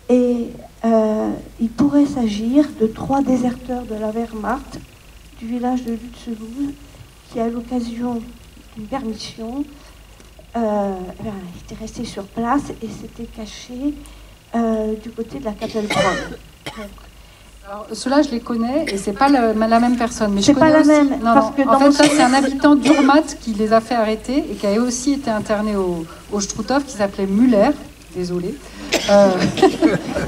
Et il pourrait s'agir de 3 déserteurs de la Wehrmacht du village de Lutzeloul qui, à l'occasion d'une permission, était resté sur place et s'était caché du côté de la Kapellbronn. Alors, ceux-là, je les connais et c'est pas la même personne. Mais c'est pas la même. Non, parce que en fait, ça, c'est un habitant d'Urmat qui les a fait arrêter et qui a aussi été interné au Chroutov, qui s'appelait Muller. Désolé.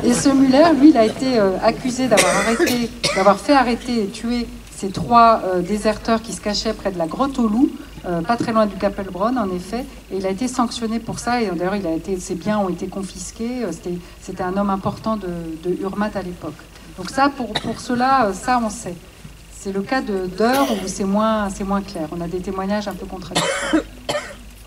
Et ce Muller, lui, il a été accusé d'avoir fait arrêter et tuer ces 3 déserteurs qui se cachaient près de la grotte aux loups, pas très loin du Kapellbronn, en effet. Et il a été sanctionné pour ça. Et d'ailleurs, ses biens ont été confisqués. C'était un homme important de Urmat à l'époque. Donc ça, pour cela, ça on sait. C'est le cas d'Eur où c'est moins clair. On a des témoignages un peu contradictoires.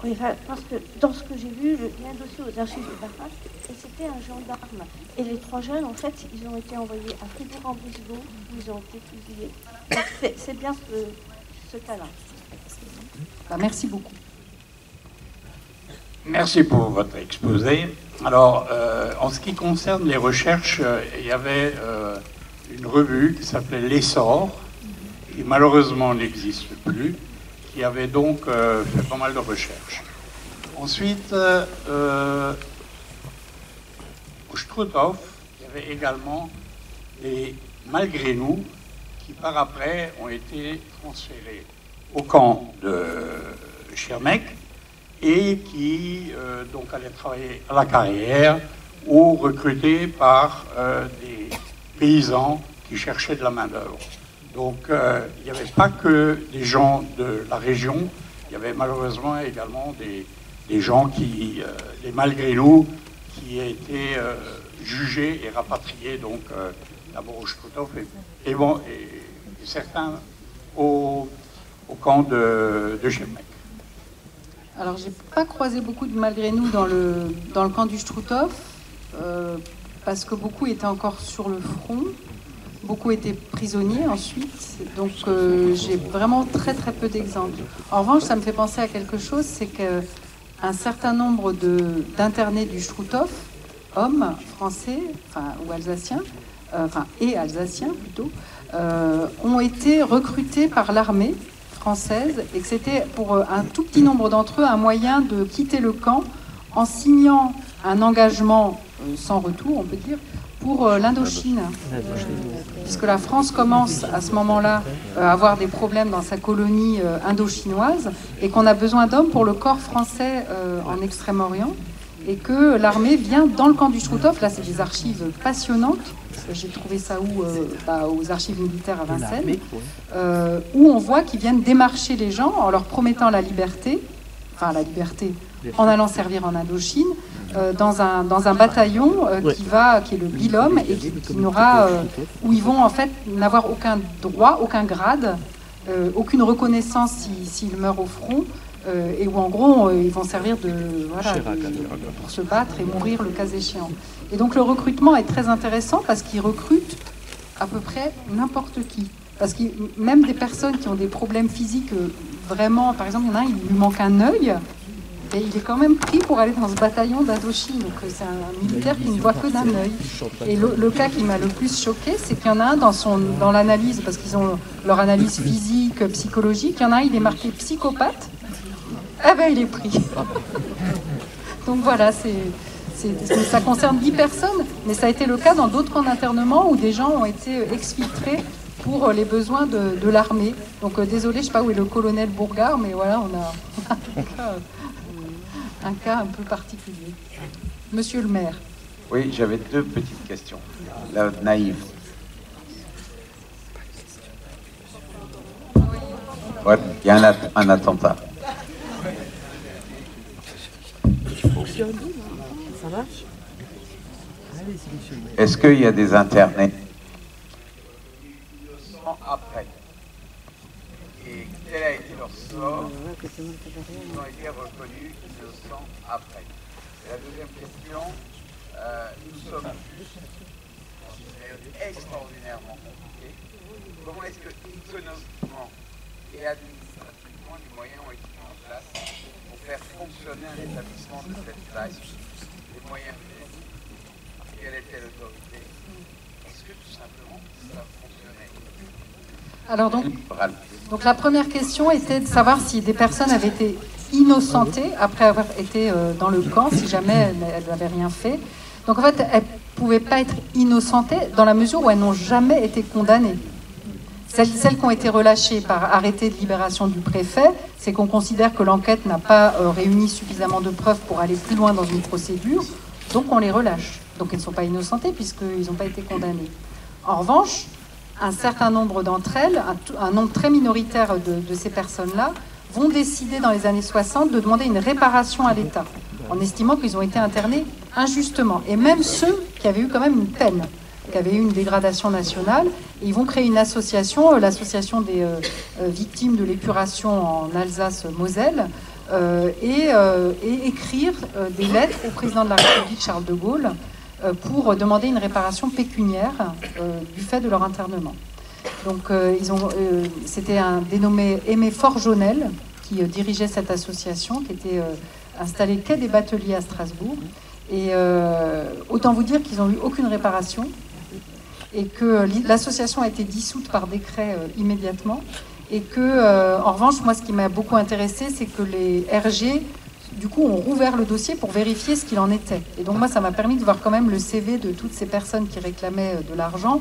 Oui, parce que dans ce que j'ai vu, il y a un dossier aux archives de Barbas et c'était un gendarme. Et les 3 jeunes, en fait, ils ont été envoyés à Fribourg-en-Brisgau où ils ont été fusillés. Donc c'est bien ce cas-là. Bah, merci beaucoup. Merci pour votre exposé. Alors, en ce qui concerne les recherches, il y avait une revue qui s'appelait L'Essor, qui malheureusement n'existe plus, qui avait donc fait pas mal de recherches. Ensuite, au Chroutov, il y avait également les Malgré nous, qui par après ont été transférés au camp de Schirmeck, et qui donc allaient travailler à la carrière ou recrutés par des paysans qui cherchaient de la main-d'œuvre. Donc il n'y avait pas que des gens de la région, il y avait malheureusement également des gens qui, les malgré nous, qui étaient jugés et rapatriés donc d'abord au Chroutov et certains au camp de Schirmeck. Alors, j'ai pas croisé beaucoup de malgré nous dans le camp du Struthof, parce que beaucoup étaient encore sur le front, beaucoup étaient prisonniers ensuite, donc j'ai vraiment très très peu d'exemples. En revanche, ça me fait penser à quelque chose, c'est qu'un certain nombre d'internés du Struthof, hommes français, ou alsaciens, et alsaciens plutôt, ont été recrutés par l'armée française et que c'était pour un tout petit nombre d'entre eux un moyen de quitter le camp en signant un engagement sans retour, on peut dire, pour l'Indochine. Puisque la France commence à ce moment-là à avoir des problèmes dans sa colonie indochinoise et qu'on a besoin d'hommes pour le corps français en Extrême-Orient et que l'armée vient dans le camp du Struthof. Là, c'est des archives passionnantes. J'ai trouvé ça aux archives militaires à Vincennes, où on voit qu'ils viennent démarcher les gens en leur promettant la liberté, en allant servir en Indochine, dans un bataillon qui est le Bilhomme et qui n'aura, où ils vont en fait n'avoir aucun droit, aucun grade, aucune reconnaissance s'ils meurent au front. Et où en gros ils vont servir pour se battre et mourir le cas échéant. Et donc le recrutement est très intéressant parce qu'ils recrutent à peu près n'importe qui. Parce que même des personnes qui ont des problèmes physiques vraiment, par exemple il y en a un, il lui manque un œil, et il est quand même pris pour aller dans ce bataillon d'Indochine. Donc c'est un militaire qui ne voit que d'un œil. Et le cas qui m'a le plus choqué, c'est qu'il y en a un dans l'analyse, parce qu'ils ont leur analyse physique, psychologique, il y en a un, il est marqué psychopathe. Ah ben il est pris. Donc voilà, ça concerne 10 personnes, mais ça a été le cas dans d'autres camps d'internement où des gens ont été exfiltrés pour les besoins de l'armée. Donc désolé, je ne sais pas où est le colonel Bourgard, mais voilà, on a un cas un peu particulier. Monsieur le maire. Oui, j'avais deux petites questions. La naïve. Ouais, il y a un attentat. Ça marche? Est-ce qu'il y a des internés après? Et quel a été leur sort? Ils ont été reconnus innocents après. Et la deuxième question, nous sommes tous dans une période extraordinairement compliquée. Comment est-ce que économiquement et administrativement les moyens ont été mis en place pour faire fonctionner un établissement de cette taille? Les moyens financiers, quelle était l'autorité? Est-ce que tout simplement ça fonctionnait? Alors donc la première question était de savoir si des personnes avaient été innocentées après avoir été dans le camp, si jamais elles n'avaient rien fait. Donc en fait, elles ne pouvaient pas être innocentées dans la mesure où elles n'ont jamais été condamnées. Celles qui ont été relâchées par arrêté de libération du préfet, c'est qu'on considère que l'enquête n'a pas réuni suffisamment de preuves pour aller plus loin dans une procédure, donc on les relâche. Donc elles ne sont pas innocentées puisqu'ils n'ont pas été condamnés. En revanche, un certain nombre d'entre elles, un nombre très minoritaire de ces personnes-là, vont décider dans les années 60 de demander une réparation à l'État, en estimant qu'ils ont été internés injustement. Et même ceux qui avaient eu quand même une peine, qui avaient eu une dégradation nationale, et ils vont créer une association, l'association des victimes de l'épuration en Alsace-Moselle, et écrire des lettres au président de la République, Charles de Gaulle, pour demander une réparation pécuniaire du fait de leur internement. Donc c'était un dénommé Aimé Forjonel qui dirigeait cette association, qui était installée quai des Bateliers à Strasbourg. Et autant vous dire qu'ils n'ont eu aucune réparation et que l'association a été dissoute par décret immédiatement. Et que, en revanche, moi, ce qui m'a beaucoup intéressé, c'est que les RG, du coup, ont rouvert le dossier pour vérifier ce qu'il en était. Et donc, moi, ça m'a permis de voir quand même le CV de toutes ces personnes qui réclamaient de l'argent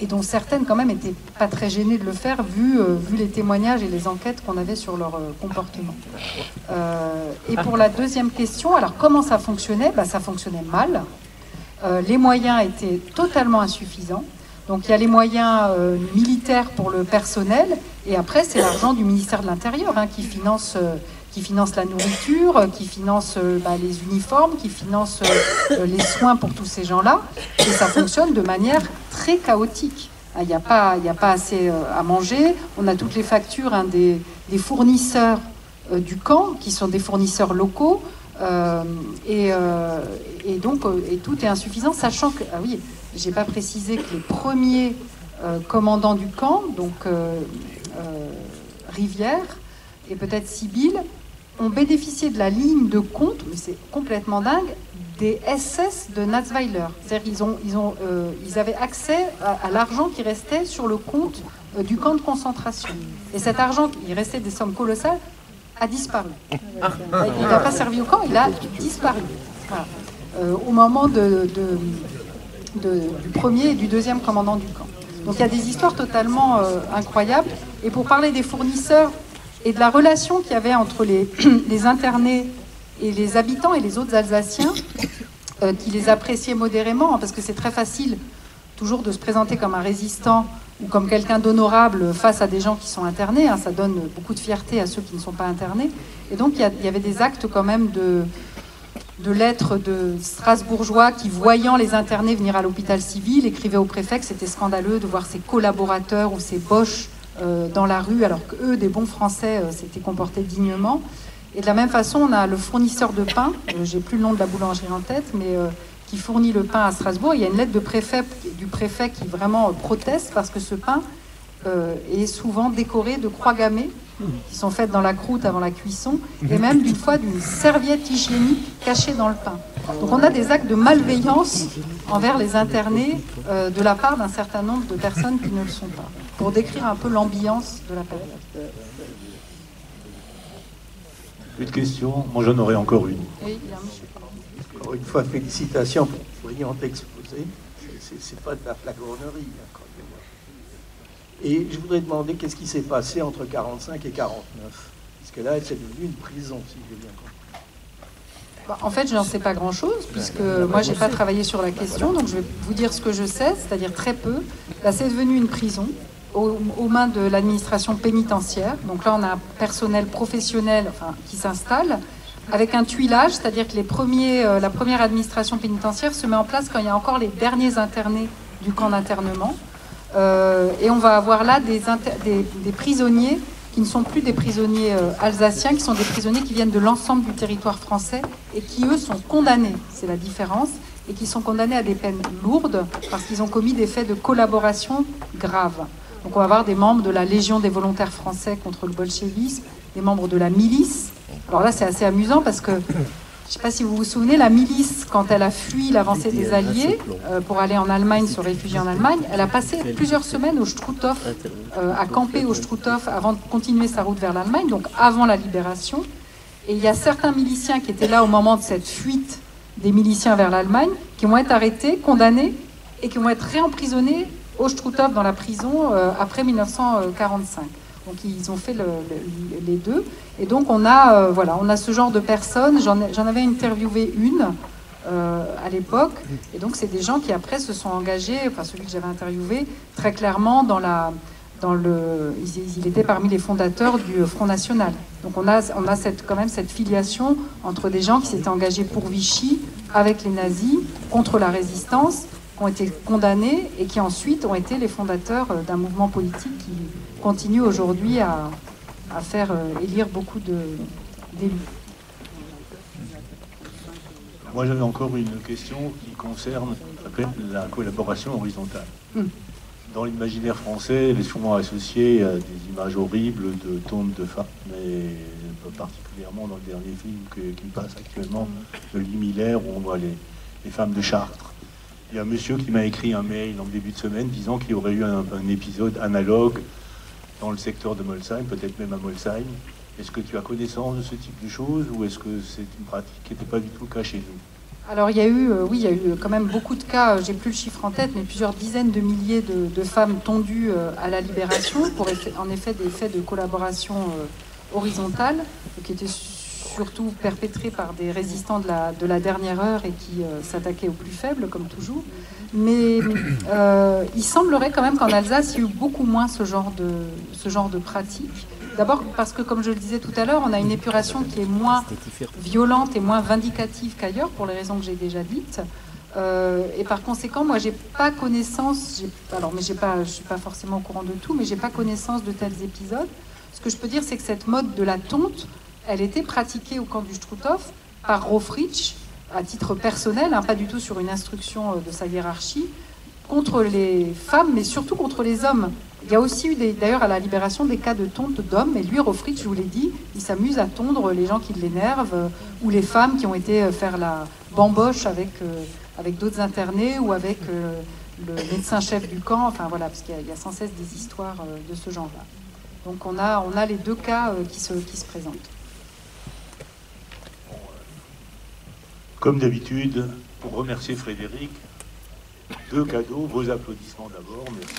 et dont certaines, quand même, n'étaient pas très gênées de le faire, vu les témoignages et les enquêtes qu'on avait sur leur comportement. Et pour la deuxième question, alors, comment ça fonctionnait? Ça fonctionnait mal. Les moyens étaient totalement insuffisants. Donc il y a les moyens militaires pour le personnel, et après c'est l'argent du ministère de l'Intérieur qui finance la nourriture, qui finance les uniformes, qui finance les soins pour tous ces gens-là, et ça fonctionne de manière très chaotique. Il n'y a pas assez à manger, on a toutes les factures des fournisseurs du camp, qui sont des fournisseurs locaux, et tout est insuffisant, sachant que, ah oui, j'ai pas précisé que les premiers commandants du camp, donc Rivière et peut-être Sibylle, ont bénéficié de la ligne de compte, mais c'est complètement dingue, des SS de Natzweiler. C'est-à-dire ils avaient accès à l'argent qui restait sur le compte du camp de concentration. Et cet argent, il restait des sommes colossales, a disparu. Il n'a pas servi au camp, il a disparu. Voilà. Au moment du premier et du deuxième commandant du camp. Donc il y a des histoires totalement incroyables. Et pour parler des fournisseurs et de la relation qu'il y avait entre les internés et les habitants et les autres Alsaciens, qui les appréciaient modérément, hein, parce que c'est très facile toujours de se présenter comme un résistant ou comme quelqu'un d'honorable face à des gens qui sont internés. Hein, ça donne beaucoup de fierté à ceux qui ne sont pas internés. Et donc il y avait des actes quand même de lettres de Strasbourgeois qui, voyant les internés venir à l'hôpital civil, écrivaient au préfet que c'était scandaleux de voir ses collaborateurs ou ses boches dans la rue, alors qu'eux, des bons Français, s'étaient comportés dignement. Et de la même façon, on a le fournisseur de pain, j'ai plus le nom de la boulangerie en tête, mais qui fournit le pain à Strasbourg. Il y a une lettre du préfet qui vraiment proteste parce que ce pain est souvent décoré de croix gammées qui sont faites dans la croûte avant la cuisson, et même d'une fois d'une serviette hygiénique cachée dans le pain. Donc on a des actes de malveillance envers les internés de la part d'un certain nombre de personnes qui ne le sont pas, pour décrire un peu l'ambiance de la période. Plus de questions? Moi j'en aurais encore une. Oui, il y a un monsieur. Encore une fois, félicitations pour le brillant exposé. C'est pas de la flagornerie, hein, et je voudrais demander qu'est-ce qui s'est passé entre 45 et 49, parce que là, c'est devenu une prison, si j'ai bien compris. En fait, je n'en sais pas grand-chose, puisque moi, j'ai pas travaillé sur la question, donc je vais vous dire ce que je sais, c'est-à-dire très peu. Là, c'est devenu une prison aux mains de l'administration pénitentiaire. Donc là, on a un personnel professionnel qui s'installe, avec un tuilage, c'est-à-dire que la première administration pénitentiaire se met en place quand il y a encore les derniers internés du camp d'internement. Et on va avoir là des prisonniers qui ne sont plus des prisonniers alsaciens, qui sont des prisonniers qui viennent de l'ensemble du territoire français et qui, eux, sont condamnés, c'est la différence, et qui sont condamnés à des peines lourdes parce qu'ils ont commis des faits de collaboration graves. Donc on va avoir des membres de la Légion des volontaires français contre le bolchevisme, des membres de la milice. Alors là, c'est assez amusant parce que, je ne sais pas si vous vous souvenez, la milice, quand elle a fui l'avancée des Alliés pour aller en Allemagne, se réfugier en Allemagne, elle a passé plusieurs semaines au Struthof, à camper au Struthof avant de continuer sa route vers l'Allemagne, donc avant la libération. Et il y a certains miliciens qui étaient là au moment de cette fuite des miliciens vers l'Allemagne, qui vont être arrêtés, condamnés, et qui vont être réemprisonnés au Struthof dans la prison après 1945. Donc ils ont fait les deux. Et donc on a ce genre de personnes. J'en avais interviewé une à l'époque. Et donc c'est des gens qui après se sont engagés, enfin celui que j'avais interviewé, très clairement il était parmi les fondateurs du Front National. Donc on a quand même cette filiation entre des gens qui s'étaient engagés pour Vichy avec les nazis contre la résistance, qui ont été condamnés et qui ensuite ont été les fondateurs d'un mouvement politique qui continue aujourd'hui à faire élire beaucoup d'élus. Moi j'avais encore une question qui concerne la collaboration horizontale. Dans l'imaginaire français, elle est souvent associée à des images horribles de tombes de femmes, mais particulièrement dans le dernier film qui passe actuellement, de Lee Miller, où on voit les femmes de Chartres. Il y a un monsieur qui m'a écrit un mail en début de semaine disant qu'il y aurait eu un épisode analogue dans le secteur de Molsheim, peut-être même à Molsheim. Est-ce que tu as connaissance de ce type de choses ou est-ce que c'est une pratique qui n'était pas du tout le cas chez nous? Alors il y a eu quand même beaucoup de cas, j'ai plus le chiffre en tête, mais plusieurs dizaines de milliers de femmes tondues à la libération pour en effet des faits de collaboration horizontale qui étaient surtout perpétrés par des résistants de la dernière heure et qui s'attaquaient aux plus faibles, comme toujours. Mais il semblerait quand même qu'en Alsace, il y a eu beaucoup moins ce genre de pratique. D'abord parce que, comme je le disais tout à l'heure, on a une épuration qui est moins violente et moins vindicative qu'ailleurs, pour les raisons que j'ai déjà dites. Et par conséquent, moi, j'ai pas connaissance, je suis pas forcément au courant de tout, mais j'ai pas connaissance de tels épisodes. Ce que je peux dire, c'est que cette mode de la tonte, elle était pratiquée au camp du Struthof par Rofritsch, à titre personnel, hein, pas du tout sur une instruction de sa hiérarchie, contre les femmes, mais surtout contre les hommes. Il y a aussi eu, d'ailleurs, à la Libération, des cas de tonte d'hommes, et lui, Rofritsch, je vous l'ai dit, il s'amuse à tondre les gens qui l'énervent, ou les femmes qui ont été faire la bamboche avec d'autres internés, ou avec le médecin-chef du camp, enfin voilà, parce qu'il y a sans cesse des histoires de ce genre-là. Donc on a les deux cas qui se présentent. Comme d'habitude, pour remercier Frédéric, 2 cadeaux, vos applaudissements d'abord, merci.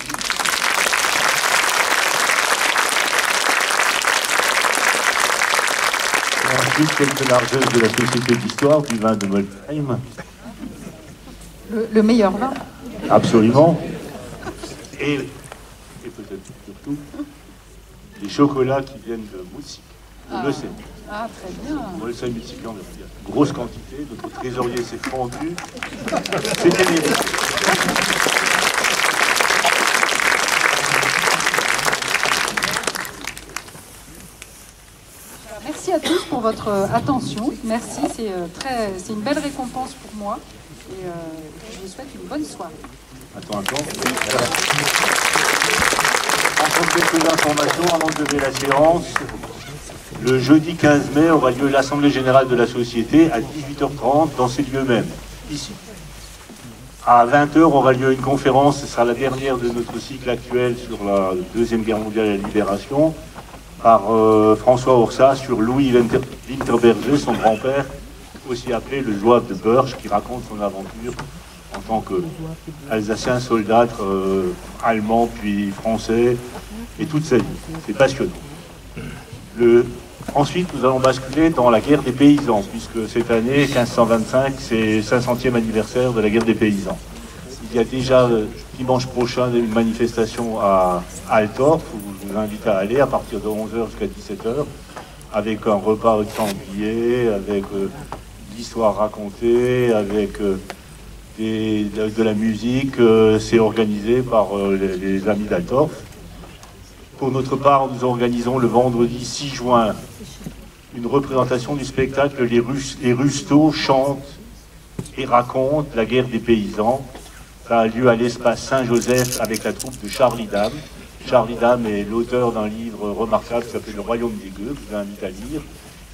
Et ensuite, quelques largeurs de la Société d'Histoire, du vin de Molsheim. Le meilleur vin. Absolument. Et peut-être surtout, les chocolats qui viennent de Moussik, de Le Seigneur. Ah, très bien. Molsheim Multipliant, grosse quantité, notre trésorier s'est fendu. C'était mérité. Merci à tous pour votre attention. Merci, c'est une belle récompense pour moi. Et je vous souhaite une bonne soirée. Attends. Encore quelques informations avant de lever la séance. Le jeudi 15 mai aura lieu l'Assemblée Générale de la Société à 18h30 dans ces lieux mêmes, ici. À 20h aura lieu une conférence, ce sera la dernière de notre cycle actuel sur la Deuxième Guerre mondiale et la Libération, par François Orsat sur Louis Winterberger, son grand-père, aussi appelé le Zouave de Burch, qui raconte son aventure en tant qu'Alsacien soldat allemand puis français, et toute sa vie. C'est passionnant. Ensuite, nous allons basculer dans la guerre des paysans, puisque cette année, 1525, c'est le 500e anniversaire de la guerre des paysans. Il y a déjà dimanche prochain une manifestation à Altorf, où je vous invite à aller à partir de 11h jusqu'à 17h, avec un repas au sanglier, avec l'histoire racontée, avec de la musique. C'est organisé par les amis d'Altorf. Pour notre part, nous organisons le vendredi 6 juin une représentation du spectacle Les Rustots chantent et racontent la guerre des paysans. Ça a lieu à l'espace Saint-Joseph avec la troupe de Charlie Dame. Charlie Dame est l'auteur d'un livre remarquable qui s'appelle Le Royaume des Gueux, que je vous invite à lire.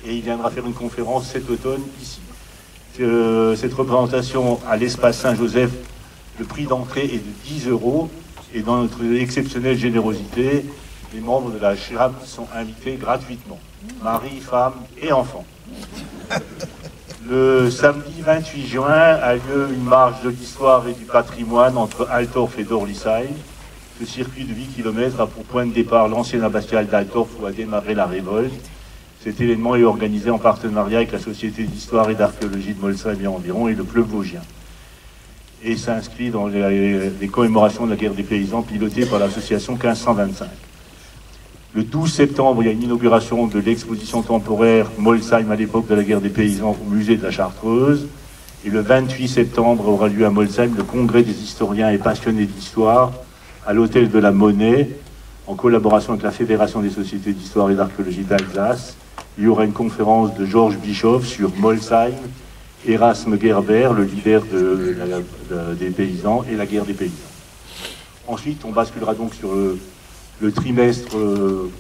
Et il viendra faire une conférence cet automne ici. Cette représentation à l'espace Saint-Joseph, le prix d'entrée est de 10 €. Et dans notre exceptionnelle générosité, les membres de la CHAM sont invités gratuitement, mari, femme et enfants. Le samedi 28 juin a lieu une marche de l'histoire et du patrimoine entre Altorf et Dorlisheim. Ce circuit de 8 km a pour point de départ l'ancienne abbatiale d'Altorf où a démarré la révolte. Cet événement est organisé en partenariat avec la Société d'Histoire et d'Archéologie de Molsheim et environ et le Club Vosgien. Et s'inscrit dans les commémorations de la guerre des paysans pilotées par l'association 1525. Le 12 septembre, il y a une inauguration de l'exposition temporaire Molsheim à l'époque de la guerre des paysans au musée de la Chartreuse. Et le 28 septembre aura lieu à Molsheim le congrès des historiens et passionnés d'histoire à l'hôtel de la Monnaie, en collaboration avec la Fédération des sociétés d'histoire et d'archéologie d'Alsace. Il y aura une conférence de Georges Bischoff sur Molsheim, Erasme Gerber, le leader des paysans, et la guerre des paysans. Ensuite, on basculera donc sur le trimestre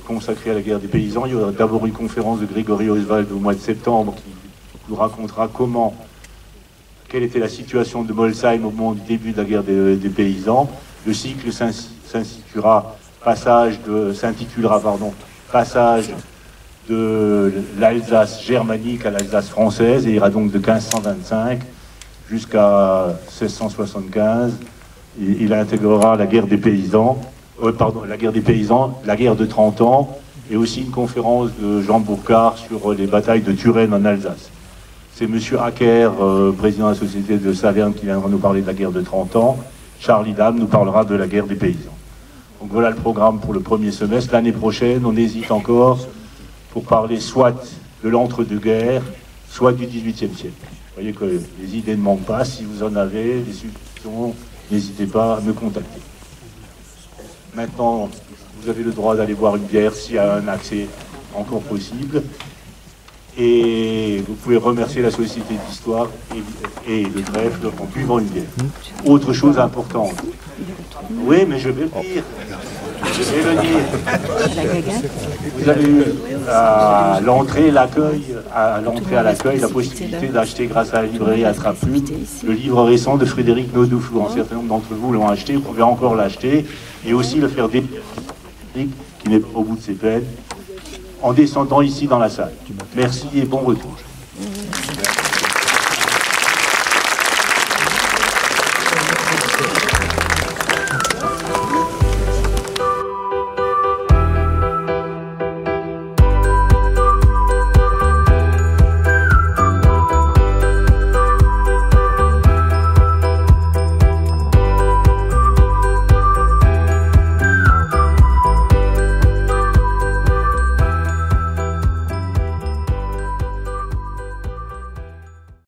consacré à la guerre des paysans. Il y aura d'abord une conférence de Grégory Oswald au mois de septembre qui nous racontera quelle était la situation de Molsheim au moment du début de la guerre des paysans. Le cycle s'intitulera Passage de l'Alsace germanique à l'Alsace française, et ira donc de 1525 jusqu'à 1675. Il intégrera la guerre des paysans, la guerre de 30 ans, et aussi une conférence de Jean Bourcard sur les batailles de Turenne en Alsace. C'est M. Hacker, président de la Société de Saverne, qui viendra nous parler de la guerre de 30 ans. Charlie Dame nous parlera de la guerre des paysans. Donc voilà le programme pour le premier semestre. L'année prochaine, on hésite encore pour parler soit de l'entre-deux-guerres, soit du XVIIIe siècle. Vous voyez que les idées ne manquent pas. Si vous en avez, des suggestions, n'hésitez pas à me contacter. Maintenant, vous avez le droit d'aller boire une bière s'il y a un accès encore possible. Et vous pouvez remercier la Société d'Histoire et le trèfle en buvant une bière. Autre chose importante. Oui, mais je vais le dire. Je vais le dire. Vous avez eu à l'entrée à l'accueil la possibilité d'acheter grâce à la librairie Attrape-Plume le livre récent de Frédéric Naudouflou. Un certain nombre d'entre vous l'ont acheté, vous pouvez encore l'acheter et aussi le faire découvrir qui n'est pas au bout de ses peines en descendant ici dans la salle. Merci et bon retour.